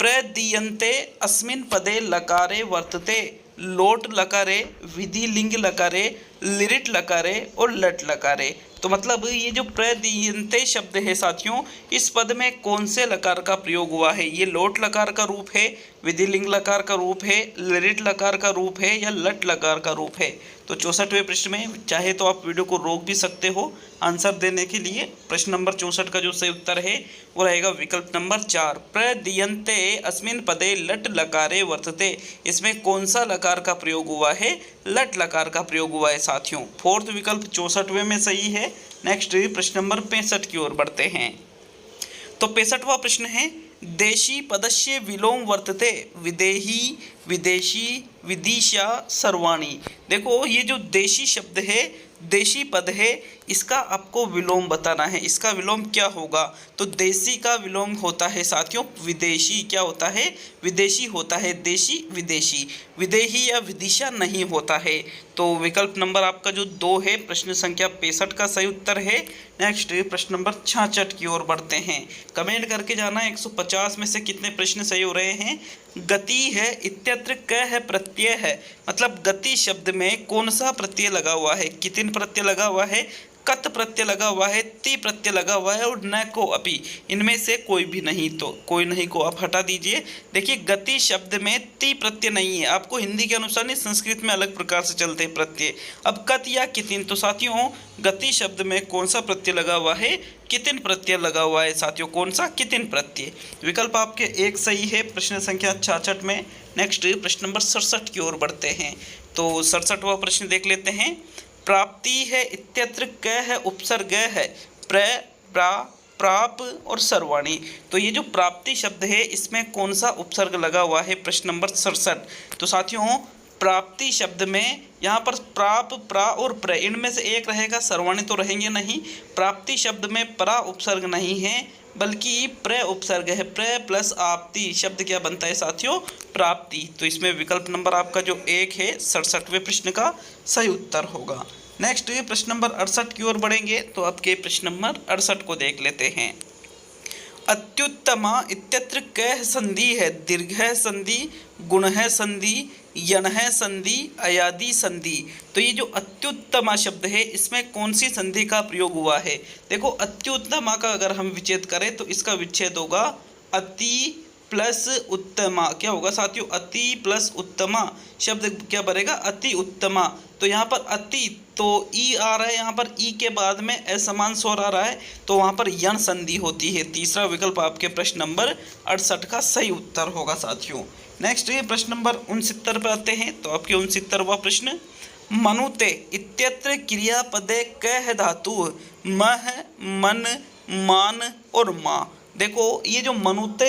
प्रदीयन्ते अस्मिन् पदे लकारे वर्तते लोट लकारे विधि लिंग लकारे लिरिट लकारे और लट लकारे। तो मतलब ये जो प्रदियंते शब्द है साथियों, इस पद में कौन से लकार का प्रयोग हुआ है? ये लोट लकार का रूप है, विधिलिंग लकार का रूप है, लिरिट लकार का रूप है या लट लकार का रूप है? तो 64वें प्रश्न में चाहे तो आप वीडियो को रोक भी सकते हो आंसर देने के लिए। प्रश्न नंबर 64 का जो सही उत्तर है वो रहेगा विकल्प नंबर 4, प्रदियंते अस्मिन् पदे लट लकारे वर्तते। इसमें कौन सा लकार का प्रयोग हुआ है? लट लकार का प्रयोग हुआ है साथियों। फोर्थ विकल्प 64वें में सही है। नेक्स्ट प्रश्न नंबर 65 की ओर बढ़ते हैं। तो 65वां प्रश्न है, देशी पदस्य विलोम वर्तते विदेही विदेशी विदिशा सर्वाणी। देखो ये जो देशी शब्द है, देशी पद है, इसका आपको विलोम बताना है। इसका विलोम क्या होगा? तो देशी का विलोम होता है साथियों विदेशी। क्या होता है? विदेशी होता है। देशी विदेशी, विदेही या विदिशा नहीं होता है। तो विकल्प नंबर आपका जो 2 है प्रश्न संख्या 65 का सही उत्तर है। नेक्स्ट प्रश्न नंबर 66 की ओर बढ़ते हैं। कमेंट करके जाना 150 में से कितने प्रश्न सही हो रहे हैं। गति है इत्यत्र क है प्रत्यय है, मतलब गति शब्द में कौन सा प्रत्यय लगा हुआ है? कितिन प्रत्यय लगा हुआ है, कत प्रत्यय लगा हुआ है, ति प्रत्यय लगा हुआ है और न को अपि। इनमें से कोई भी नहीं, तो कोई नहीं को आप हटा दीजिए। देखिए गति शब्द में ति प्रत्यय नहीं है, आपको हिंदी के अनुसार नहीं संस्कृत में अलग प्रकार से चलते हैं प्रत्यय। अब कत या कितिन, तो साथियों गति शब्द में कौन सा प्रत्यय लगा हुआ है? कितिन प्रत्यय लगा हुआ है साथियों। कौन सा? कितिन प्रत्यय। विकल्प आपके 1 सही है प्रश्न संख्या 66 में। नेक्स्ट प्रश्न नंबर 67 की ओर बढ़ते हैं। तो 67वां प्रश्न देख लेते हैं। प्राप्ति है इत्यत्र क है उपसर्ग है प्र प्रा प्राप और सर्वाणी। तो ये जो प्राप्ति शब्द है इसमें कौन सा उपसर्ग लगा हुआ है? प्रश्न नंबर 67। तो साथियों प्राप्ति शब्द में यहाँ पर प्राप प्रा और प्र, इनमें से एक रहेगा, सर्वाणी तो रहेंगे नहीं। प्राप्ति शब्द में प्रा उपसर्ग नहीं है बल्कि प्र उपसर्ग है। प्र प्लस आपति शब्द क्या बनता है साथियों? प्राप्ति। तो इसमें विकल्प नंबर आपका जो 1 है 67वें प्रश्न का सही उत्तर होगा। नेक्स्ट प्रश्न नंबर 68 की ओर बढ़ेंगे। तो आपके प्रश्न नंबर 68 को देख लेते हैं। अत्युत्तमा इत्यत्र क संधि है, दीर्घ संधि, गुण है संधि, यण है संधि, अयादि संधि। तो ये जो अत्युत्तमा शब्द है इसमें कौन सी संधि का प्रयोग हुआ है? देखो अत्युत्तमा का अगर हम विच्छेद करें तो इसका विच्छेद होगा अति प्लस उत्तमा। क्या होगा साथियों? अति प्लस उत्तमा शब्द क्या बनेगा? अति उत्तमा। तो यहाँ पर अति तो ई आ रहा है, यहाँ पर ई के बाद में असमान स्वर आ रहा है, तो वहाँ पर यण संधि होती है। तीसरा विकल्प आपके प्रश्न नंबर 68 का सही उत्तर होगा साथियों। नेक्स्ट ये प्रश्न नंबर 69 पर आते हैं। तो आपके 69वां प्रश्न, मनुते इत्यत्र क्रियापदे क है धातु मह मन मान और माँ। देखो ये जो मनुते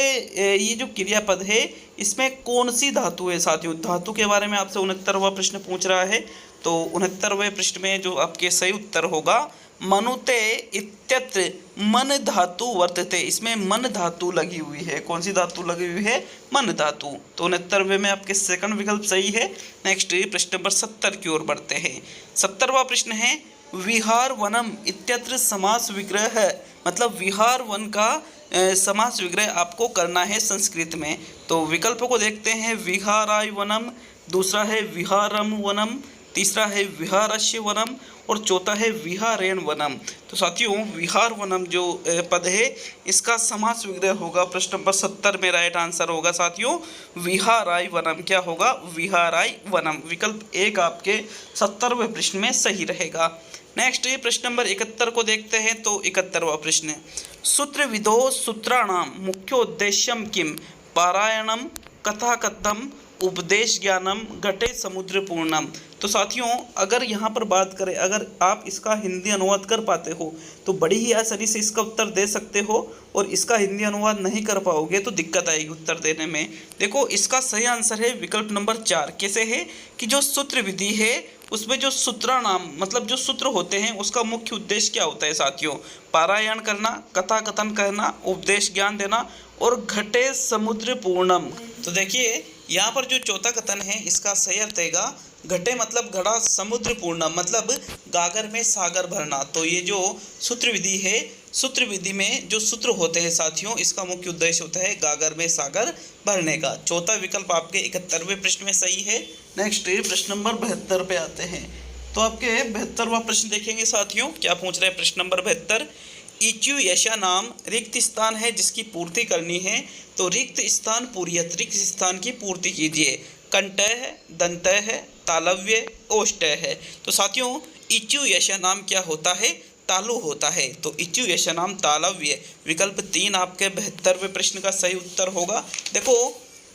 ये जो क्रियापद है इसमें कौन सी धातु है साथियों? धातु के बारे में आपसे 69वां प्रश्न पूछ रहा है। तो 69वें प्रश्न में जो आपके सही उत्तर होगा मनुते इत्यत्र मन धातु वर्तते। इसमें मन धातु लगी हुई है। कौन सी धातु लगी हुई है? मन धातु। तो 69वें में आपके सेकंड विकल्प सही है। नेक्स्ट प्रश्न नंबर 70 की ओर बढ़ते हैं। 70वां प्रश्न है, विहार वनम इत्यत्र समास विग्रह है, मतलब विहार वन का समास विग्रह आपको करना है संस्कृत में। तो विकल्पों को देखते हैं। विहाराय वनम, दूसरा है विहारम वनम, तीसरा है विहारस्य वनम और चौथा है विहारेण वनम। तो साथियों विहार वनम जो पद है इसका समास विग्रह होगा प्रश्न नंबर 70 में। राइट आंसर होगा साथियों विहाराय वनम। क्या होगा? विहाराय वनम। विकल्प 1 आपके 70वें प्रश्न में सही रहेगा। नेक्स्ट ये प्रश्न नंबर 71 को देखते हैं। तो 71वां प्रश्न, सूत्रविदो सूत्राणाम मुख्योद्देश्यम किम, पारायणम कथाकथम उपदेश ज्ञानम घटे समुद्र पूर्णम। तो साथियों अगर यहाँ पर बात करें, अगर आप इसका हिंदी अनुवाद कर पाते हो तो बड़ी ही आसानी से इसका उत्तर दे सकते हो, और इसका हिंदी अनुवाद नहीं कर पाओगे तो दिक्कत आएगी उत्तर देने में। देखो इसका सही आंसर है विकल्प नंबर 4। कैसे है कि जो सूत्र विधि है उसमें जो सूत्राणाम मतलब जो सूत्र होते हैं उसका मुख्य उद्देश्य क्या होता है साथियों? पारायण करना, कथा कथन करना, उपदेश ज्ञान देना और घटे समुद्र पूर्णम। तो देखिए यहाँ पर जो चौथा कथन है इसका सही अर्थ है घटे मतलब घड़ा, समुद्र पूर्णम मतलब गागर में सागर भरना। तो ये जो सूत्र विधि है, सूत्र विधि में जो सूत्र होते हैं साथियों इसका मुख्य उद्देश्य होता है गागर में सागर भरने का। चौथा विकल्प आपके 71वें प्रश्न में सही है। नेक्स्ट प्रश्न नंबर 72 पे आते हैं। तो आपके 72वां प्रश्न देखेंगे साथियों, क्या पूछ रहे हैं प्रश्न नंबर 72। इचु यशा नाम रिक्त स्थान है जिसकी पूर्ति करनी है, तो रिक्त स्थान पूरियत, रिक्त स्थान की पूर्ति कीजिए। कंटय है, दंतय है, तालव्य, ओष्टय है। तो साथियों इचु यशा नाम क्या होता है, तालु होता है। तो इचु यशा नाम तालव्य, विकल्प 3 आपके 72वें प्रश्न का सही उत्तर होगा। देखो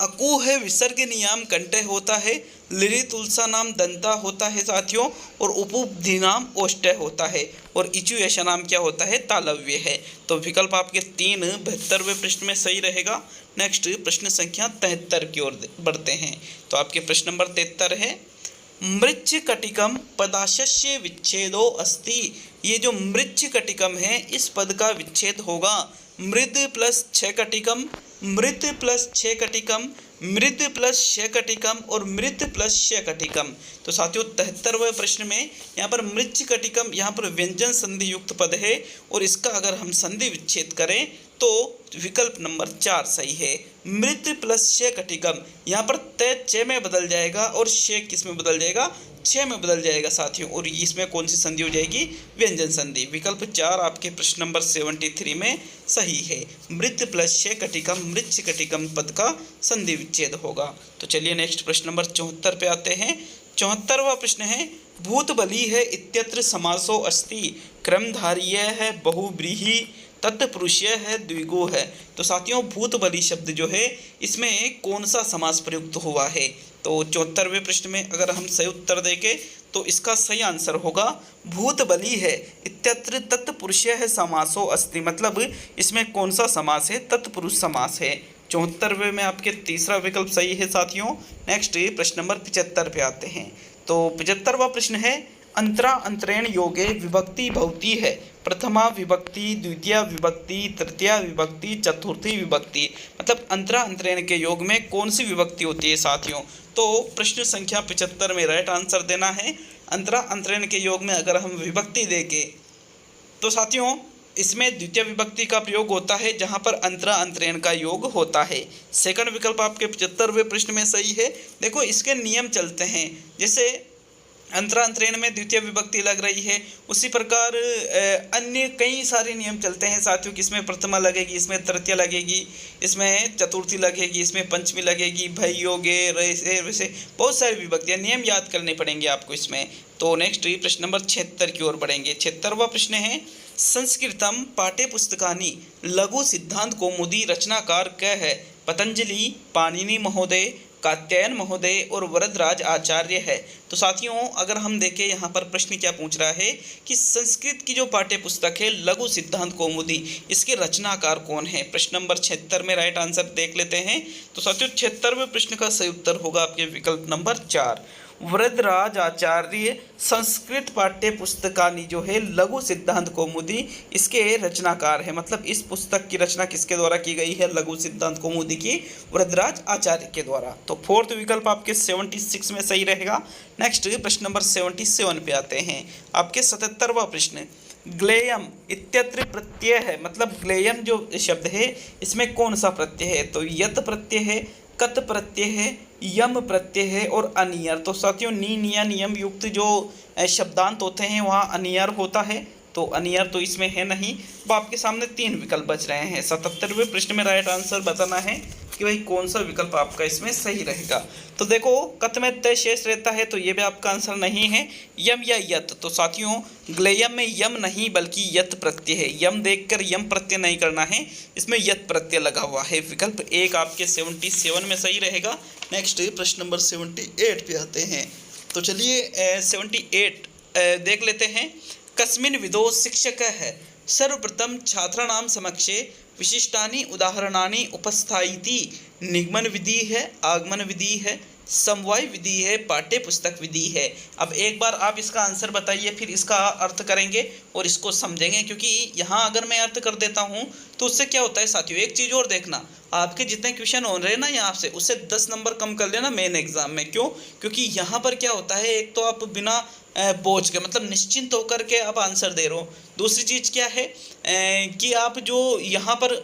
अकु है विसर्ग नियाम कंटय होता है, लिरि तुलसा नाम दंता होता है साथियों, और उपबुद्धि नाम ओष्टय होता है, और इचु यशा नाम क्या होता है, तालव्य है। तो विकल्प आपके 3 72वें प्रश्न में सही रहेगा। नेक्स्ट प्रश्न संख्या 73 की ओर बढ़ते हैं। तो आपके प्रश्न नंबर 73 है, मृच्छ कटिकम पदाशस्य विच्छेदो अस्ति। ये जो मृच्छ कटिकम है इस पद का विच्छेद होगा मृद प्लस छ कटिकम, मृत प्लस छ कटिकम, मृद प्लस श कटिकम और मृत प्लस श कटिकम। तो साथियों 73वें प्रश्न में यहाँ पर मृच्छ कटिकम यहाँ पर व्यंजन संधि युक्त पद है, और इसका अगर हम संधि विच्छेद करें तो विकल्प नंबर 4 सही है। मृत प्लस श कटिकम, यहाँ पर तय च में बदल जाएगा और श किस में बदल जाएगा, छ में बदल जाएगा साथियों, और इसमें कौन सी संधि हो जाएगी, व्यंजन संधि। विकल्प 4 आपके प्रश्न नंबर 73 में सही है। मृत प्लस श कटिकम मृच्छ कटिकम पद का संधि विच्छेद होगा। तो चलिए नेक्स्ट प्रश्न नंबर 74 पे आते हैं। 74वां प्रश्न है, भूत बली है इत्यत्र समासो अस्ति। क्रमधारीय है, बहुव्रीहि, तत्पुरुषीय है, द्विगु है। तो साथियों भूत बली शब्द जो है इसमें कौन सा समास प्रयुक्त हुआ है। तो 74वें प्रश्न में अगर हम सही उत्तर देंगे तो इसका सही आंसर होगा भूत बली है इत्यत्र तत्पुरुषीय है समासो अस्ति, मतलब इसमें कौन सा समास है, तत्पुरुष समास है। 74वें में आपके तीसरा विकल्प सही है साथियों। नेक्स्ट प्रश्न नंबर 75 पे आते हैं। तो 75वां प्रश्न है, अंतरा अंतरेण योगे विभक्ति भवती है। प्रथमा विभक्ति, द्वितीय विभक्ति, तृतीय विभक्ति, चतुर्थी विभक्ति, मतलब अंतरा अंतरेण के योग में कौन सी विभक्ति होती है साथियों। तो प्रश्न संख्या 75 में राइट आंसर देना है। अंतरा अंतरेण के योग में अगर हम विभक्ति देंगे तो साथियों इसमें द्वितीय विभक्ति का प्रयोग होता है जहां पर अंतरा अंतरेण का योग होता है। सेकंड विकल्प आपके 75वें प्रश्न में सही है। देखो इसके नियम चलते हैं, जैसे अंतरा अंतरेण में द्वितीय विभक्ति लग रही है, उसी प्रकार अन्य कई सारे नियम चलते हैं साथियों कि इसमें प्रथमा लगेगी, इसमें तृतीय लगेगी, इसमें चतुर्थी लगेगी, इसमें पंचमी लगेगी, भय योगे वैसे वैसे बहुत सारी विभक्तियाँ, नियम याद करने पड़ेंगे आपको इसमें। तो नेक्स्ट प्रश्न नंबर 76 की ओर बढ़ेंगे। 76वां प्रश्न है, संस्कृतम पाठ्य पुस्तकानि लघु सिद्धांत कौमुदी रचनाकार क है। पतंजलि, पाणिनि महोदय, कात्यायन महोदय और वरदराज आचार्य है। तो साथियों अगर हम देखें यहाँ पर प्रश्न क्या पूछ रहा है कि संस्कृत की जो पाठ्य पुस्तक है लघु सिद्धांत कौमुदी, इसके रचनाकार कौन है। प्रश्न नंबर 76 में राइट आंसर देख लेते हैं। तो साथियों 76वें प्रश्न का सही उत्तर होगा आपके विकल्प नंबर 4, वरदराज आचार्य संस्कृत पाठ्य पुस्तकानि जो है लघु सिद्धांत कौमुदी इसके रचनाकार है, मतलब इस पुस्तक की रचना किसके द्वारा की गई है, लघु सिद्धांत कौमुदी की वरदराज आचार्य के द्वारा। तो फोर्थ विकल्प आपके 76 में सही रहेगा। नेक्स्ट प्रश्न नंबर 77 पे आते हैं। आपके 77वां प्रश्न, ग्लेयम इत्यत्र प्रत्यय है, मतलब ग्लेयम जो शब्द है इसमें कौन सा प्रत्यय है। तो यत प्रत्यय है, कत प्रत्यय है, यम प्रत्यय है और अनियर। तो साथियों नी निया नियम युक्त जो शब्दांत होते हैं वहाँ अनियर होता है, तो अनियर तो इसमें है नहीं। अब आपके सामने 3 विकल्प बच रहे हैं। 77वें प्रश्न में राइट आंसर बताना है कि भाई कौन सा विकल्प आपका इसमें सही रहेगा। तो देखो कत में तय शेष रहता है, तो ये भी आपका आंसर नहीं है। यम या यत, तो साथियों ग्लेयम में यम नहीं बल्कि यत प्रत्यय है। यम देखकर यम प्रत्यय नहीं करना है, इसमें यत प्रत्यय लगा हुआ है। विकल्प 1 आपके 77 में सही रहेगा। नेक्स्ट प्रश्न नंबर 78 पे आते हैं। तो चलिए 78 देख लेते हैं। कस्मिन् विदो शिक्षक है, सर्वप्रथम छात्राणाम समक्षे विशिष्टानि उदाहरणानि उपस्थायिति। निगमन विधि है, आगमन विधि है, समवाय विधि है, पाठ्य पुस्तक विधि है। अब एक बार आप इसका आंसर बताइए, फिर इसका अर्थ करेंगे और इसको समझेंगे, क्योंकि यहाँ अगर मैं अर्थ कर देता हूँ तो उससे क्या होता है साथियों, एक चीज़ और देखना, आपके जितने क्वेश्चन हो रहे हैं ना यहाँ से, उससे 10 नंबर कम कर लेना मेन एग्जाम में। क्यों? क्योंकि यहाँ पर क्या होता है, एक तो आप बिना बोझ के मतलब निश्चिंत होकर के आप आंसर दे रहे हो। दूसरी चीज़ क्या है कि आप जो यहाँ पर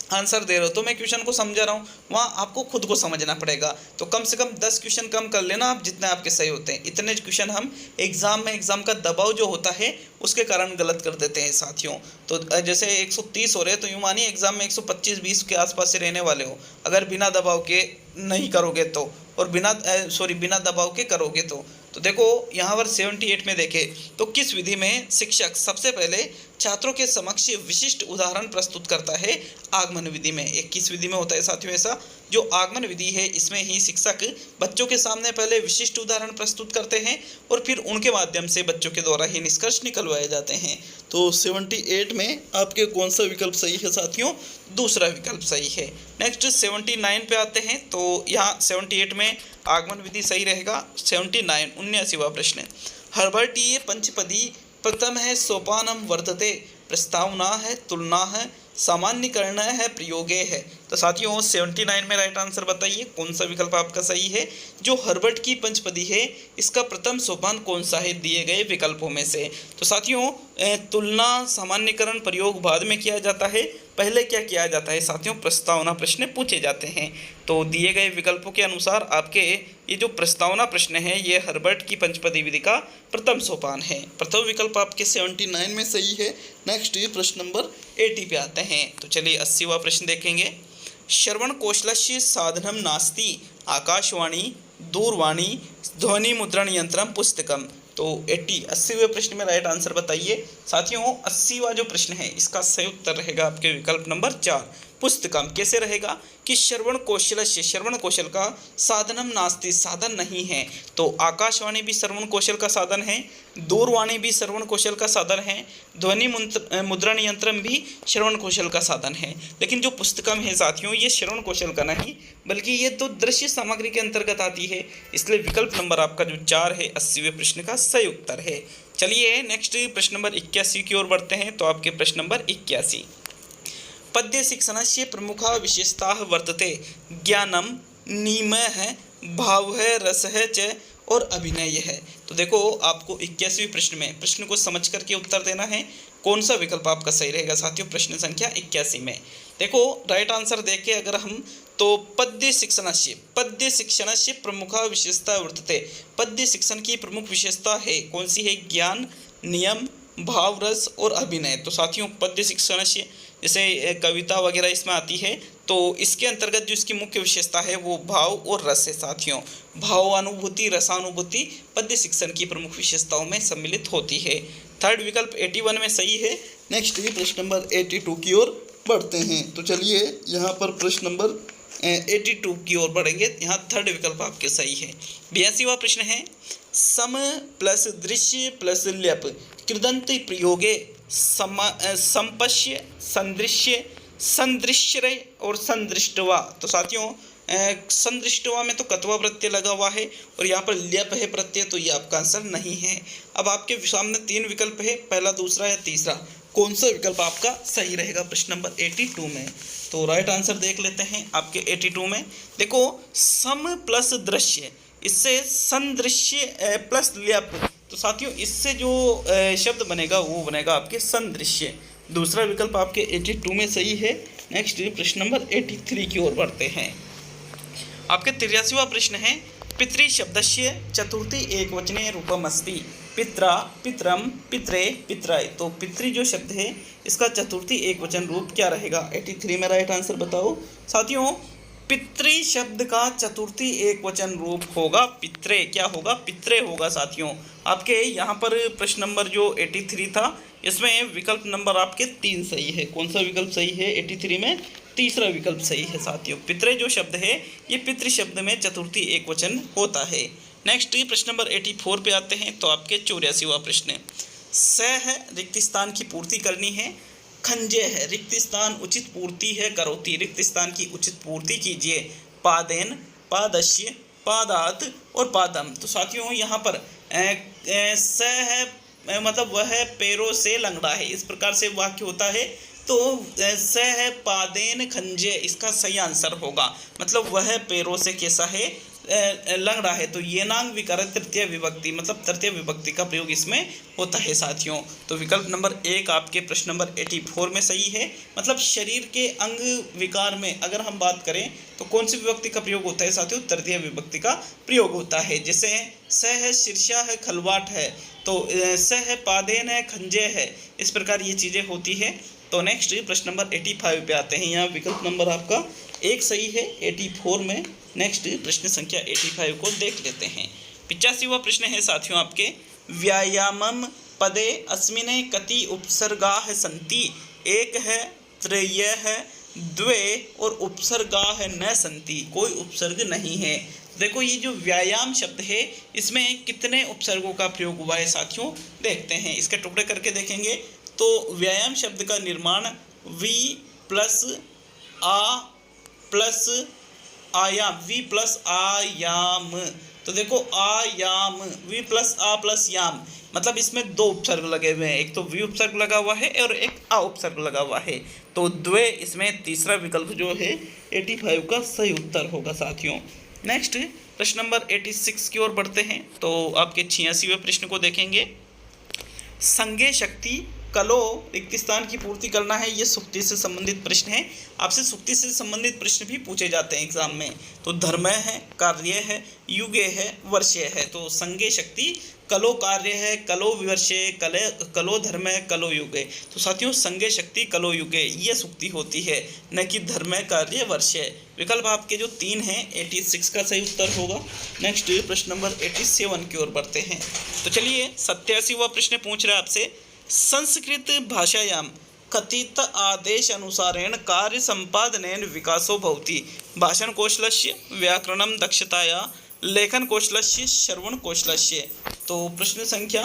आंसर दे रहे हो तो मैं क्वेश्चन को समझा रहा हूँ, वहाँ आपको खुद को समझना पड़ेगा। तो कम से कम 10 क्वेश्चन कम कर लेना आप, जितने आपके सही होते हैं। इतने क्वेश्चन हम एग्जाम का दबाव जो होता है उसके कारण गलत कर देते हैं साथियों। तो जैसे 130 हो रहे हैं तो यूँ मानिए एग्जाम में 125-20 के आसपास से रहने वाले हो, अगर बिना दबाव के नहीं करोगे तो, और बिना दबाव के करोगे तो देखो यहाँ पर 78 में देखें तो किस विधि में शिक्षक सबसे पहले छात्रों के समक्ष विशिष्ट उदाहरण प्रस्तुत करता है? आगमन विधि में। एक किस विधि में होता है साथियों ऐसा? जो आगमन विधि है इसमें ही शिक्षक बच्चों के सामने पहले विशिष्ट उदाहरण प्रस्तुत करते हैं और फिर उनके माध्यम से बच्चों के द्वारा ही निष्कर्ष निकलवाए जाते हैं। तो 78 में आपके कौन सा विकल्प सही है साथियों? दूसरा विकल्प सही है। नेक्स्ट 79 पे आते हैं, तो यहाँ 78 में आगमन विधि सही रहेगा। 79 79वां प्रश्न, हर्बर्टीय पंचपदी प्रथम है सोपानम वर्तते, प्रस्तावना है, तुलना है, सामान्यकरण है, प्रयोगे है। तो साथियों 79 में राइट आंसर बताइए कौन सा विकल्प आपका सही है? जो हर्बर्ट की पंचपदी है इसका प्रथम सोपान कौन सा है दिए गए विकल्पों में से? तो साथियों तुलना, सामान्यकरण, प्रयोग बाद में किया जाता है, पहले क्या किया जाता है साथियों? प्रस्तावना प्रश्न पूछे जाते हैं। तो दिए गए विकल्पों के अनुसार आपके ये जो प्रस्तावना प्रश्न है ये हर्बर्ट की पंचपदी विधि का प्रथम सोपान है। प्रथम विकल्प आपके 79 में सही है। नेक्स्ट प्रश्न नंबर 80 पे आते हैं, तो चलिए 80वां प्रश्न देखेंगे। श्रवण कौशलस्य साधनम नास्ति, आकाशवाणी, दूरवाणी, ध्वनि मुद्रण यंत्रम, पुस्तकम। तो 80वें प्रश्न में राइट आंसर बताइए साथियों। 80वां जो प्रश्न है इसका सही उत्तर रहेगा आपके विकल्प नंबर 4, पुस्तकम। कैसे रहेगा कि श्रवण कौशल का साधनम नास्ति, साधन नहीं है। तो आकाशवाणी भी श्रवण कौशल का साधन है, दूरवाणी भी श्रवण कौशल का साधन है, ध्वनि मुद्रण यंत्रम भी श्रवण कौशल का साधन है। लेकिन जो पुस्तकम है साथियों ये श्रवण कौशल का नहीं बल्कि ये तो दृश्य सामग्री के अंतर्गत आती है, इसलिए विकल्प नंबर आपका जो 4 है 80वें प्रश्न का सही उत्तर है। चलिए नेक्स्ट प्रश्न नंबर 81 की ओर बढ़ते हैं, तो आपके प्रश्न नंबर 81, पद्य शिक्षणस्य प्रमुखा विशेषताः वर्तते, ज्ञानम, निमयः, भावः, रसः च और अभिनय है। तो देखो आपको 81वें प्रश्न में प्रश्न को समझ करके उत्तर देना है, कौन सा विकल्प आपका सही रहेगा साथियों? प्रश्न संख्या 81 में देखो राइट आंसर देखे अगर हम तो पद्य शिक्षणस्य प्रमुखा विशेषता वर्तते, पद्य शिक्षण की प्रमुख विशेषता है कौन सी है? ज्ञान, नियम, भाव, रस और अभिनय। तो साथियों पद्य शिक्षण से जैसे कविता वगैरह इसमें आती है, तो इसके अंतर्गत जो इसकी मुख्य विशेषता है वो भाव और रस है साथियों। भावानुभूति, रसानुभूति पद्य शिक्षण की प्रमुख विशेषताओं में सम्मिलित होती है। थर्ड विकल्प 81 में सही है। नेक्स्ट प्रश्न नंबर 82 की ओर बढ़ते हैं, तो चलिए यहाँ पर प्रश्न नंबर 82 की ओर बढ़ेंगे। यहाँ थर्ड विकल्प आपके सही है। 82वां प्रश्न है, सम प्लस दृश्य प्लस ल्यप कृदंत प्रयोगे संपश्य, संदृश्य, संदृश्य और संदृष्टवा। तो साथियों संदृष्टवा में तो कत्वा प्रत्यय लगा हुआ है और यहाँ पर ल्यप है प्रत्यय, तो ये आपका आंसर नहीं है। अब आपके सामने 3 विकल्प है, पहला, दूसरा या तीसरा, कौन सा विकल्प आपका सही रहेगा प्रश्न नंबर 82 में? तो राइट आंसर देख लेते हैं आपके 82 में। देखो सम प्लस दृश्य, इससे संदृश्य प्लस ल्यप, तो साथियों इससे जो शब्द बनेगा वो बनेगा आपके संदृश्य। दूसरा विकल्प आपके 82 में सही है। नेक्स्ट प्रश्न नंबर 83 की ओर बढ़ते हैं। आपके 83वां प्रश्न है, पितृ शब्दस्य चतुर्थी एकवचने रूपम अस्ति, पित्रा, पितरम, पित्रे, पित्राय। तो पितृ जो शब्द है इसका चतुर्थी एकवचन रूप क्या रहेगा? 83 में राइट आंसर बताओ साथियों। पितृ शब्द का चतुर्थी एकवचन रूप होगा पित्रे। क्या होगा? पित्रे होगा साथियों। आपके यहाँ पर प्रश्न नंबर जो 83 था इसमें विकल्प नंबर आपके 3 सही है। कौन सा विकल्प सही है 83 में? तीसरा विकल्प सही है साथियों। पित्रे जो शब्द है ये पितृ शब्द में चतुर्थी एकवचन होता है। नेक्स्ट प्रश्न नंबर 84 पे आते हैं, तो आपके 84वां प्रश्न, स है रिक्त स्थान की पूर्ति करनी है, खंजे है रिक्त स्थान उचित पूर्ति है करोति, रिक्त स्थान की उचित पूर्ति कीजिए, पादेन, पादस्य, पादात और पादम। तो साथियों यहाँ पर स है मतलब वह पैरों से लंगड़ा है, इस प्रकार से वाक्य होता है। तो स है पादेन खंजे, इसका सही आंसर होगा, मतलब वह पैरों से कैसा है? लंगड़ा है, तो येनांग विकार तृतीय विभक्ति, मतलब तृतीय विभक्ति का प्रयोग इसमें होता है साथियों। तो विकल्प नंबर 1 आपके प्रश्न नंबर 84 में सही है। मतलब शरीर के अंग विकार में अगर हम बात करें तो कौन सी विभक्ति का प्रयोग होता है साथियों? तृतीय विभक्ति का प्रयोग होता है। जैसे स है शीर्षा है खलवाट है, तो स है पादेन है खंजे है, इस प्रकार ये चीज़ें होती है। तो नेक्स्ट प्रश्न नंबर 85 पे आते हैं। यहाँ विकल्प नंबर आपका 1 सही है 84 में। नेक्स्ट प्रश्न संख्या 85 को देख लेते हैं। 85वां प्रश्न है साथियों आपके, व्यायामम पदे अस्मिने कति उपसर्गाः सन्ति? एक है, त्रय है, द्वे और उपसर्गाः न सन्ति, कोई उपसर्ग नहीं है। देखो ये जो व्यायाम शब्द है इसमें कितने उपसर्गों का प्रयोग हुआ है साथियों, देखते हैं। इसके टुकड़े करके देखेंगे तो व्यायाम शब्द का निर्माण वी प्लस आ प्लस आयाम, वी प्लस आयाम, तो देखो आयाम, वी प्लस आ प्लस याम, मतलब इसमें 2 उपसर्ग लगे हुए हैं, एक तो वी उपसर्ग लगा हुआ है और एक आ उपसर्ग लगा हुआ है। तो द्वे इसमें तीसरा विकल्प जो है 85 का सही उत्तर होगा साथियों। नेक्स्ट प्रश्न नंबर 86 की ओर बढ़ते हैं। तो आपके 86वें प्रश्न को देखेंगे। संज्ञे शक्ति कलो रिक्त स्थान की पूर्ति करना है, ये सुक्ति से संबंधित प्रश्न है। आपसे सुक्ति से संबंधित प्रश्न भी पूछे जाते हैं एग्जाम में। तो धर्मय है, कार्य है, युगे है, वर्षय है। तो संज्ञे शक्ति कलो कार्य है, कलो विवर्षय, कलो धर्मय, कलो युगे। तो साथियों संज्ञे शक्ति कलो युगे ये सुक्ति होती है, न कि धर्मय कार्य वर्षय। विकल्प आपके जो 3 हैं 86 का सही उत्तर होगा। नेक्स्ट प्रश्न नंबर 87 की ओर बढ़ते हैं। तो चलिए 87वां प्रश्न पूछ रहा है आपसे, संस्कृत भाषायां कथित आदेश अनुसारेण कार्य संपादनेन विकासो भवति? भाषण कौशलस्य, व्याकरणं दक्षताया, लेखन कौशलस्य, श्रवण कौशलस्य। तो प्रश्न संख्या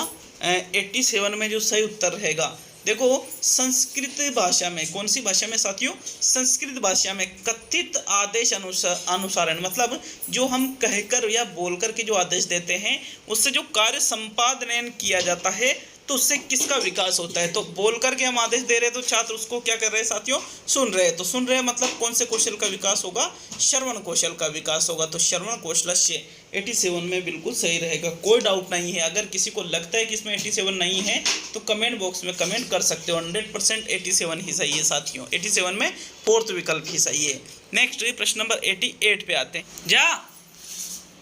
87 में जो सही उत्तर रहेगा, देखो संस्कृत भाषा में, कौन सी भाषा में साथियों? संस्कृत भाषा में कथित आदेश अनुसारण, मतलब जो हम कहकर या बोलकर के जो आदेश देते हैं उससे जो कार्य संपादन किया जाता है तो उससे किसका विकास होता है? तो बोल करके हम आदेश दे रहे हैं तो छात्र उसको क्या कर रहे हैं साथियों? सुन रहे हैं। तो सुन रहे हैं मतलब कौन से कौशल का विकास होगा? श्रवण कौशल का विकास होगा। तो श्रवण कौशलस्य 87 में बिल्कुल सही रहेगा, कोई डाउट नहीं है। अगर किसी को लगता है कि इसमें 87 नहीं है तो कमेंट बॉक्स में कमेंट कर सकते हो। 100% 87 ही सही है साथियों। 87 में 4th विकल्प ही सही है। नेक्स्ट प्रश्न नंबर 88 पे आते हैं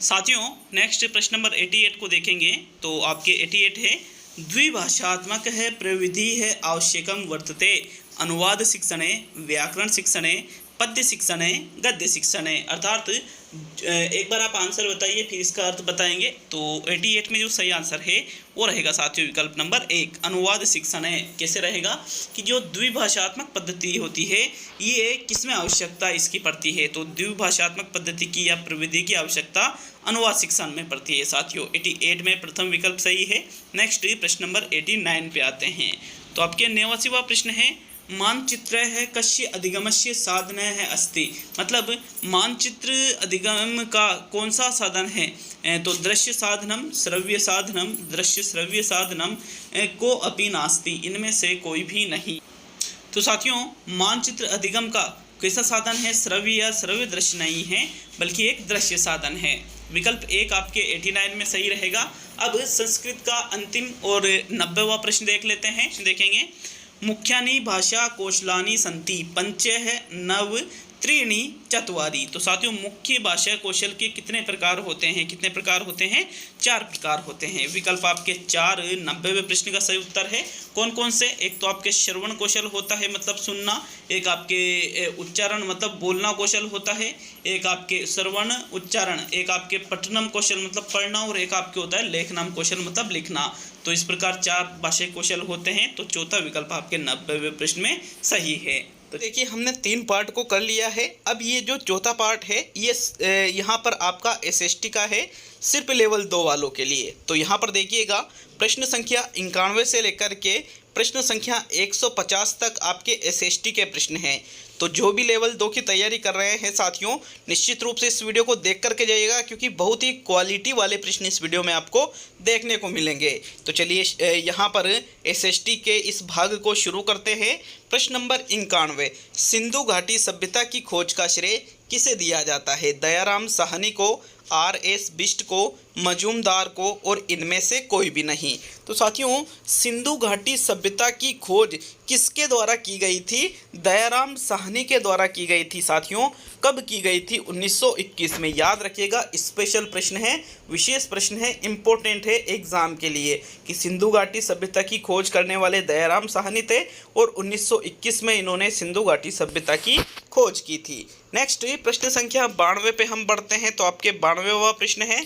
साथियों। नेक्स्ट प्रश्न नंबर 88 को देखेंगे तो आपके 88 है, द्विभाषात्मक है, प्रविधि है, आवश्यकम वर्तते? अनुवाद शिक्षणे, व्याकरण शिक्षणे, पद्य शिक्षणे, गद्य शिक्षणे। अर्थात एक बार आप आंसर बताइए फिर इसका अर्थ बताएंगे। तो 88 में जो सही आंसर है वो रहेगा साथियों विकल्प नंबर 1, अनुवाद शिक्षण है। कैसे रहेगा कि जो द्विभाषात्मक पद्धति होती है ये किसमें आवश्यकता इसकी पड़ती है? तो द्विभाषात्मक पद्धति की या प्रविधि की आवश्यकता अनुवाद शिक्षण में पड़ती है साथियों। 88 में प्रथम विकल्प सही है। नेक्स्ट प्रश्न नंबर 89 पे आते हैं। तो आपके 89वां प्रश्न है, मानचित्र है कस्य अधिगमस्य साधन है अस्ति? मतलब मानचित्र अधिगम का कौन सा साधन है? तो दृश्य साधनम, श्रव्य साधनम, दृश्य श्रव्य साधनम को अपि नास्ति, इनमें से कोई भी नहीं। तो साथियों मानचित्र अधिगम का कैसा साधन है? श्रव्य या श्रव्य दृश्य नहीं है बल्कि एक दृश्य साधन है। विकल्प 1 आपके 89 में सही रहेगा। अब संस्कृत का अंतिम और 90वां प्रश्न देख लेते हैं। देखेंगे, मुख्यानि भाषा कौशलानि सन्ति, पंच है, नव, त्रीणि, चत्वारि। तो साथियों मुख्य भाषा कौशल के कितने प्रकार होते हैं? कितने प्रकार होते हैं? 4 प्रकार होते हैं। विकल्प आपके 4 90वें प्रश्न का सही उत्तर है। कौन कौन से? एक तो आपके श्रवण कौशल होता है मतलब सुनना, एक आपके उच्चारण मतलब बोलना कौशल होता है, एक आपके श्रवण उच्चारण, एक आपके पठनम कौशल मतलब पढ़ना, और एक आपके होता है लेखनम कौशल मतलब लिखना। तो इस प्रकार 4 भाषाई कौशल होते हैं। तो चौथा विकल्प आपके 90वें प्रश्न में सही है। तो देखिए हमने 3 पार्ट को कर लिया है। अब ये जो चौथा पार्ट है ये यहाँ पर आपका SST का है, सिर्फ लेवल 2 वालों के लिए। तो यहाँ पर देखिएगा प्रश्न संख्या 91 से लेकर के प्रश्न संख्या 150 तक आपके SST के प्रश्न हैं। तो जो भी लेवल 2 की तैयारी कर रहे हैं साथियों निश्चित रूप से इस वीडियो को देख करके जाइएगा, क्योंकि बहुत ही क्वालिटी वाले प्रश्न इस वीडियो में आपको देखने को मिलेंगे। तो चलिए यहाँ पर SST के इस भाग को शुरू करते हैं। प्रश्न नंबर 91, सिंधु घाटी सभ्यता की खोज का श्रेय किसे दिया जाता है? दयाराम साहनी को, RS बिष्ट को, मजूमदार को और इनमें से कोई भी नहीं। तो साथियों सिंधु घाटी सभ्यता की खोज किसके द्वारा की गई थी? दयाराम साहनी के द्वारा की गई थी। साथियों कब की गई थी? 1921 में। याद रखिएगा, स्पेशल प्रश्न है, विशेष प्रश्न है, इंपॉर्टेंट है एग्जाम के लिए कि सिंधु घाटी सभ्यता की खोज करने वाले दयाराम साहनी थे और 1921 में इन्होंने सिंधु घाटी सभ्यता की खोज की थी। नेक्स्ट प्रश्न संख्या 92 पे हम बढ़ते हैं। तो आपके 92वां प्रश्न है,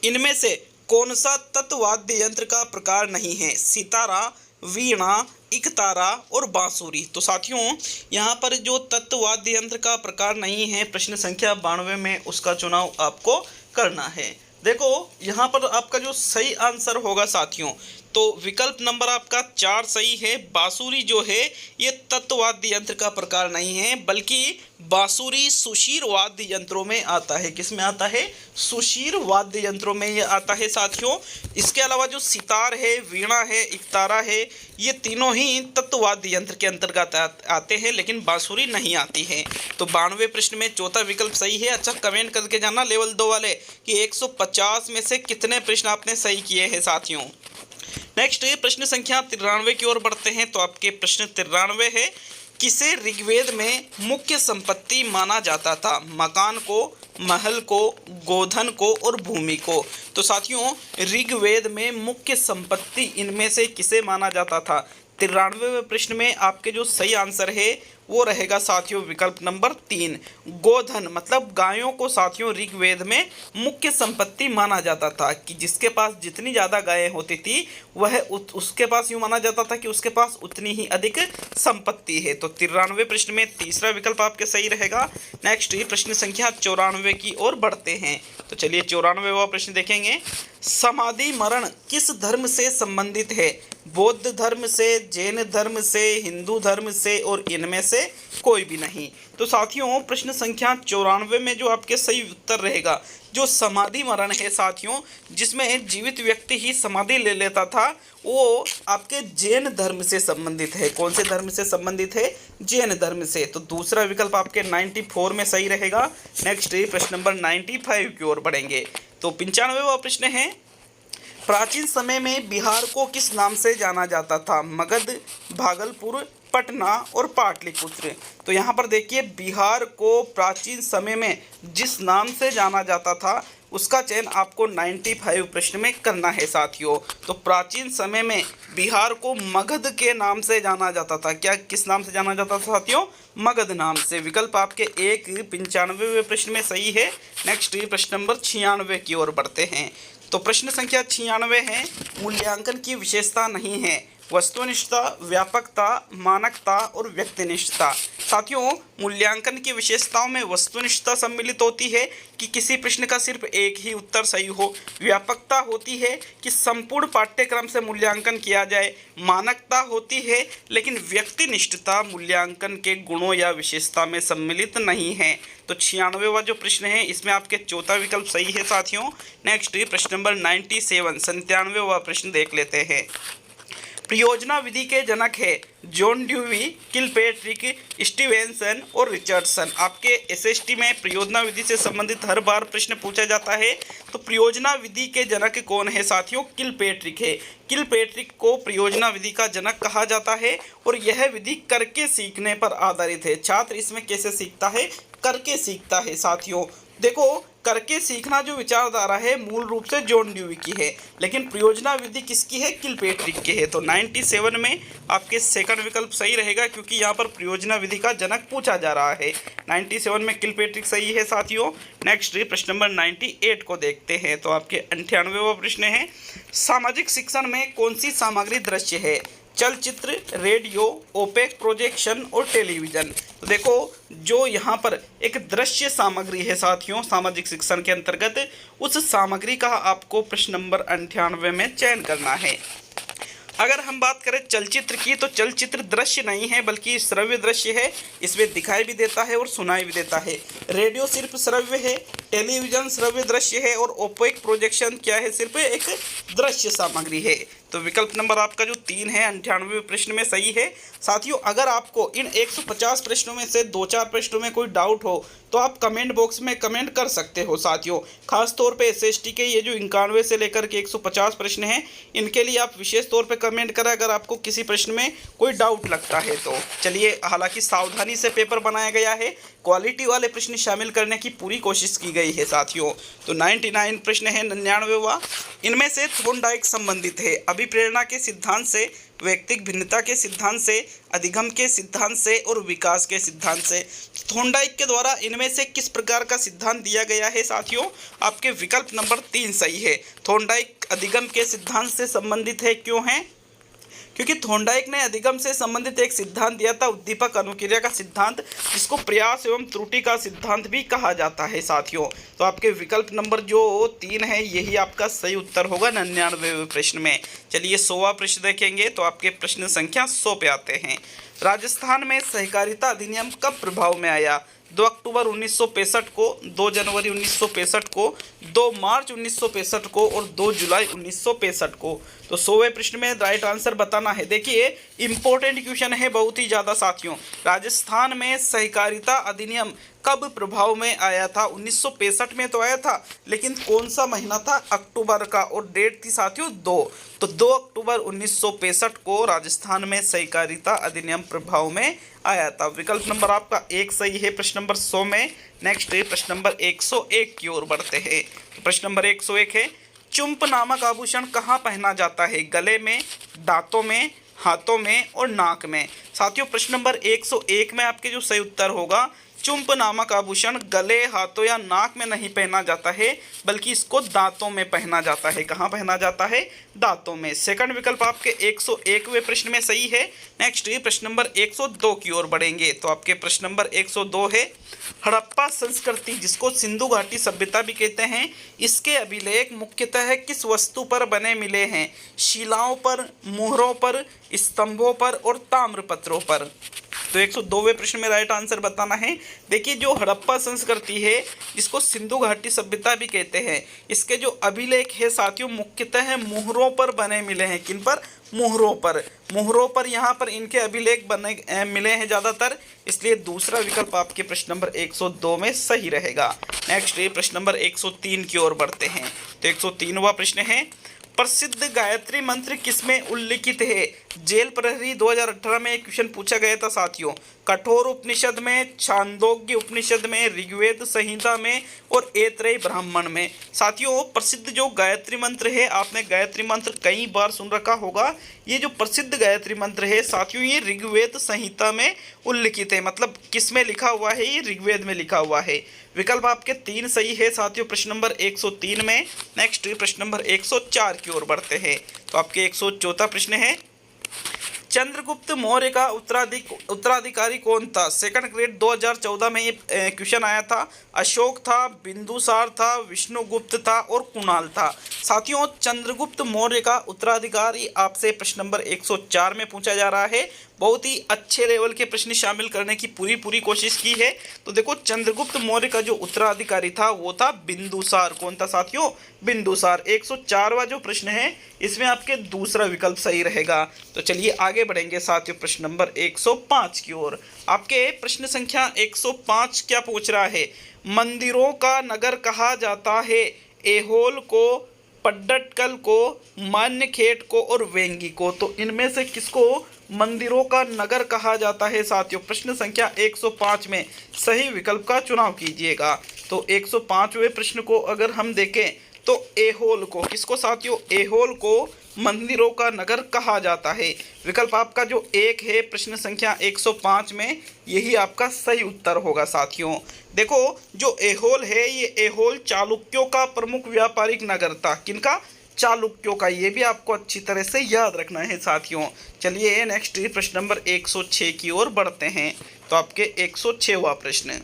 इनमें से कौन सा तत्वाद्य यंत्र का प्रकार नहीं है? सितारा, वीणा, इकतारा और बांसुरी। तो साथियों यहाँ पर जो तत्वाद्य यंत्र का प्रकार नहीं है प्रश्न संख्या 92 में, उसका चुनाव आपको करना है। देखो यहाँ पर आपका जो सही आंसर होगा साथियों, तो विकल्प नंबर आपका 4 सही है। बांसुरी जो है ये तत्वाद्य यंत्र का प्रकार नहीं है, बल्कि बांसुरी सुशीर वाद्य यंत्रों में आता है। किस में आता है? सुशीर वाद्य यंत्रों में ये आता है साथियों। इसके अलावा जो सितार है, वीणा है, इकतारा है, ये तीनों ही तत्वाद्य यंत्र के अंतर्गत आते हैं, लेकिन बांसुरी नहीं आती है। तो 92 प्रश्न में चौथा विकल्प सही है। अच्छा कमेंट करके जाना लेवल 2 वाले कि 150 में से कितने प्रश्न आपने सही किए हैं साथियों। नेक्स्ट प्रश्न संख्या 93 की ओर बढ़ते हैं। तो आपके प्रश्न 93 है, किसे ऋग्वेद में मुख्य संपत्ति माना जाता था? मकान को, महल को, गोधन को और भूमि को। तो साथियों ऋग्वेद में मुख्य संपत्ति इनमें से किसे माना जाता था? 93वें प्रश्न में आपके जो सही आंसर है वो रहेगा साथियों विकल्प नंबर 3, गोधन, मतलब गायों को साथियों ऋग्वेद में मुख्य संपत्ति माना जाता था कि जिसके पास जितनी ज़्यादा गायें होती थी वह उसके पास यूँ माना जाता था कि उसके पास उतनी ही अधिक संपत्ति है। तो 93वें प्रश्न में तीसरा विकल्प आपके सही रहेगा। नेक्स्ट प्रश्न संख्या 94 की ओर बढ़ते हैं। तो चलिए 94वां प्रश्न देखेंगे, समाधि मरण किस धर्म से संबंधित है? बौद्ध धर्म से, जैन धर्म से, हिंदू धर्म से और इनमें से कोई भी नहीं। तो साथियों प्रश्न संख्या 94 में जो आपके सही उत्तर रहेगा, जो समाधि मरण है साथियों, जिसमें जीवित व्यक्ति ही समाधि ले लेता था, वो आपके जैन धर्म से संबंधित है। कौन से धर्म से संबंधित है? जैन धर्म से। तो दूसरा विकल्प आपके 94 में सही रहेगा। नेक्स्ट प्रश्न नंबर 95 की ओर बढ़ेंगे। तो 95वां प्रश्न है, प्राचीन समय में बिहार को किस नाम से जाना जाता था? मगध, भागलपुर, पटना और पाटलिपुत्र। तो यहाँ पर देखिए बिहार को प्राचीन समय में जिस नाम से जाना जाता था उसका चयन आपको 95 प्रश्न में करना है साथियों। तो प्राचीन समय में बिहार को मगध के नाम से जाना जाता था। क्या किस नाम से जाना जाता था साथियों? मगध नाम से। विकल्प आपके 95वें प्रश्न में सही है। नेक्स्ट प्रश्न नंबर 96 की ओर बढ़ते हैं। तो प्रश्न संख्या 96 है, मूल्यांकन की विशेषता नहीं है? वस्तुनिष्ठता, व्यापकता, मानकता और व्यक्तिनिष्ठता। साथियों मूल्यांकन की विशेषताओं में वस्तुनिष्ठता सम्मिलित होती है कि किसी प्रश्न का सिर्फ एक ही उत्तर सही हो। व्यापकता होती है कि संपूर्ण पाठ्यक्रम से मूल्यांकन किया जाए। मानकता होती है, लेकिन व्यक्तिनिष्ठता मूल्यांकन के गुणों या विशेषता में सम्मिलित नहीं है। तो 96वां जो प्रश्न है इसमें आपके चौथा विकल्प सही है साथियों। नेक्स्ट प्रश्न नंबर 97वां प्रश्न देख लेते हैं। परियोजना विधि के जनक है जॉन ड्यूवी, किलपैट्रिक, स्टीवेंसन और रिचर्डसन। आपके एसएसटी में परियोजना विधि से संबंधित हर बार प्रश्न पूछा जाता है। तो परियोजना विधि के जनक कौन है साथियों? किलपैट्रिक है। किलपैट्रिक को परियोजना विधि का जनक कहा जाता है और यह विधि करके सीखने पर आधारित है। छात्र इसमें कैसे सीखता है? करके सीखता है साथियों। देखो करके सीखना जो विचारधारा है मूल रूप से जॉन ड्यूवी की है, लेकिन परियोजना विधि किसकी है? किलपैट्रिक की है। तो 97 में आपके सेकंड विकल्प सही रहेगा, क्योंकि यहाँ पर परियोजना विधि का जनक पूछा जा रहा है। 97 में किलपैट्रिक सही है साथियों। नेक्स्ट प्रश्न नंबर 98 को देखते हैं। तो आपके 98वां प्रश्न है, सामाजिक शिक्षण में कौन सी सामग्री दृश्य है? चलचित्र, रेडियो, ओपेक प्रोजेक्शन और टेलीविज़न। तो देखो जो यहाँ पर एक दृश्य सामग्री है साथियों सामाजिक शिक्षण के अंतर्गत, उस सामग्री का आपको प्रश्न नंबर 98 में चयन करना है। अगर हम बात करें चलचित्र की, तो चलचित्र दृश्य नहीं है बल्कि श्रव्य दृश्य है। इसमें दिखाई भी देता है और सुनाई भी देता है। रेडियो सिर्फ श्रव्य है, टेलीविज़न श्रव्य दृश्य है और ओपेक प्रोजेक्शन क्या है? सिर्फ एक दृश्य सामग्री है। तो विकल्प नंबर आपका जो 3 है 98वें प्रश्न में सही है। साथियों, अगर आपको इन 150 प्रश्नों में से 2-4 प्रश्नों में कोई डाउट हो तो आप कमेंट बॉक्स में कमेंट कर सकते हो। साथियों, खास तौर पे एसएसटी के ये जो 91 से लेकर के 150 प्रश्न हैं, इनके लिए आप विशेष तौर पे कमेंट करें अगर आपको किसी प्रश्न में कोई डाउट लगता है तो। चलिए, हालांकि सावधानी से पेपर बनाया गया है, क्वालिटी वाले प्रश्न शामिल करने की पूरी कोशिश की गई है। साथियों, तो 99 प्रश्न है 99वां, इनमें से थॉर्नडाइक संबंधित है अभिप्रेरणा के सिद्धांत से, व्यक्तिक भिन्नता के सिद्धांत से, अधिगम के सिद्धांत से और विकास के सिद्धांत से। थॉर्नडाइक के द्वारा इनमें से किस प्रकार का सिद्धांत दिया गया है? साथियों, आपके विकल्प नंबर 3 सही है। थॉर्नडाइक अधिगम के सिद्धांत से संबंधित है। क्यों है? क्योंकि थॉर्नडाइक ने अधिगम से संबंधित एक सिद्धांत दिया था, उद्दीपक अनुक्रिया का सिद्धांत, जिसको प्रयास एवं त्रुटि का सिद्धांत भी कहा जाता है। साथियों, तो आपके विकल्प नंबर जो 3 है यही आपका सही उत्तर होगा 99वें प्रश्न में। चलिए 100वां प्रश्न देखेंगे, तो आपके प्रश्न संख्या 100 पे आते हैं। राजस्थान में सहकारिता अधिनियम कब प्रभाव में आया? 2 अक्टूबर 1965 को, 2 जनवरी 1965 को, 2 मार्च 1965 को और 2 जुलाई 1965 को। तो 100वें प्रश्न में राइट आंसर बताना है। देखिए, इंपॉर्टेंट क्वेश्चन है बहुत ही ज़्यादा। साथियों, राजस्थान में सहकारिता अधिनियम कब प्रभाव में आया था? 1965 में तो आया था, लेकिन कौन सा महीना था? अक्टूबर का, और डेट थी साथियों 2। तो 2 अक्टूबर 1965 को राजस्थान में सहकारिता अधिनियम प्रभाव में आया था। विकल्प नंबर आपका 1 सही है प्रश्न नंबर 100 में। नेक्स्ट है प्रश्न नंबर 101 की ओर बढ़ते हैं। तो प्रश्न नंबर 101 है, चुंप नामक आभूषण कहाँ पहना जाता है? गले में, दांतों में, हाथों में और नाक में। साथियों, प्रश्न नंबर 101 में आपके जो सही उत्तर होगा, चुंप नामक आभूषण गले, हाथों या नाक में नहीं पहना जाता है, बल्कि इसको दांतों में पहना जाता है। कहाँ पहना जाता है? दांतों में। सेकंड विकल्प आपके 101वें प्रश्न में सही है। नेक्स्ट ये प्रश्न नंबर 102 की ओर बढ़ेंगे। तो आपके प्रश्न नंबर 102 है, हड़प्पा संस्कृति, जिसको सिंधु घाटी सभ्यता भी कहते हैं, इसके अभिलेख मुख्यतः किस वस्तु पर बने मिले हैं? शिलाओं पर, मुहरों पर, स्तंभों पर और ताम्रपत्रों पर। तो 102वें प्रश्न में राइट आंसर बताना है। देखिए, जो हड़प्पा संस्कृति है, जिसको सिंधु घाटी सभ्यता भी कहते हैं, इसके जो अभिलेख है साथियों मुख्यतः मुहरों पर बने मिले हैं। किन पर? मुहरों पर। मुहरों पर यहाँ पर इनके अभिलेख बने मिले हैं ज़्यादातर, इसलिए दूसरा विकल्प आपके प्रश्न नंबर 102 में सही रहेगा। नेक्स्ट ये प्रश्न नंबर 103 की ओर बढ़ते हैं। तो 103वां प्रश्न है, प्रसिद्ध गायत्री मंत्र किसमें उल्लिखित है? जेल प्रहरी 2018 में एक क्वेश्चन पूछा गया था साथियों। कठोर उपनिषद में, छांदोग्य उपनिषद में, ऋग्वेद संहिता में और ऐतरेय ब्राह्मण में। साथियों, प्रसिद्ध जो गायत्री मंत्र है, आपने गायत्री मंत्र कई बार सुन रखा होगा। ये जो प्रसिद्ध गायत्री मंत्र है साथियों, ये ऋग्वेद संहिता में उल्लिखित है। मतलब किस में लिखा हुआ है? ये ऋग्वेद में लिखा हुआ है। विकल्प आपके 3 सही है साथियों प्रश्न नंबर 103 में। नेक्स्ट प्रश्न नंबर 104 की ओर बढ़ते हैं। तो आपके 104वां प्रश्न है, चंद्रगुप्त मौर्य का उत्तराधिकारी कौन था? सेकंड ग्रेड 2014 में ये क्वेश्चन आया था। अशोक था, बिंदुसार था, विष्णुगुप्त था और कुणाल था। साथियों, चंद्रगुप्त मौर्य का उत्तराधिकारी आपसे प्रश्न नंबर 104 में पूछा जा रहा है। बहुत ही अच्छे लेवल के प्रश्न शामिल करने की पूरी कोशिश की है। तो देखो, चंद्रगुप्त मौर्य का जो उत्तराधिकारी था वो था बिंदुसार। कौन था साथियों? बिंदुसार। 104वां जो प्रश्न है, इसमें आपके दूसरा विकल्प सही रहेगा। तो चलिए आगे बढ़ेंगे साथियों प्रश्न नंबर 105 की ओर। आपके प्रश्न संख्या 105 क्या पूछ रहा है? मंदिरों का नगर कहा जाता है ऐहोल को, पट्टडकल को, मान्यखेड़ को और वेंगी को। तो इनमें से किसको मंदिरों का नगर कहा जाता है साथियों? प्रश्न संख्या 105 में सही विकल्प का चुनाव कीजिएगा। तो 105वें प्रश्न को अगर हम देखें तो ऐहोल को, किसको साथियों? ऐहोल को मंदिरों का नगर कहा जाता है। विकल्प आपका जो 1 है प्रश्न संख्या 105 में, यही आपका सही उत्तर होगा साथियों। देखो, जो ऐहोल है, ये ऐहोल चालुक्यों का प्रमुख व्यापारिक नगर था। किनका? चालुक्यों का। ये भी आपको अच्छी तरह से याद रखना है साथियों। चलिए नेक्स्ट प्रश्न नंबर 106 की ओर बढ़ते हैं। तो आपके 106वां प्रश्न।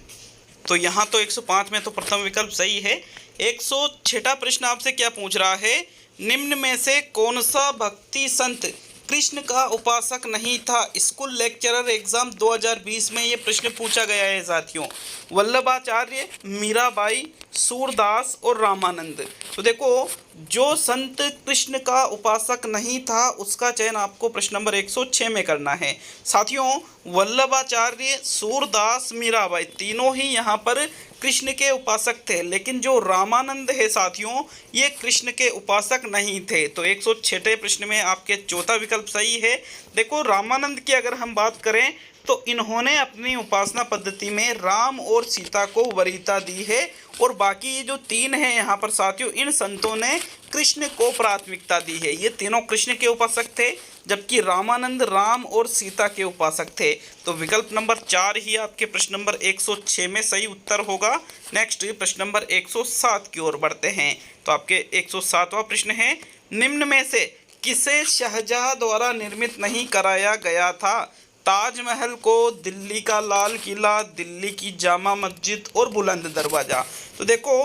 तो यहाँ तो 105 में तो प्रथम विकल्प सही है। 106वां प्रश्न आपसे क्या पूछ रहा है? निम्न में से कौन सा भक्ति संत कृष्ण का उपासक नहीं था? स्कूल लेक्चरर एग्जाम 2020 में ये प्रश्न पूछा गया है साथियों। वल्लभाचार्य, मीराबाई, सूरदास और रामानंद। तो देखो, जो संत कृष्ण का उपासक नहीं था उसका चयन आपको प्रश्न नंबर 106 में करना है। साथियों, वल्लभाचार्य, सूरदास, मीराबाई तीनों ही यहाँ पर कृष्ण के उपासक थे, लेकिन जो रामानंद है साथियों, ये कृष्ण के उपासक नहीं थे। तो 106वें प्रश्न में आपके चौथा विकल्प सही है। देखो, रामानंद की अगर हम बात करें तो इन्होंने अपनी उपासना पद्धति में राम और सीता को वरीयता दी है, और बाकी ये जो तीन हैं यहाँ पर साथियों, इन संतों ने कृष्ण को प्राथमिकता दी है। ये तीनों कृष्ण के उपासक थे, जबकि रामानंद राम और सीता के उपासक थे। तो विकल्प नंबर 4 ही आपके प्रश्न नंबर 106 में सही उत्तर होगा। नेक्स्ट प्रश्न नंबर 107 की ओर बढ़ते हैं। तो आपके 107वां प्रश्न है, निम्न में से किसे शाहजहां द्वारा निर्मित नहीं कराया गया था? ताजमहल को, दिल्ली का लाल किला, दिल्ली की जामा मस्जिद और बुलंद दरवाज़ा। तो देखो,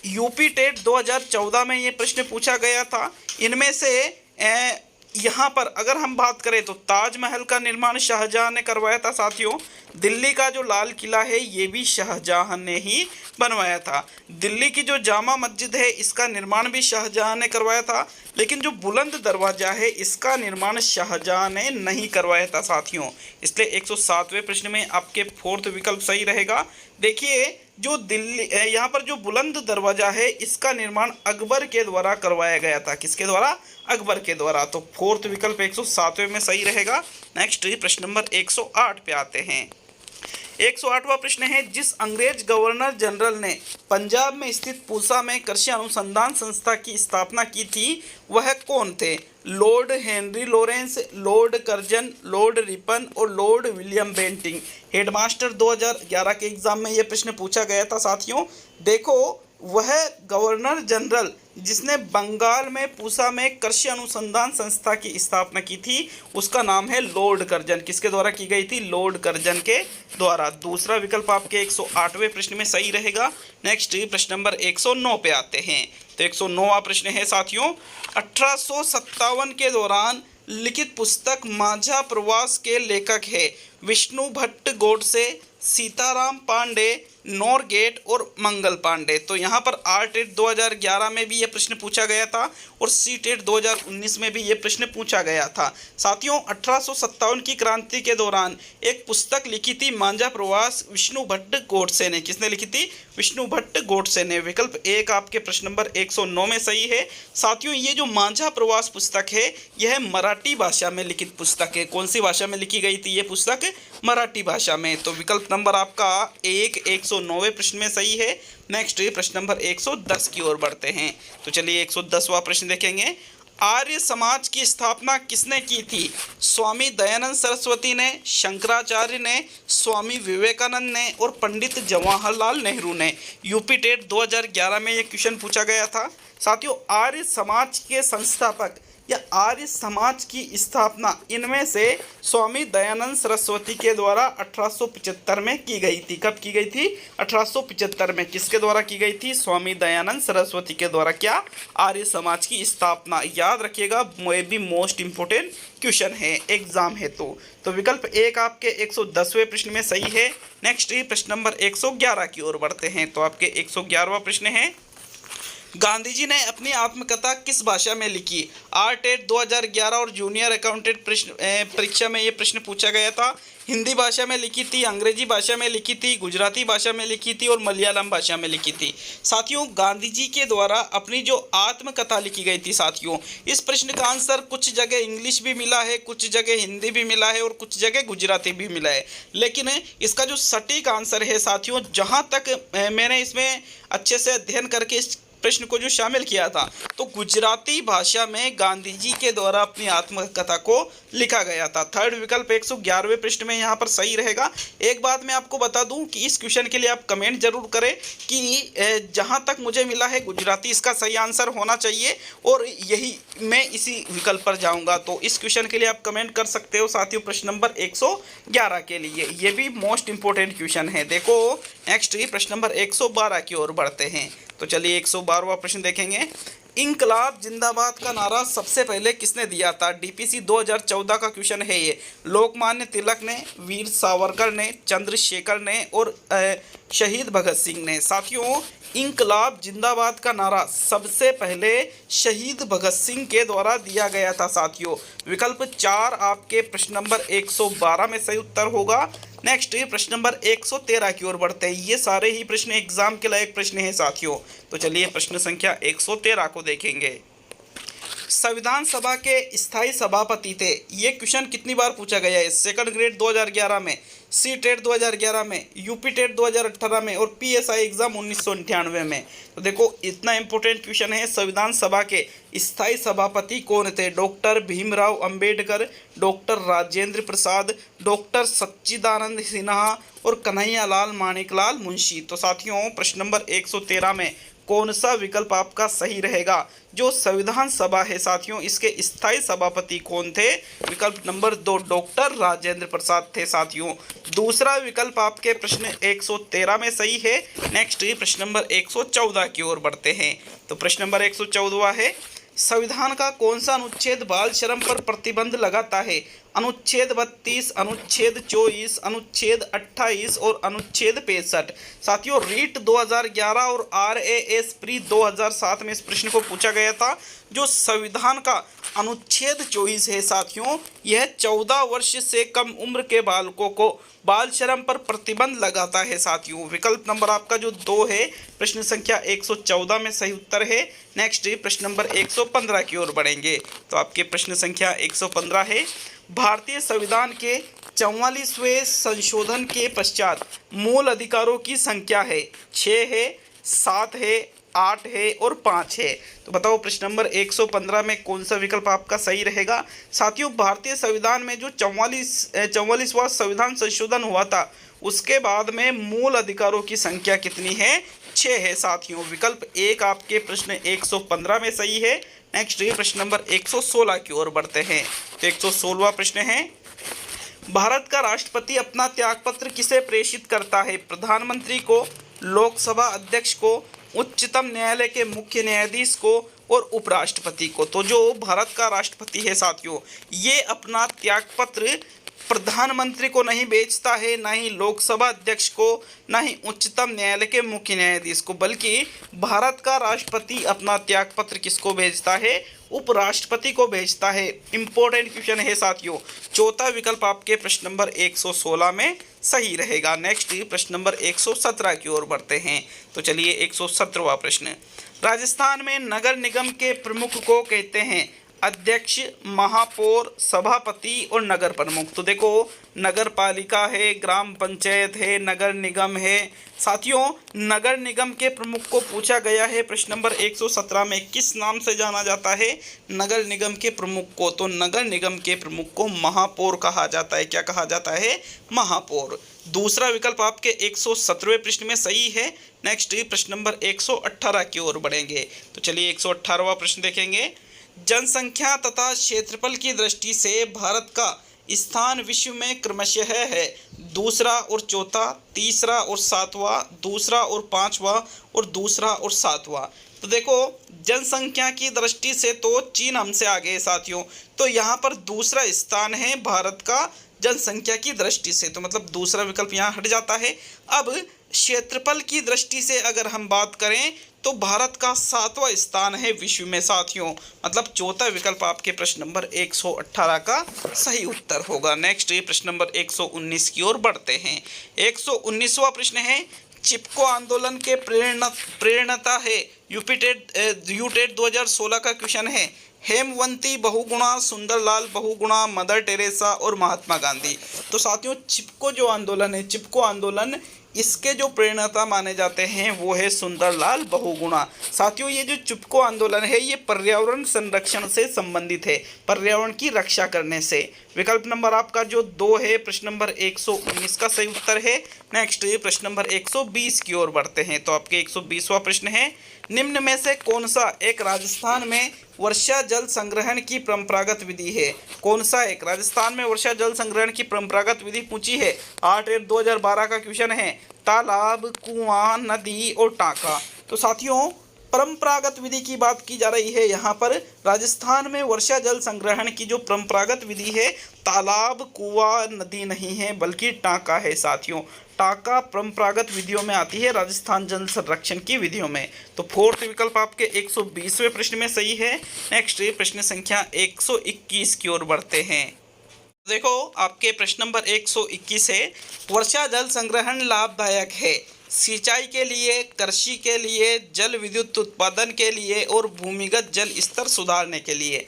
यूपी टेट 2014 में ये प्रश्न पूछा गया था। इनमें से यहाँ पर अगर हम बात करें तो ताजमहल का निर्माण शाहजहां ने करवाया था साथियों। दिल्ली का जो लाल किला है ये भी शाहजहां ने ही बनवाया था। दिल्ली की जो जामा मस्जिद है इसका निर्माण भी शाहजहां ने करवाया था, लेकिन जो बुलंद दरवाज़ा है इसका निर्माण शाहजहां ने नहीं करवाया था साथियों। इसलिए 107वें प्रश्न में आपके फोर्थ विकल्प सही रहेगा। देखिए, जो दिल्ली यहाँ पर जो बुलंद दरवाज़ा है इसका निर्माण अकबर के द्वारा करवाया गया था। किसके द्वारा? अकबर के द्वारा। तो फोर्थ विकल्प 107वें में सही रहेगा। नेक्स्ट प्रश्न नंबर 108 पे आते हैं। 108वां प्रश्न है, जिस अंग्रेज गवर्नर जनरल ने पंजाब में स्थित पूसा में कृषि अनुसंधान संस्था की स्थापना की थी वह कौन थे? Lord Henry Lawrence, Lord Curzon, Lord Ripon और लॉर्ड विलियम बेंटिंग। हेडमास्टर 2011 के एग्जाम में यह प्रश्न पूछा गया था साथियों। देखो, वह गवर्नर जनरल जिसने बंगाल में पूसा में कृषि अनुसंधान संस्था की स्थापना की थी उसका नाम है लॉर्ड कर्जन। किसके द्वारा की गई थी? लॉर्ड कर्जन के द्वारा। दूसरा विकल्प आपके 108वें प्रश्न में सही रहेगा। नेक्स्ट प्रश्न नंबर 109 पे आते हैं। तो 109वां प्रश्न है साथियों, 1857 के दौरान लिखित पुस्तक माझा प्रवास के लेखक है विष्णु भट्ट गोडसे, सीताराम पांडे, नॉरगेट और मंगल पांडे। तो यहाँ पर आर टेट 2011 में भी ये प्रश्न पूछा गया था और सी टेट 2019 में भी ये प्रश्न पूछा गया था साथियों। 1857 की क्रांति के दौरान एक पुस्तक लिखी थी मांझा प्रवास विष्णु भट्ट गोडसे ने। किसने लिखी थी? विष्णु भट्ट गोडसे ने। विकल्प 1 आपके प्रश्न नंबर 109 में सही है साथियों। ये जो मांझा प्रवास पुस्तक है यह मराठी भाषा में लिखित पुस्तक है। कौन सी भाषा में लिखी गई थी ये पुस्तक? मराठी भाषा में। तो विकल्प नंबर आपका 109वें प्रश्न में सही है। नेक्स्ट प्रश्न नंबर 110 की ओर बढ़ते हैं। तो चलिए 110वां प्रश्न देखेंगे। आर्य समाज की स्थापना किसने की थी? स्वामी दयानंद सरस्वती ने, शंकराचार्य ने, स्वामी विवेकानंद ने और पंडित जवाहरलाल नेहरू ने। यूपी टेट 2011 में यह क्वेश्चन पूछा गया था साथियों। आर्य समाज के संस्थापक या आर्य समाज की स्थापना इनमें से स्वामी दयानंद सरस्वती के द्वारा 1875 में की गई थी। कब की गई थी? 1875 में। किसके द्वारा की गई थी? स्वामी दयानंद सरस्वती के द्वारा क्या? आर्य समाज की स्थापना। याद रखिएगा, ये भी मोस्ट इंपोर्टेंट क्वेश्चन है एग्जाम है। तो विकल्प 1 आपके 110वें प्रश्न में सही है। नेक्स्ट प्रश्न नंबर 111 की ओर बढ़ते हैं। तो आपके 111वां प्रश्न है, गांधी जी ने अपनी आत्मकथा किस भाषा में लिखी? आर टेट 2011 और जूनियर अकाउंटेंट परीक्षा में ये प्रश्न पूछा गया था। हिंदी भाषा में लिखी थी, अंग्रेजी भाषा में लिखी थी, गुजराती भाषा में लिखी थी और मलयालम भाषा में लिखी थी साथियों। गांधी जी के द्वारा अपनी जो आत्मकथा लिखी गई थी साथियों, इस प्रश्न का आंसर कुछ जगह इंग्लिश भी मिला है, कुछ जगह हिंदी भी मिला है और कुछ जगह गुजराती भी मिला है। लेकिन इसका जो सटीक आंसर है साथियों, जहाँ तक मैंने इसमें अच्छे से अध्ययन करके इस प्रश्न को जो शामिल किया था, तो गुजराती भाषा में गांधी जी के द्वारा अपनी आत्मकथा को लिखा गया था। थर्ड विकल्प 111वें प्रश्न में यहाँ पर सही रहेगा। एक बात मैं आपको बता दूं कि इस क्वेश्चन के लिए आप कमेंट जरूर करें कि जहाँ तक मुझे मिला है गुजराती इसका सही आंसर होना चाहिए और यही मैं इसी विकल्प पर जाऊँगा। तो इस क्वेश्चन के लिए आप कमेंट कर सकते हो साथियों प्रश्न नंबर 111 के लिए। ये भी मोस्ट इंपॉर्टेंट क्वेश्चन है। देखो नेक्स्ट प्रश्न नंबर 112 की ओर बढ़ते हैं। तो चलिए 112वां प्रश्न देखेंगे। इंकलाब जिंदाबाद का नारा सबसे पहले किसने दिया था? डीपीसी 2014 का क्वेश्चन है ये। लोकमान्य तिलक ने, वीर सावरकर ने, चंद्रशेखर ने और शहीद भगत सिंह ने। साथियों, इंकलाब जिंदाबाद का नारा सबसे पहले शहीद भगत सिंह के द्वारा दिया गया था। साथियों, विकल्प 4 आपके प्रश्न नंबर 112 में सही उत्तर होगा। नेक्स्ट प्रश्न नंबर 113 की ओर बढ़ते हैं। ये सारे ही प्रश्न एग्जाम के लायक प्रश्न हैं साथियों। तो चलिए प्रश्न संख्या 113 को देखेंगे। संविधान सभा के स्थायी सभापति थे। ये क्वेश्चन कितनी बार पूछा गया है? सेकंड ग्रेड 2011 में, सी टेट 2011 में, यूपी टेट 2018 में और पीएसआई एग्जाम 1998 में। तो देखो, इतना इंपॉर्टेंट क्वेश्चन है। संविधान सभा के स्थायी सभापति कौन थे? Doctor Bhimrao Ambedkar, doctor Rajendra Prasad, doctor सच्चिदानंद सिन्हा और कन्हैयालाल माणिकलाल मुंशी। तो साथियों, प्रश्न नंबर 113 में कौन सा विकल्प आपका सही रहेगा? जो संविधान सभा है साथियों, इसके स्थायी सभापति कौन थे? विकल्प नंबर 2 डॉक्टर राजेंद्र प्रसाद थे साथियों। दूसरा विकल्प आपके प्रश्न 113 में सही है। नेक्स्ट प्रश्न नंबर 114 की ओर बढ़ते हैं। तो प्रश्न नंबर 114 है, संविधान का कौन सा अनुच्छेद बाल श्रम पर प्रतिबंध लगाता है? अनुच्छेद 32, अनुच्छेद 24, अनुच्छेद 28 और अनुच्छेद 65। साथियों, रीट 2011 और RAS प्री 2007 में इस प्रश्न को पूछा गया था। जो संविधान का अनुच्छेद 24 है साथियों, यह 14 वर्ष से कम उम्र के बालकों को बाल श्रम पर प्रतिबंध लगाता है साथियों। विकल्प नंबर आपका जो 2 है, प्रश्न संख्या 114 में सही उत्तर है। नेक्स्ट प्रश्न नंबर 115 की ओर बढ़ेंगे। तो आपके प्रश्न संख्या 115 है, भारतीय संविधान के 44वें संशोधन के पश्चात मूल अधिकारों की संख्या है? 6 है, 7 है, 8 है और 5 है। तो बताओ प्रश्न नंबर 115 में कौन सा विकल्प आपका सही रहेगा? साथियों, भारतीय संविधान में जो 44वां संविधान संशोधन हुआ था, उसके बाद में मूल अधिकारों की संख्या कितनी है? 6 है साथियों। विकल्प 1 आपके प्रश्न 115 में सही है। नेक्स्ट प्रश्न नंबर 116 की ओर बढ़ते हैं। तो 116वां प्रश्न है, भारत का राष्ट्रपति अपना त्यागपत्र किसे प्रेषित करता है? प्रधानमंत्री को, लोकसभा अध्यक्ष को, उच्चतम न्यायालय के मुख्य न्यायाधीश को और उपराष्ट्रपति को। तो जो भारत का राष्ट्रपति है साथियों, ये अपना त्यागपत्र प्रधानमंत्री को नहीं भेजता है, ना ही लोकसभा अध्यक्ष को, ना ही उच्चतम न्यायालय के मुख्य न्यायाधीश को, बल्कि भारत का राष्ट्रपति अपना त्यागपत्र किसको भेजता है? उपराष्ट्रपति को भेजता है। इंपॉर्टेंट क्वेश्चन है साथियों। चौथा विकल्प आपके प्रश्न नंबर 116 में सही रहेगा। नेक्स्ट प्रश्न नंबर 117 की ओर बढ़ते हैं। तो चलिए 117वां प्रश्न, राजस्थान में नगर निगम के प्रमुख को कहते हैं? अध्यक्ष, महापौर, सभापति और नगर प्रमुख। तो देखो, नगर पालिका है, ग्राम पंचायत है, नगर निगम है। साथियों, नगर निगम के प्रमुख को पूछा गया है प्रश्न नंबर 117 में, किस नाम से जाना जाता है नगर निगम के प्रमुख को? तो नगर निगम के प्रमुख को महापौर कहा जाता है। क्या कहा जाता है? महापौर। दूसरा विकल्प आपके 117वें प्रश्न में सही है। नेक्स्ट प्रश्न नंबर 118 की ओर बढ़ेंगे। तो चलिए 118वां प्रश्न देखेंगे, जनसंख्या तथा क्षेत्रफल की दृष्टि से भारत का स्थान विश्व में क्रमशः है? दूसरा और चौथा, तीसरा और सातवां, दूसरा और पांचवा और दूसरा और सातवां। तो देखो, जनसंख्या की दृष्टि से तो चीन हमसे आगे है साथियों, तो यहाँ पर दूसरा स्थान है भारत का जनसंख्या की दृष्टि से, तो मतलब दूसरा विकल्प यहाँ हट जाता है। अब क्षेत्रफल की दृष्टि से अगर हम बात करें तो भारत का 7वां स्थान है विश्व में साथियों, मतलब चौथा विकल्प आपके प्रश्न नंबर 118 का सही उत्तर होगा। नेक्स्ट प्रश्न नंबर 119 की ओर बढ़ते हैं। 119वां प्रश्न है, चिपको आंदोलन के प्रेरणता है? यूटेट 2016 का क्वेश्चन है। हेमवंती बहुगुणा, सुंदरलाल बहुगुणा, मदर टेरेसा और महात्मा गांधी। तो साथियों, चिपको जो आंदोलन है, चिपको आंदोलन, इसके जो प्रेरणा माने जाते हैं वो है सुंदरलाल बहुगुणा। साथियों, ये जो चिपको आंदोलन है ये पर्यावरण संरक्षण से संबंधित है, पर्यावरण की रक्षा करने से। विकल्प नंबर आपका जो 2 है प्रश्न नंबर 119 का सही उत्तर है। नेक्स्ट प्रश्न नंबर 120 की ओर बढ़ते हैं। तो आपके 120वां प्रश्न है, निम्न में से कौन सा एक राजस्थान में वर्षा जल संग्रहण की परंपरागत विधि है? कौन सा एक राजस्थान में वर्षा जल संग्रहण की परंपरागत विधि पूछी है? 8/2012 का क्वेश्चन है। तालाब, कुआं, नदी और टांका। तो साथियों, परंपरागत विधि की बात की जा रही है। यहाँ पर राजस्थान में वर्षा जल संग्रहण की जो परंपरागत विधि है, तालाब, कुआं, नदी नहीं है बल्कि टाँका है साथियों। टाँका परंपरागत विधियों में आती है, राजस्थान जल संरक्षण की विधियों में। तो फोर्थ विकल्प आपके 120वें प्रश्न में सही है। नेक्स्ट प्रश्न संख्या 121 की ओर बढ़ते हैं। देखो आपके प्रश्न नंबर 121 है, वर्षा जल संग्रहण लाभदायक है सिंचाई के लिए, कृषि के लिए, जल विद्युत उत्पादन के लिए और भूमिगत जल स्तर सुधारने के लिए।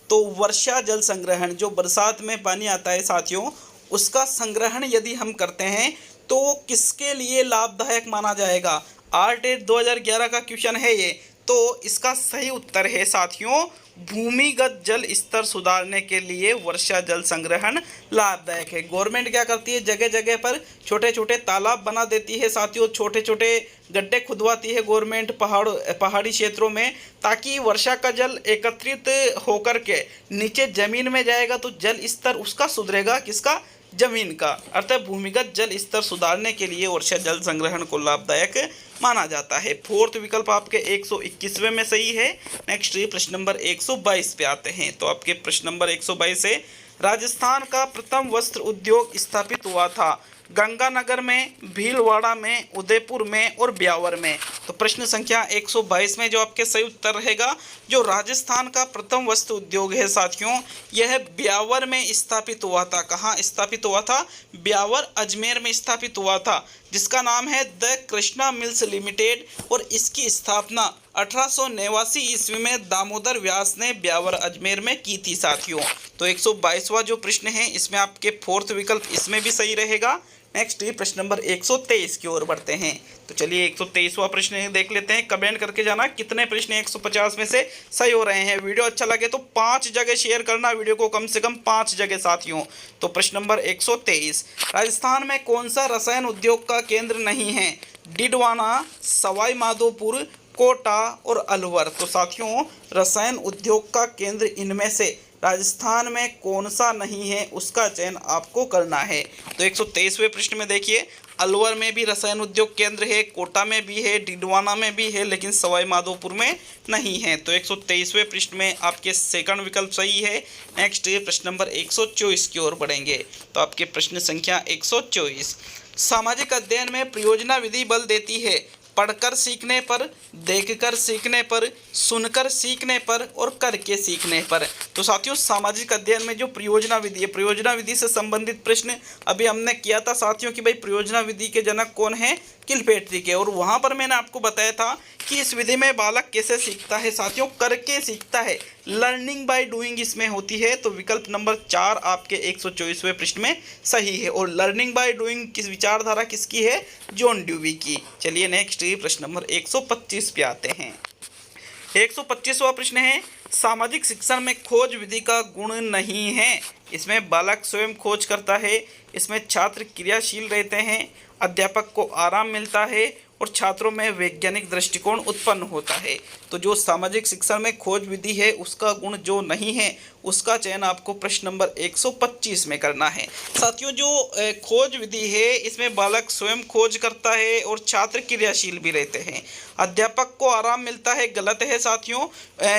तो वर्षा जल संग्रहण, जो बरसात में पानी आता है साथियों, उसका संग्रहण यदि हम करते हैं तो वो किसके लिए लाभदायक माना जाएगा? आरटेट 2011 का क्वेश्चन है ये। तो इसका सही उत्तर है साथियों, भूमिगत जल स्तर सुधारने के लिए वर्षा जल संग्रहण लाभदायक है। गवर्नमेंट क्या करती है, जगह जगह पर छोटे छोटे तालाब बना देती है साथियों, छोटे छोटे गड्ढे खुदवाती है गवर्नमेंट पहाड़ी क्षेत्रों में, ताकि वर्षा का जल एकत्रित होकर के नीचे जमीन में जाएगा तो जल स्तर उसका सुधरेगा, किसका? जमीन का। अर्थात भूमिगत जल स्तर सुधारने के लिए वर्षा जल संग्रहण को लाभदायक माना जाता है। फोर्थ विकल्प आपके 121वें में सही है। नेक्स्ट प्रश्न नंबर 122 पे आते हैं। तो आपके प्रश्न नंबर 122 है, राजस्थान का प्रथम वस्त्र उद्योग स्थापित हुआ था गंगानगर में, भीलवाड़ा में, उदयपुर में और ब्यावर में। तो प्रश्न संख्या 122 में जो आपके सही उत्तर रहेगा, जो राजस्थान का प्रथम वस्त्र उद्योग है साथियों, यह ब्यावर में स्थापित हुआ था। कहाँ स्थापित हुआ था? ब्यावर, अजमेर में स्थापित हुआ था, जिसका नाम है द कृष्णा मिल्स लिमिटेड। और इसकी स्थापना 1889 ईस्वी में दामोदर व्यास ने ब्यावर अजमेर में की थी साथियों। तो 122वां जो प्रश्न है इसमें आपके फोर्थ विकल्प इसमें भी सही रहेगा। नेक्स्ट प्रश्न नंबर 123 की ओर बढ़ते हैं। तो चलिए 123वां प्रश्न देख लेते हैं। कमेंट करके जाना कितने प्रश्न 150 में से सही हो रहे हैं। वीडियो अच्छा लगे तो 5 जगह शेयर करना, वीडियो को कम से कम 5 जगह साथियों। तो प्रश्न नंबर 123, राजस्थान में कौन सा रसायन उद्योग का केंद्र नहीं है? डिडवाना, सवाई माधोपुर, कोटा और अलवर। तो साथियों रसायन उद्योग का केंद्र इनमें से राजस्थान में कौन सा नहीं है, उसका चयन आपको करना है। तो 123वें प्रश्न में देखिए, अलवर में भी रसायन उद्योग केंद्र है, कोटा में भी है, डिडवाना में भी है, लेकिन सवाई माधोपुर में नहीं है। तो 123वें प्रश्न में आपके सेकंड विकल्प सही है। नेक्स्ट प्रश्न नंबर 124 की ओर बढ़ेंगे। तो आपके प्रश्न संख्या 124, सामाजिक अध्ययन में प्रयोजना विधि बल देती है पढ़कर सीखने पर, देखकर सीखने पर, सुनकर सीखने पर और करके सीखने पर। तो साथियों सामाजिक अध्ययन में जो प्रयोजना विधि है, प्रयोजना विधि से संबंधित प्रश्न अभी हमने किया था साथियों कि भाई प्रयोजना विधि के जनक कौन है? किलपेट्री के। और वहाँ पर मैंने आपको बताया था कि इस विधि में बालक कैसे सीखता है साथियों? करके सीखता है, लर्निंग बाय डूइंग इसमें होती है। तो विकल्प नंबर 4 आपके 124वें प्रश्न में सही है। और लर्निंग बाय डूइंग किस विचारधारा किसकी है? जॉन ड्यूवी की। चलिए नेक्स्ट प्रश्न नंबर 125 पे आते हैं। 125वां प्रश्न है, सामाजिक शिक्षण में खोज विधि का गुण नहीं है। इसमें बालक स्वयं खोज करता है, इसमें छात्र क्रियाशील रहते हैं, अध्यापक को आराम मिलता है और छात्रों में वैज्ञानिक दृष्टिकोण उत्पन्न होता है। तो जो सामाजिक शिक्षण में खोज विधि है उसका गुण जो नहीं है उसका चयन आपको प्रश्न नंबर 125 में करना है। साथियों जो खोज विधि है इसमें बालक स्वयं खोज करता है और छात्र क्रियाशील भी रहते हैं, अध्यापक को आराम मिलता है, गलत है साथियों।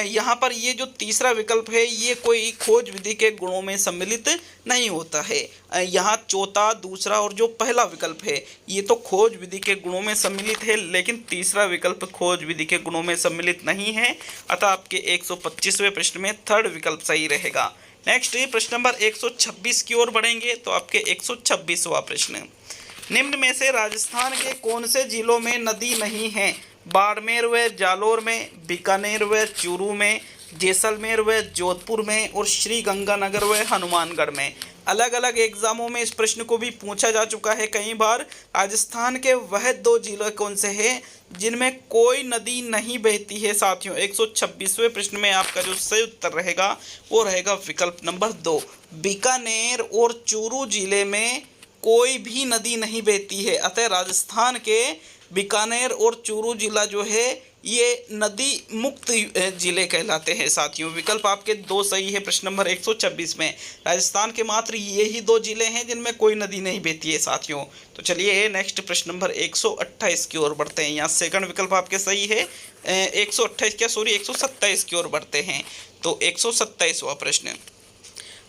यहाँ पर ये जो तीसरा विकल्प है ये कोई खोज विधि के गुणों में सम्मिलित नहीं होता है। यहाँ चौथा, दूसरा और जो पहला विकल्प है ये तो खोज विधि के गुणों में सम्मिलित है, लेकिन तीसरा विकल्प खोज विधि के गुणों में सम्मिलित नहीं है। अतः आपके 125वें प्रश्न में थर्ड विकल्प सही रहेगा। नेक्स्ट प्रश्न नंबर 126 की ओर बढ़ेंगे। तो आपके 126वां प्रश्न, निम्न में से राजस्थान के कौन से जिलों में नदी नहीं है? बाड़मेर व जालोर में, बीकानेर व चूरू में, जैसलमेर व जोधपुर में और श्री गंगानगर व हनुमानगढ़ में। अलग अलग एग्जामों में इस प्रश्न को भी पूछा जा चुका है कई बार। राजस्थान के वह 2 जिले कौन से हैं जिनमें कोई नदी नहीं बहती है साथियों? 126वें प्रश्न में आपका जो सही उत्तर रहेगा वो रहेगा विकल्प नंबर 2, बीकानेर और चूरू जिले में कोई भी नदी नहीं बहती है। अतः राजस्थान के बीकानेर और चूरू जिला जो है ये नदी मुक्त जिले कहलाते हैं साथियों। विकल्प आपके दो सही है प्रश्न नंबर 126 में। राजस्थान के मात्र ये ही दो जिले हैं जिनमें कोई नदी नहीं बहती है साथियों। तो चलिए नेक्स्ट प्रश्न नंबर 128 की ओर बढ़ते हैं। यहाँ सेकंड विकल्प आपके सही है, 128 क्या सॉरी 127 की ओर बढ़ते हैं। तो 127वां प्रश्न,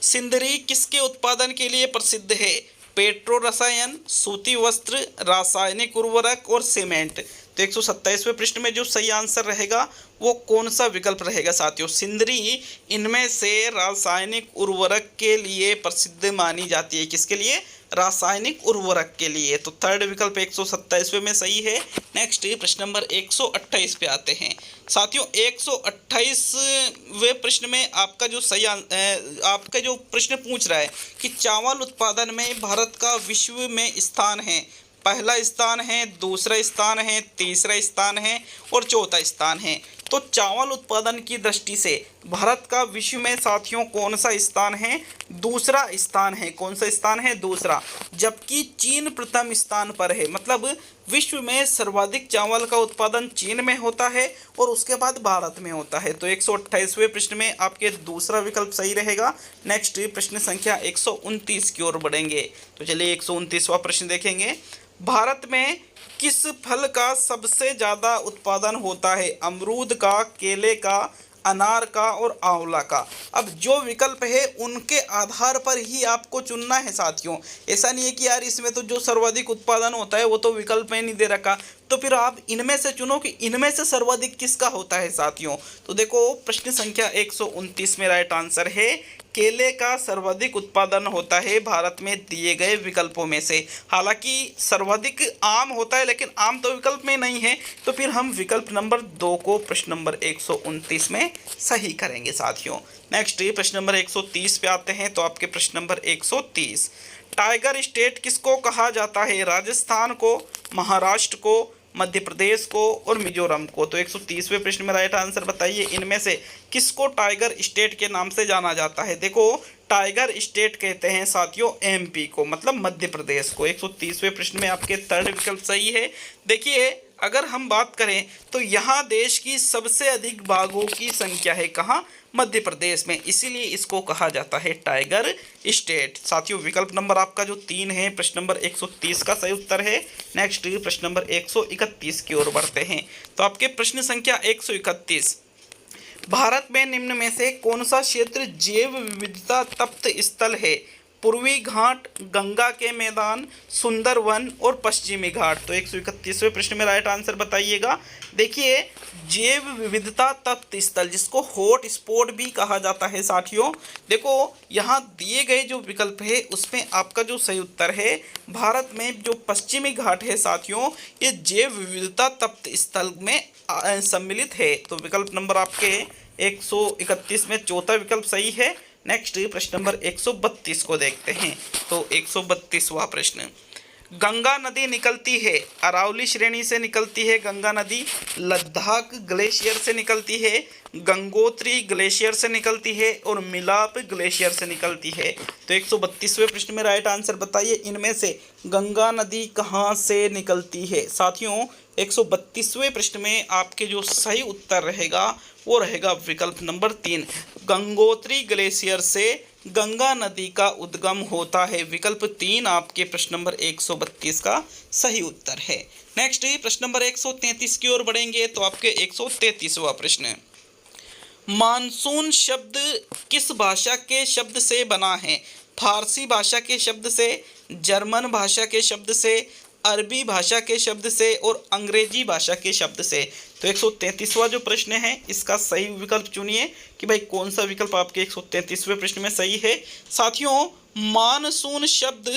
सिंदरी किसके उत्पादन के लिए प्रसिद्ध है? पेट्रो रसायन, सूती वस्त्र, रासायनिक उर्वरक और सीमेंट। तो 127वें प्रश्न में जो सही आंसर रहेगा वो कौन सा विकल्प रहेगा साथियों? सिंदरी इनमें से रासायनिक उर्वरक के लिए प्रसिद्ध मानी जाती है। किसके लिए? रासायनिक उर्वरक के लिए। तो थर्ड विकल्प 127वें में सही है। नेक्स्ट प्रश्न नंबर 128 पे आते हैं साथियों। 128वें प्रश्न में आपका जो सही आपका जो प्रश्न पूछ रहा है कि चावल उत्पादन में भारत का विश्व में स्थान है। पहला स्थान है, दूसरा स्थान है, तीसरा स्थान है और चौथा स्थान है। तो चावल उत्पादन की दृष्टि से भारत का विश्व में साथियों कौन सा स्थान है? दूसरा स्थान है। कौन सा स्थान है? दूसरा। जबकि चीन प्रथम स्थान पर है। मतलब विश्व में सर्वाधिक चावल का उत्पादन चीन में होता है और उसके बाद भारत में होता है। तो 128वें प्रश्न में आपके दूसरा विकल्प सही रहेगा। नेक्स्ट प्रश्न संख्या 129 की ओर बढ़ेंगे। तो चलिए 129वां प्रश्न देखेंगे। भारत में किस फल का सबसे ज़्यादा उत्पादन होता है? अमरूद का, केले का, अनार का और आंवला का। अब जो विकल्प है उनके आधार पर ही आपको चुनना है साथियों। ऐसा नहीं है कि यार इसमें तो जो सर्वाधिक उत्पादन होता है वो तो विकल्प में नहीं दे रखा, तो फिर आप इनमें से चुनो कि इनमें से सर्वाधिक किसका होता है साथियों। तो देखो प्रश्न संख्या 129 में राइट आंसर है केले का सर्वाधिक उत्पादन होता है भारत में दिए गए विकल्पों में से। हालांकि सर्वाधिक आम होता है लेकिन आम तो विकल्प में नहीं है, तो फिर हम विकल्प नंबर 2 को प्रश्न नंबर 129 में सही करेंगे साथियों। नेक्स्ट प्रश्न नंबर 130 पे आते हैं। तो आपके प्रश्न नंबर 130, टाइगर स्टेट किसको कहा जाता है? राजस्थान को, महाराष्ट्र को, मध्य प्रदेश को और मिजोरम को। तो 130वें प्रश्न में राइट आंसर बताइए, इनमें से किसको टाइगर स्टेट के नाम से जाना जाता है? देखो टाइगर स्टेट कहते हैं साथियों एमपी को, मतलब मध्य प्रदेश को। 130वें प्रश्न में आपके थर्ड विकल्प सही है। देखिए अगर हम बात करें तो यहाँ देश की सबसे अधिक बाघों की संख्या है। कहाँ? मध्य प्रदेश में, इसीलिए इसको कहा जाता है टाइगर स्टेट। साथियों विकल्प नंबर आपका जो 3 है प्रश्न नंबर 130 का सही उत्तर है। नेक्स्ट प्रश्न नंबर 131 की ओर बढ़ते हैं। तो आपके प्रश्न संख्या 131, भारत में निम्न में से कौन सा क्षेत्र जैव विविधता तप्त स्थल है? पूर्वी घाट, गंगा के मैदान, सुंदरवन और पश्चिमी घाट। तो 131वें प्रश्न में राइट आंसर बताइएगा। देखिए जैव विविधता तप्त स्थल जिसको हॉट स्पॉट भी कहा जाता है साथियों, देखो यहाँ दिए गए जो विकल्प है उसमें आपका जो सही उत्तर है भारत में जो पश्चिमी घाट है साथियों ये जैव विविधता तप्त स्थल में सम्मिलित है। तो विकल्प नंबर आपके 131 में चौथा विकल्प सही है। नेक्स्ट प्रश्न नंबर 132 को देखते हैं। तो 132वां प्रश्न, गंगा नदी निकलती है, अरावली श्रेणी से निकलती है गंगा नदी, लद्दाख ग्लेशियर से निकलती है, गंगोत्री ग्लेशियर से निकलती है और मिलाप ग्लेशियर से निकलती है। तो 132वें प्रश्न में राइट आंसर बताइए, इनमें से गंगा नदी कहाँ से निकलती है? साथियों 132वें प्रश्न में आपके जो सही उत्तर रहेगा वो रहेगा विकल्प नंबर 3, गंगोत्री ग्लेशियर से गंगा नदी का उद्गम होता है। विकल्प 3 आपके प्रश्न नंबर 132 का सही उत्तर है। नेक्स्ट प्रश्न नंबर 133 की ओर बढ़ेंगे। तो आपके 133वां प्रश्न, मानसून शब्द किस भाषा के शब्द से बना है? फारसी भाषा के शब्द से, जर्मन भाषा के शब्द से, अरबी भाषा के शब्द से और अंग्रेजी भाषा के शब्द से। तो 133वां जो प्रश्न है इसका सही विकल्प चुनिए कि भाई कौन सा विकल्प आपके 133वें प्रश्न में सही है। साथियों मानसून शब्द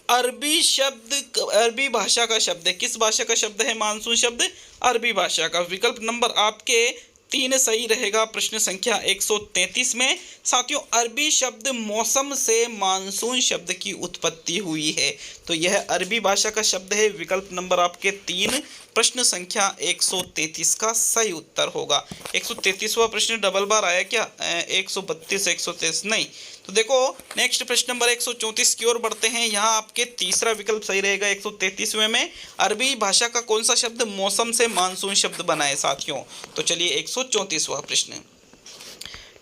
अरबी भाषा का शब्द है। किस भाषा का शब्द है मानसून शब्द? अरबी भाषा का। विकल्प नंबर आपके 3 सही रहेगा प्रश्न संख्या 133 में। साथियों अरबी शब्द मौसम से मानसून शब्द की उत्पत्ति हुई है, तो यह अरबी भाषा का शब्द है। विकल्प नंबर आपके 3 प्रश्न संख्या 133 का सही उत्तर होगा। 133वां प्रश्न डबल बार आया क्या? 132 133 नहीं, तो देखो नेक्स्ट प्रश्न नंबर 134 की ओर बढ़ते हैं। यहाँ आपके तीसरा विकल्प सही रहेगा 133वें में। अरबी भाषा का कौन सा शब्द मौसम से मानसून शब्द बना है साथियों? तो चलिए 134वां प्रश्न,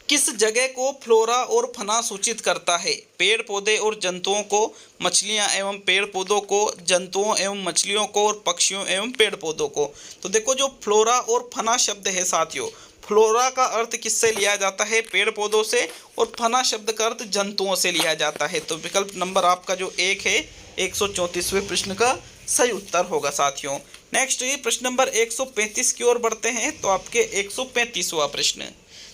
किस जगह को फ्लोरा और फना सूचित करता है? पेड़ पौधे और जंतुओं को, मछलियां एवं पेड़ पौधों को, जंतुओं एवं मछलियों को और पक्षियों एवं पेड़ पौधों को। तो देखो जो फ्लोरा और फना शब्द है साथियों, फ्लोरा का अर्थ किससे लिया जाता है? पेड़ पौधों से, और फना शब्द का अर्थ जंतुओं से लिया जाता है। तो विकल्प नंबर आपका जो 1 है 134वें प्रश्न का सही उत्तर होगा साथियों। नेक्स्ट प्रश्न नंबर 135 की ओर बढ़ते हैं। तो आपके 135वां प्रश्न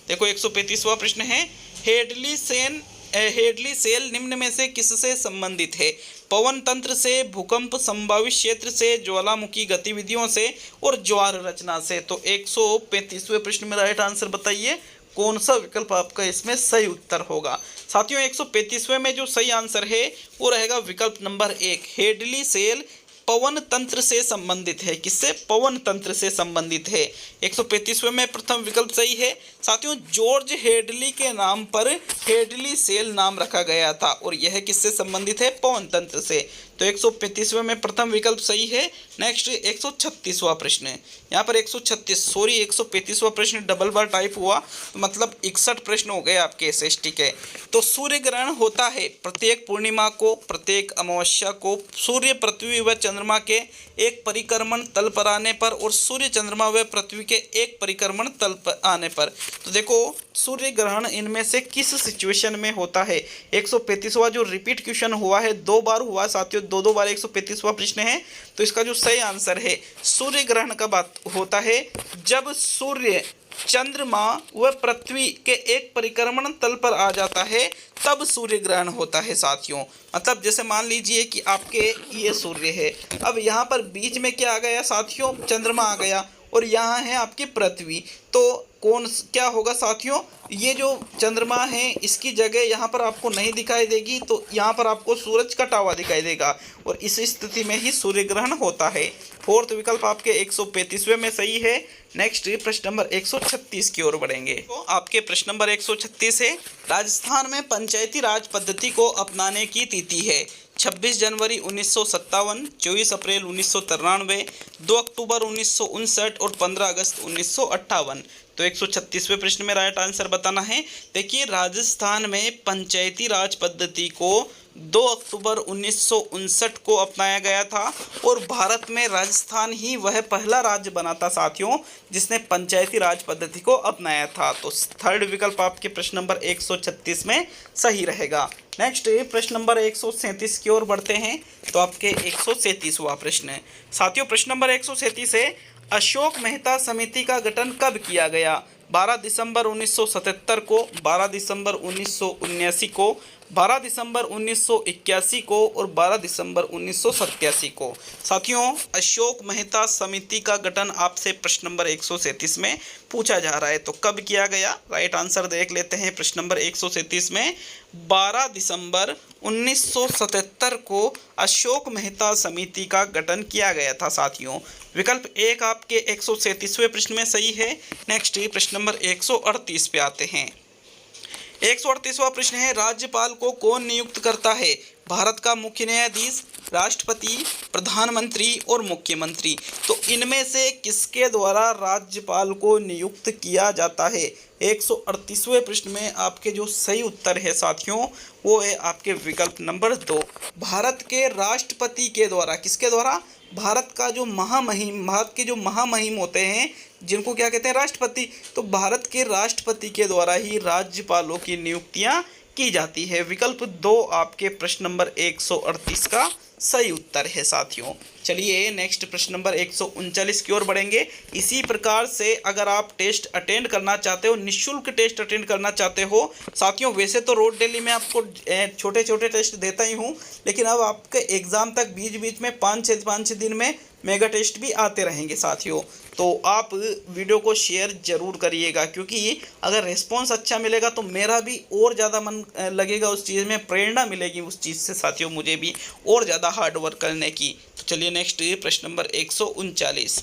देखो, 135वां प्रश्न है, हेडली सेल निम्न में से किससे संबंधित है? पवन तंत्र से, भूकंप संभावित क्षेत्र से, ज्वालामुखी गतिविधियों से और ज्वार रचना से। तो 135वें प्रश्न में राइट आंसर बताइए, कौन सा विकल्प आपका इसमें सही उत्तर होगा? साथियों 135वें में जो सही आंसर है वो रहेगा विकल्प नंबर 1, हेडली सेल पवन तंत्र से संबंधित है। किससे? पवन तंत्र से संबंधित है। 135वें में प्रथम विकल्प सही है साथियों। जॉर्ज हेडली के नाम पर हेडली सेल नाम रखा गया था और यह किससे संबंधित है? पवन तंत्र से। तो 135वें में प्रथम विकल्प सही है। नेक्स्ट 136वां प्रश्न, यहाँ पर 135वां प्रश्न डबल बार टाइप हुआ, तो मतलब 61 प्रश्न हो गए आपके एसएसटी के। तो सूर्य ग्रहण होता है प्रत्येक पूर्णिमा को, प्रत्येक अमावस्या को, सूर्य पृथ्वी व चंद्रमा के एक परिक्रमण तल पर आने पर और सूर्य चंद्रमा व पृथ्वी के एक परिक्रमण तल पर आने पर। तो देखो सूर्य ग्रहण इनमें से किस सिचुएशन में होता है? 135वां जो रिपीट क्वेश्चन हुआ है, 2 बार हुआ साथियों, 2 बार 135वां प्रश्न है। तो इसका जो सही आंसर है, सूर्य ग्रहण कब होता है? जब सूर्य चंद्रमा व पृथ्वी के एक परिक्रमण तल पर आ जाता है, तब सूर्य ग्रहण होता है साथियों। मतलब जैसे मान लीजिए कि आपके ये सूर्य है, अब यहाँ पर बीच में क्या आ गया साथियों? चंद्रमा आ गया, और यहाँ है आपकी पृथ्वी। तो कौन क्या होगा साथियों? ये जो चंद्रमा है इसकी जगह यहाँ पर आपको नहीं दिखाई देगी, तो यहाँ पर आपको सूरज कटा हुआ दिखाई देगा, और इस स्थिति में ही सूर्य ग्रहण होता है। फोर्थ विकल्प आपके 135वें में सही है। नेक्स्ट प्रश्न नंबर 136 की ओर बढ़ेंगे। तो आपके प्रश्न नंबर 136 है, राजस्थान में पंचायती राज पद्धति को अपनाने की तिथि है 26 जनवरी 1957, 24 अप्रैल 1993, 2 अक्टूबर 1959 और 15 अगस्त 1958। तो 136वें प्रश्न में राइट आंसर बताना है। देखिए राजस्थान में पंचायती राज पद्धति को 2 अक्टूबर 1959 को अपनाया गया था, और भारत में राजस्थान ही वह पहला राज्य बना था साथियों जिसने पंचायती राज पद्धति को अपनाया था। तो थर्ड विकल्प आपके प्रश्न नंबर 136 में सही रहेगा। नेक्स्ट प्रश्न नंबर 137 की ओर बढ़ते हैं। तो आपके 137वां प्रश्न साथियों, प्रश्न नंबर 137 है, अशोक मेहता समिति का गठन कब किया गया? 12 दिसंबर 1977 को, 12 दिसंबर 1979 को, 12 दिसंबर 1981 को और 12 दिसंबर 1987 को। साथियों अशोक मेहता समिति का गठन आपसे प्रश्न नंबर 137 में पूछा जा रहा है, तो कब किया गया? राइट आंसर देख लेते हैं। प्रश्न नंबर 137 में 12 दिसंबर 1977 को अशोक मेहता समिति का गठन किया गया था साथियों। विकल्प 1 आपके 137वें प्रश्न में सही है। नेक्स्ट प्रश्न नंबर 138 पे आते हैं। 138वां प्रश्न है, राज्यपाल को कौन नियुक्त करता है? भारत का मुख्य न्यायाधीश, राष्ट्रपति, प्रधानमंत्री और मुख्यमंत्री। तो इनमें से किसके द्वारा राज्यपाल को नियुक्त किया जाता है? 138वें प्रश्न में आपके जो सही उत्तर है साथियों वो है आपके विकल्प नंबर 2, भारत के राष्ट्रपति के द्वारा। किसके द्वारा? भारत के जो महामहिम होते हैं जिनको क्या कहते हैं? राष्ट्रपति। तो भारत के राष्ट्रपति के द्वारा ही राज्यपालों की नियुक्तियां की जाती है। विकल्प 2 आपके प्रश्न नंबर 138 का सही उत्तर है साथियों। चलिए नेक्स्ट प्रश्न नंबर 139 की ओर बढ़ेंगे। इसी प्रकार से अगर आप टेस्ट अटेंड करना चाहते हो, निःशुल्क टेस्ट अटेंड करना चाहते हो साथियों, वैसे तो रोड डेली में आपको छोटे छोटे टेस्ट देता ही हूँ, लेकिन अब आपके एग्ज़ाम तक बीच बीच में 5-6 दिन में मेगा टेस्ट भी आते रहेंगे साथियों। तो आप वीडियो को शेयर ज़रूर करिएगा, क्योंकि अगर रिस्पॉन्स अच्छा मिलेगा तो मेरा भी और ज़्यादा मन लगेगा उस चीज़ में, प्रेरणा मिलेगी उस चीज़ से साथियों, मुझे भी और ज़्यादा हार्ड वर्क करने की। तो चलिए नेक्स्ट प्रश्न नंबर 139।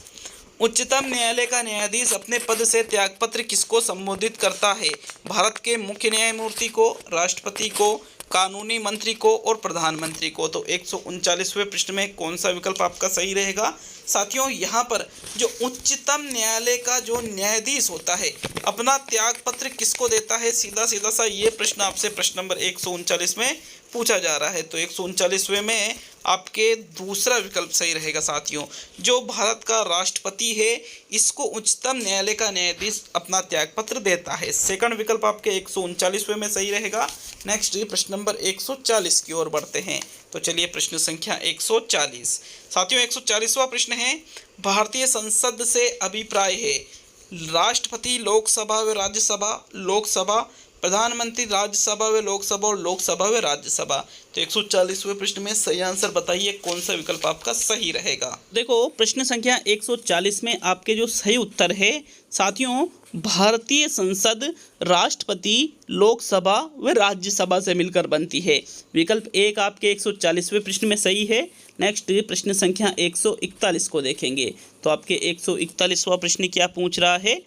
उच्चतम न्यायालय का न्यायाधीश अपने पद से त्यागपत्र किसको संबोधित करता है? भारत के मुख्य न्यायमूर्ति को, राष्ट्रपति को, कानूनी मंत्री को और प्रधानमंत्री को। तो 139वें प्रश्न में कौन सा विकल्प आपका सही रहेगा? साथियों, यहाँ पर जो उच्चतम न्यायालय का जो न्यायाधीश होता है अपना त्यागपत्र किसको देता है? सीधा सीधा सा ये प्रश्न आपसे प्रश्न नंबर 139 में पूछा जा रहा है। तो 139वें में आपके दूसरा विकल्प सही रहेगा साथियों। जो भारत का राष्ट्रपति है इसको उच्चतम न्यायालय का न्यायाधीश अपना त्यागपत्र देता है। सेकंड विकल्प आपके 139वें में सही रहेगा। नेक्स्ट प्रश्न नंबर 140 की ओर बढ़ते हैं। तो चलिए प्रश्न संख्या 140। साथियों, 140वां प्रश्न है, भारतीय संसद से अभिप्राय है राष्ट्रपति लोकसभा व राज्यसभा, लोकसभा प्रधानमंत्री राज्यसभा व लोकसभा और लोकसभा व राज्यसभा। तो 140वें प्रश्न में सही आंसर बताइए, कौन सा विकल्प आपका सही रहेगा? देखो, प्रश्न संख्या 140 में आपके जो सही उत्तर है साथियों, भारतीय संसद राष्ट्रपति लोकसभा व राज्यसभा से मिलकर बनती है। विकल्प एक आपके 140वें प्रश्न में सही है। नेक्स्ट प्रश्न संख्या 141 को देखेंगे। तो आपके 141वां प्रश्न क्या पूछ रहा है?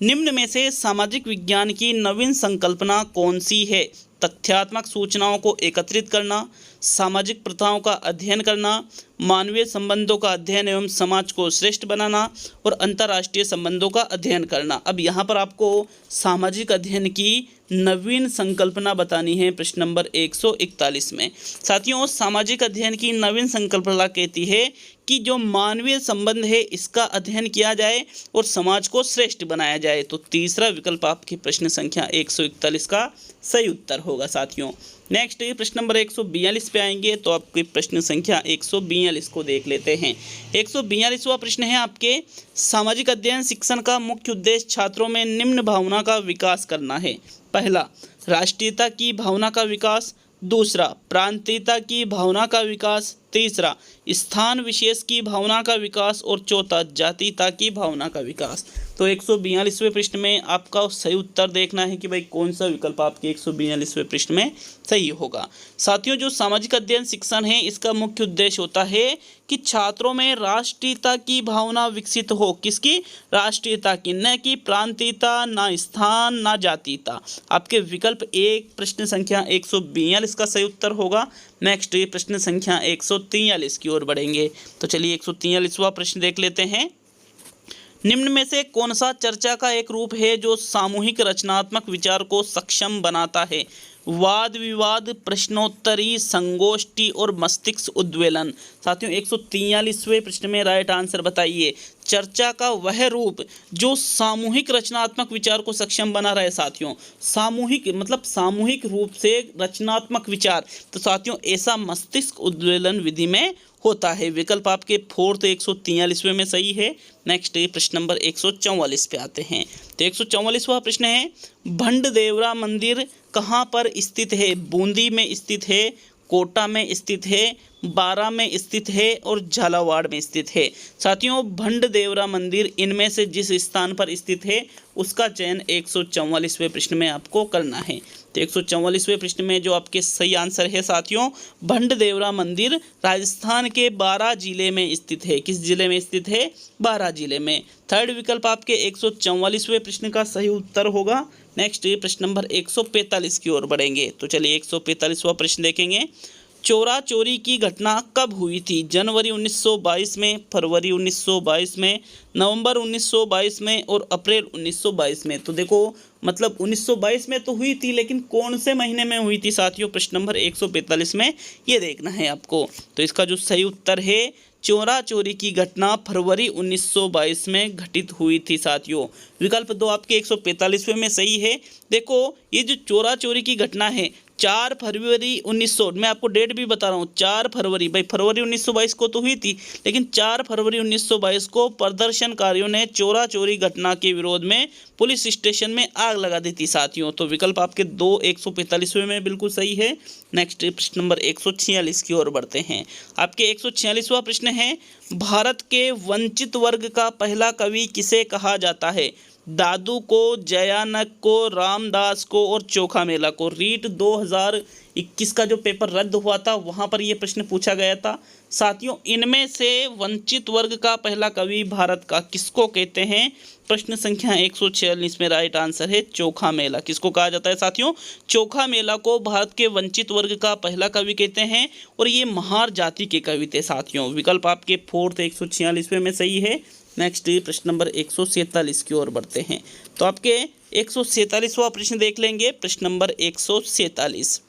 निम्न में से सामाजिक विज्ञान की नवीन संकल्पना कौन सी है? तथ्यात्मक सूचनाओं को एकत्रित करना, सामाजिक प्रथाओं का अध्ययन करना, मानवीय संबंधों का अध्ययन एवं समाज को श्रेष्ठ बनाना और अंतर्राष्ट्रीय संबंधों का अध्ययन करना। अब यहाँ पर आपको सामाजिक अध्ययन की नवीन संकल्पना बतानी है प्रश्न नंबर 141 में। साथियों, सामाजिक अध्ययन की नवीन संकल्पना कहती है कि जो मानवीय संबंध है इसका अध्ययन किया जाए और समाज को श्रेष्ठ बनाया जाए। तो तीसरा विकल्प आपकी प्रश्न संख्या 141 का सही उत्तर होगा साथियों। नेक्स्ट प्रश्न नंबर 142 पे आएंगे। तो आपकी प्रश्न संख्या 142 को देख लेते हैं। 142वां प्रश्न है आपके, सामाजिक अध्ययन शिक्षण का मुख्य उद्देश्य छात्रों में निम्न भावना का विकास करना है। पहला, राष्ट्रीयता की भावना का विकास। दूसरा, प्रांतीयता की भावना का विकास। तीसरा, स्थान विशेष की भावना का विकास। और चौथा, जातीयता की भावना का विकास। तो 142वें प्रश्न में आपका सही उत्तर देखना है कि भाई कौन सा विकल्प आपके 142वें प्रश्न में सही होगा। साथियों, जो सामाजिक अध्ययन शिक्षण है इसका मुख्य उद्देश्य होता है कि छात्रों में राष्ट्रीयता की भावना विकसित हो। किसकी? राष्ट्रीयता की, न कि प्रांतीयता, ना स्थान, ना जातीयता। आपके विकल्प एक प्रश्न संख्या 142 का सही उत्तर होगा। नेक्स्ट प्रश्न संख्या 143 की ओर बढ़ेंगे। तो चलिए 143वां प्रश्न देख लेते हैं। निम्न में से कौन सा चर्चा का एक रूप है जो सामूहिक रचनात्मक विचार को सक्षम बनाता है? वाद विवाद, प्रश्नोत्तरी, संगोष्ठी और मस्तिष्क उद्वेलन। साथियों, 143वें प्रश्न में राइट आंसर बताइए। चर्चा का वह रूप जो सामूहिक रचनात्मक विचार को सक्षम बना रहा है। साथियों, सामूहिक मतलब सामूहिक रूप से रचनात्मक विचार, तो साथियों ऐसा मस्तिष्क उद्वेलन विधि में होता है। विकल्प आपके फोर्थ 143वें में सही है। नेक्स्ट प्रश्न नंबर 144 पे आते हैं। तो 144वां प्रश्न है, भंडदेवरा मंदिर कहाँ पर स्थित है? बूंदी में स्थित है, कोटा में स्थित है, बारा में स्थित है और झालावाड़ में स्थित है। साथियों, भंडदेवरा मंदिर इनमें से जिस स्थान पर स्थित है उसका चयन 144वें प्रश्न में आपको करना है। तो 144वें प्रश्न में जो आपके सही आंसर है साथियों, भंडदेवरा मंदिर राजस्थान के बारा जिले में स्थित है। किस जिले में स्थित है? बारा जिले में। थर्ड विकल्प आपके 144वें प्रश्न का सही उत्तर होगा। नेक्स्ट प्रश्न नंबर 145 की ओर बढ़ेंगे। तो चलिए 145वां प्रश्न देखेंगे। चोरा चोरी की घटना कब हुई थी? जनवरी 1922 में, फरवरी 1922 में, नवंबर 1922 में और अप्रैल 1922 में। तो देखो मतलब 1922 में तो हुई थी, लेकिन कौन से महीने में हुई थी साथियों? प्रश्न नंबर 145 में ये देखना है आपको। तो इसका जो सही उत्तर है, चोरा चोरी की घटना फरवरी 1922 में घटित हुई थी साथियों। विकल्प दो आपके 145वें में सही है। देखो, ये जो चोरा चोरी की घटना है 4 फरवरी 1900, मैं आपको डेट भी बता रहा हूँ, 4 फरवरी, भाई फरवरी 1922 को तो हुई थी, लेकिन 4 फरवरी 1922 को प्रदर्शनकारियों ने चोरा चोरी घटना के विरोध में पुलिस स्टेशन में आग लगा दी थी साथियों। तो विकल्प आपके 2 145वें में बिल्कुल सही है। नेक्स्ट प्रश्न नंबर 146 की ओर बढ़ते हैं। आपके 146वां प्रश्न है, भारत के वंचित वर्ग का पहला कवि किसे कहा जाता है? दादू को, जयानक को, रामदास को और चोखा मेला को। रीट 2021 का जो पेपर रद्द हुआ था वहाँ पर ये प्रश्न पूछा गया था। साथियों, इनमें से वंचित वर्ग का पहला कवि भारत का किसको कहते हैं? प्रश्न संख्या 146 में राइट आंसर है चोखा मेला। किसको कहा जाता है साथियों? चोखा मेला को भारत के वंचित वर्ग का पहला कवि कहते हैं और ये महार जाति के कवि थे साथियों। विकल्प आपके फोर्थ 146वें में सही है। नेक्स्ट प्रश्न नंबर 147 की ओर बढ़ते हैं। तो आपके 147वां प्रश्न देख लेंगे। प्रश्न नंबर 147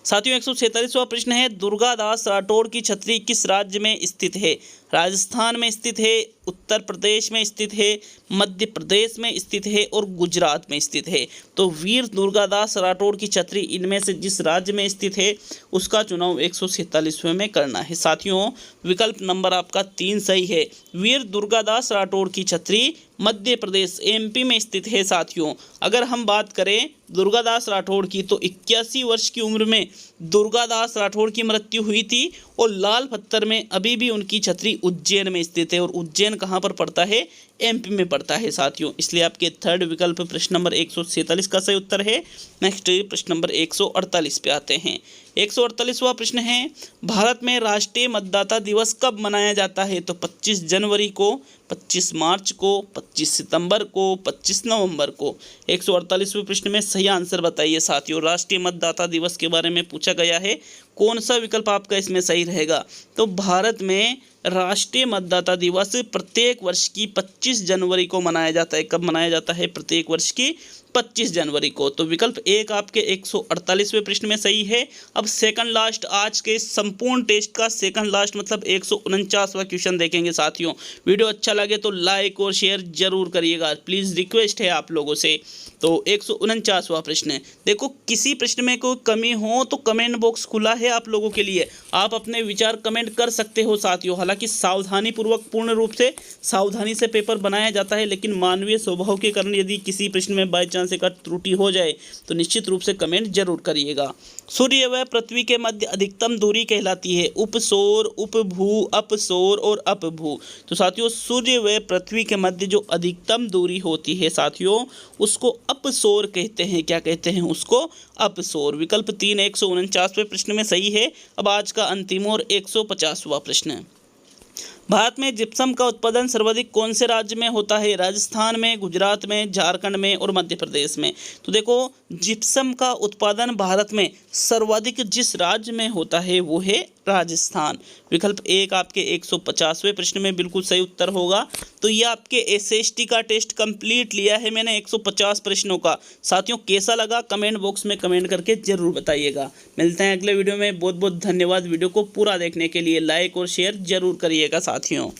साथियों, 147वां प्रश्न है, दुर्गादास राठौड़ की छतरी किस राज्य में स्थित है? राजस्थान में स्थित है, उत्तर प्रदेश में स्थित है, मध्य प्रदेश में स्थित है और गुजरात में स्थित है। तो वीर दुर्गादास राठौड़ की छतरी इनमें से जिस राज्य में स्थित है उसका चुनाव 147वें में करना है साथियों। विकल्प नंबर आपका 3 सही है। वीर दुर्गादास राठौड़ की छतरी मध्य प्रदेश एमपी में स्थित है साथियों। अगर हम बात करें दुर्गादास राठौड़ की तो 81 वर्ष की उम्र में दुर्गादास राठौड़ की मृत्यु हुई थी और लाल पत्थर में अभी भी उनकी छतरी उज्जैन में स्थित है और उज्जैन कहाँ पर पड़ता है? एमपी में पड़ता है साथियों। इसलिए आपके थर्ड विकल्प प्रश्न नंबर 147 का सही उत्तर है। नेक्स्ट प्रश्न नंबर 148 पे आते हैं। 148वां प्रश्न है, भारत में राष्ट्रीय मतदाता दिवस कब मनाया जाता है? तो 25 जनवरी को, 25 मार्च को, 25 सितंबर को, 25 नवंबर को। 148वें प्रश्न में सही आंसर बताइए साथियों। राष्ट्रीय मतदाता दिवस के बारे में पूछा गया है, कौन सा विकल्प आपका इसमें सही रहेगा? तो भारत में राष्ट्रीय मतदाता दिवस प्रत्येक वर्ष की 25 जनवरी को मनाया जाता है। कब मनाया जाता है? प्रत्येक वर्ष की 25 जनवरी को। तो विकल्प 1 आपके 148वें प्रश्न में सही है। अब सेकंड लास्ट, आज के संपूर्ण टेस्ट का सेकंड लास्ट मतलब 149वां क्वेश्चन देखेंगे साथियों। वीडियो अच्छा लगे तो लाइक और शेयर जरूर करिएगा, प्लीज़ रिक्वेस्ट है आप लोगों से। तो 149वां प्रश्न, देखो किसी प्रश्न में कोई कमी हो तो कमेंट बॉक्स खुला है आप लोगों के लिए, आप अपने विचार कमेंट कर सकते हो साथियों। हालांकि सावधानीपूर्वक पूर्ण रूप से सावधानी से पेपर बनाया जाता है, लेकिन मानवीय स्वभाव के कारण यदि किसी प्रश्न में बाई चांस एक त्रुटि हो जाए तो निश्चित रूप से कमेंट जरूर करिएगा। सूर्य व पृथ्वी के मध्य अधिकतम दूरी कहलाती है उपसौर, उपभू, अपसौर और अपभू। तो साथियों, सूर्य व पृथ्वी के मध्य जो अधिकतम दूरी होती है साथियों उसको अपसौर कहते हैं। क्या कहते हैं? उसको अपसौर। विकल्प 3 149वें प्रश्न में सही है। अब आज का अंतिम और 150वां प्रश्न, भारत में जिप्सम का उत्पादन सर्वाधिक कौन से राज्य में होता है? राजस्थान में, गुजरात में, झारखंड में और मध्य प्रदेश में। तो देखो, जिप्सम का उत्पादन भारत में सर्वाधिक जिस राज्य में होता है वो है राजस्थान। विकल्प 1 आपके 150वें प्रश्न में बिल्कुल सही उत्तर होगा। तो ये आपके एसएसटी का टेस्ट कंप्लीट लिया है मैंने 150 प्रश्नों का। साथियों, कैसा लगा कमेंट बॉक्स में कमेंट करके जरूर बताइएगा। मिलते हैं अगले वीडियो में। बहुत बहुत धन्यवाद वीडियो को पूरा देखने के लिए। लाइक और शेयर जरूर करिएगा साथियों।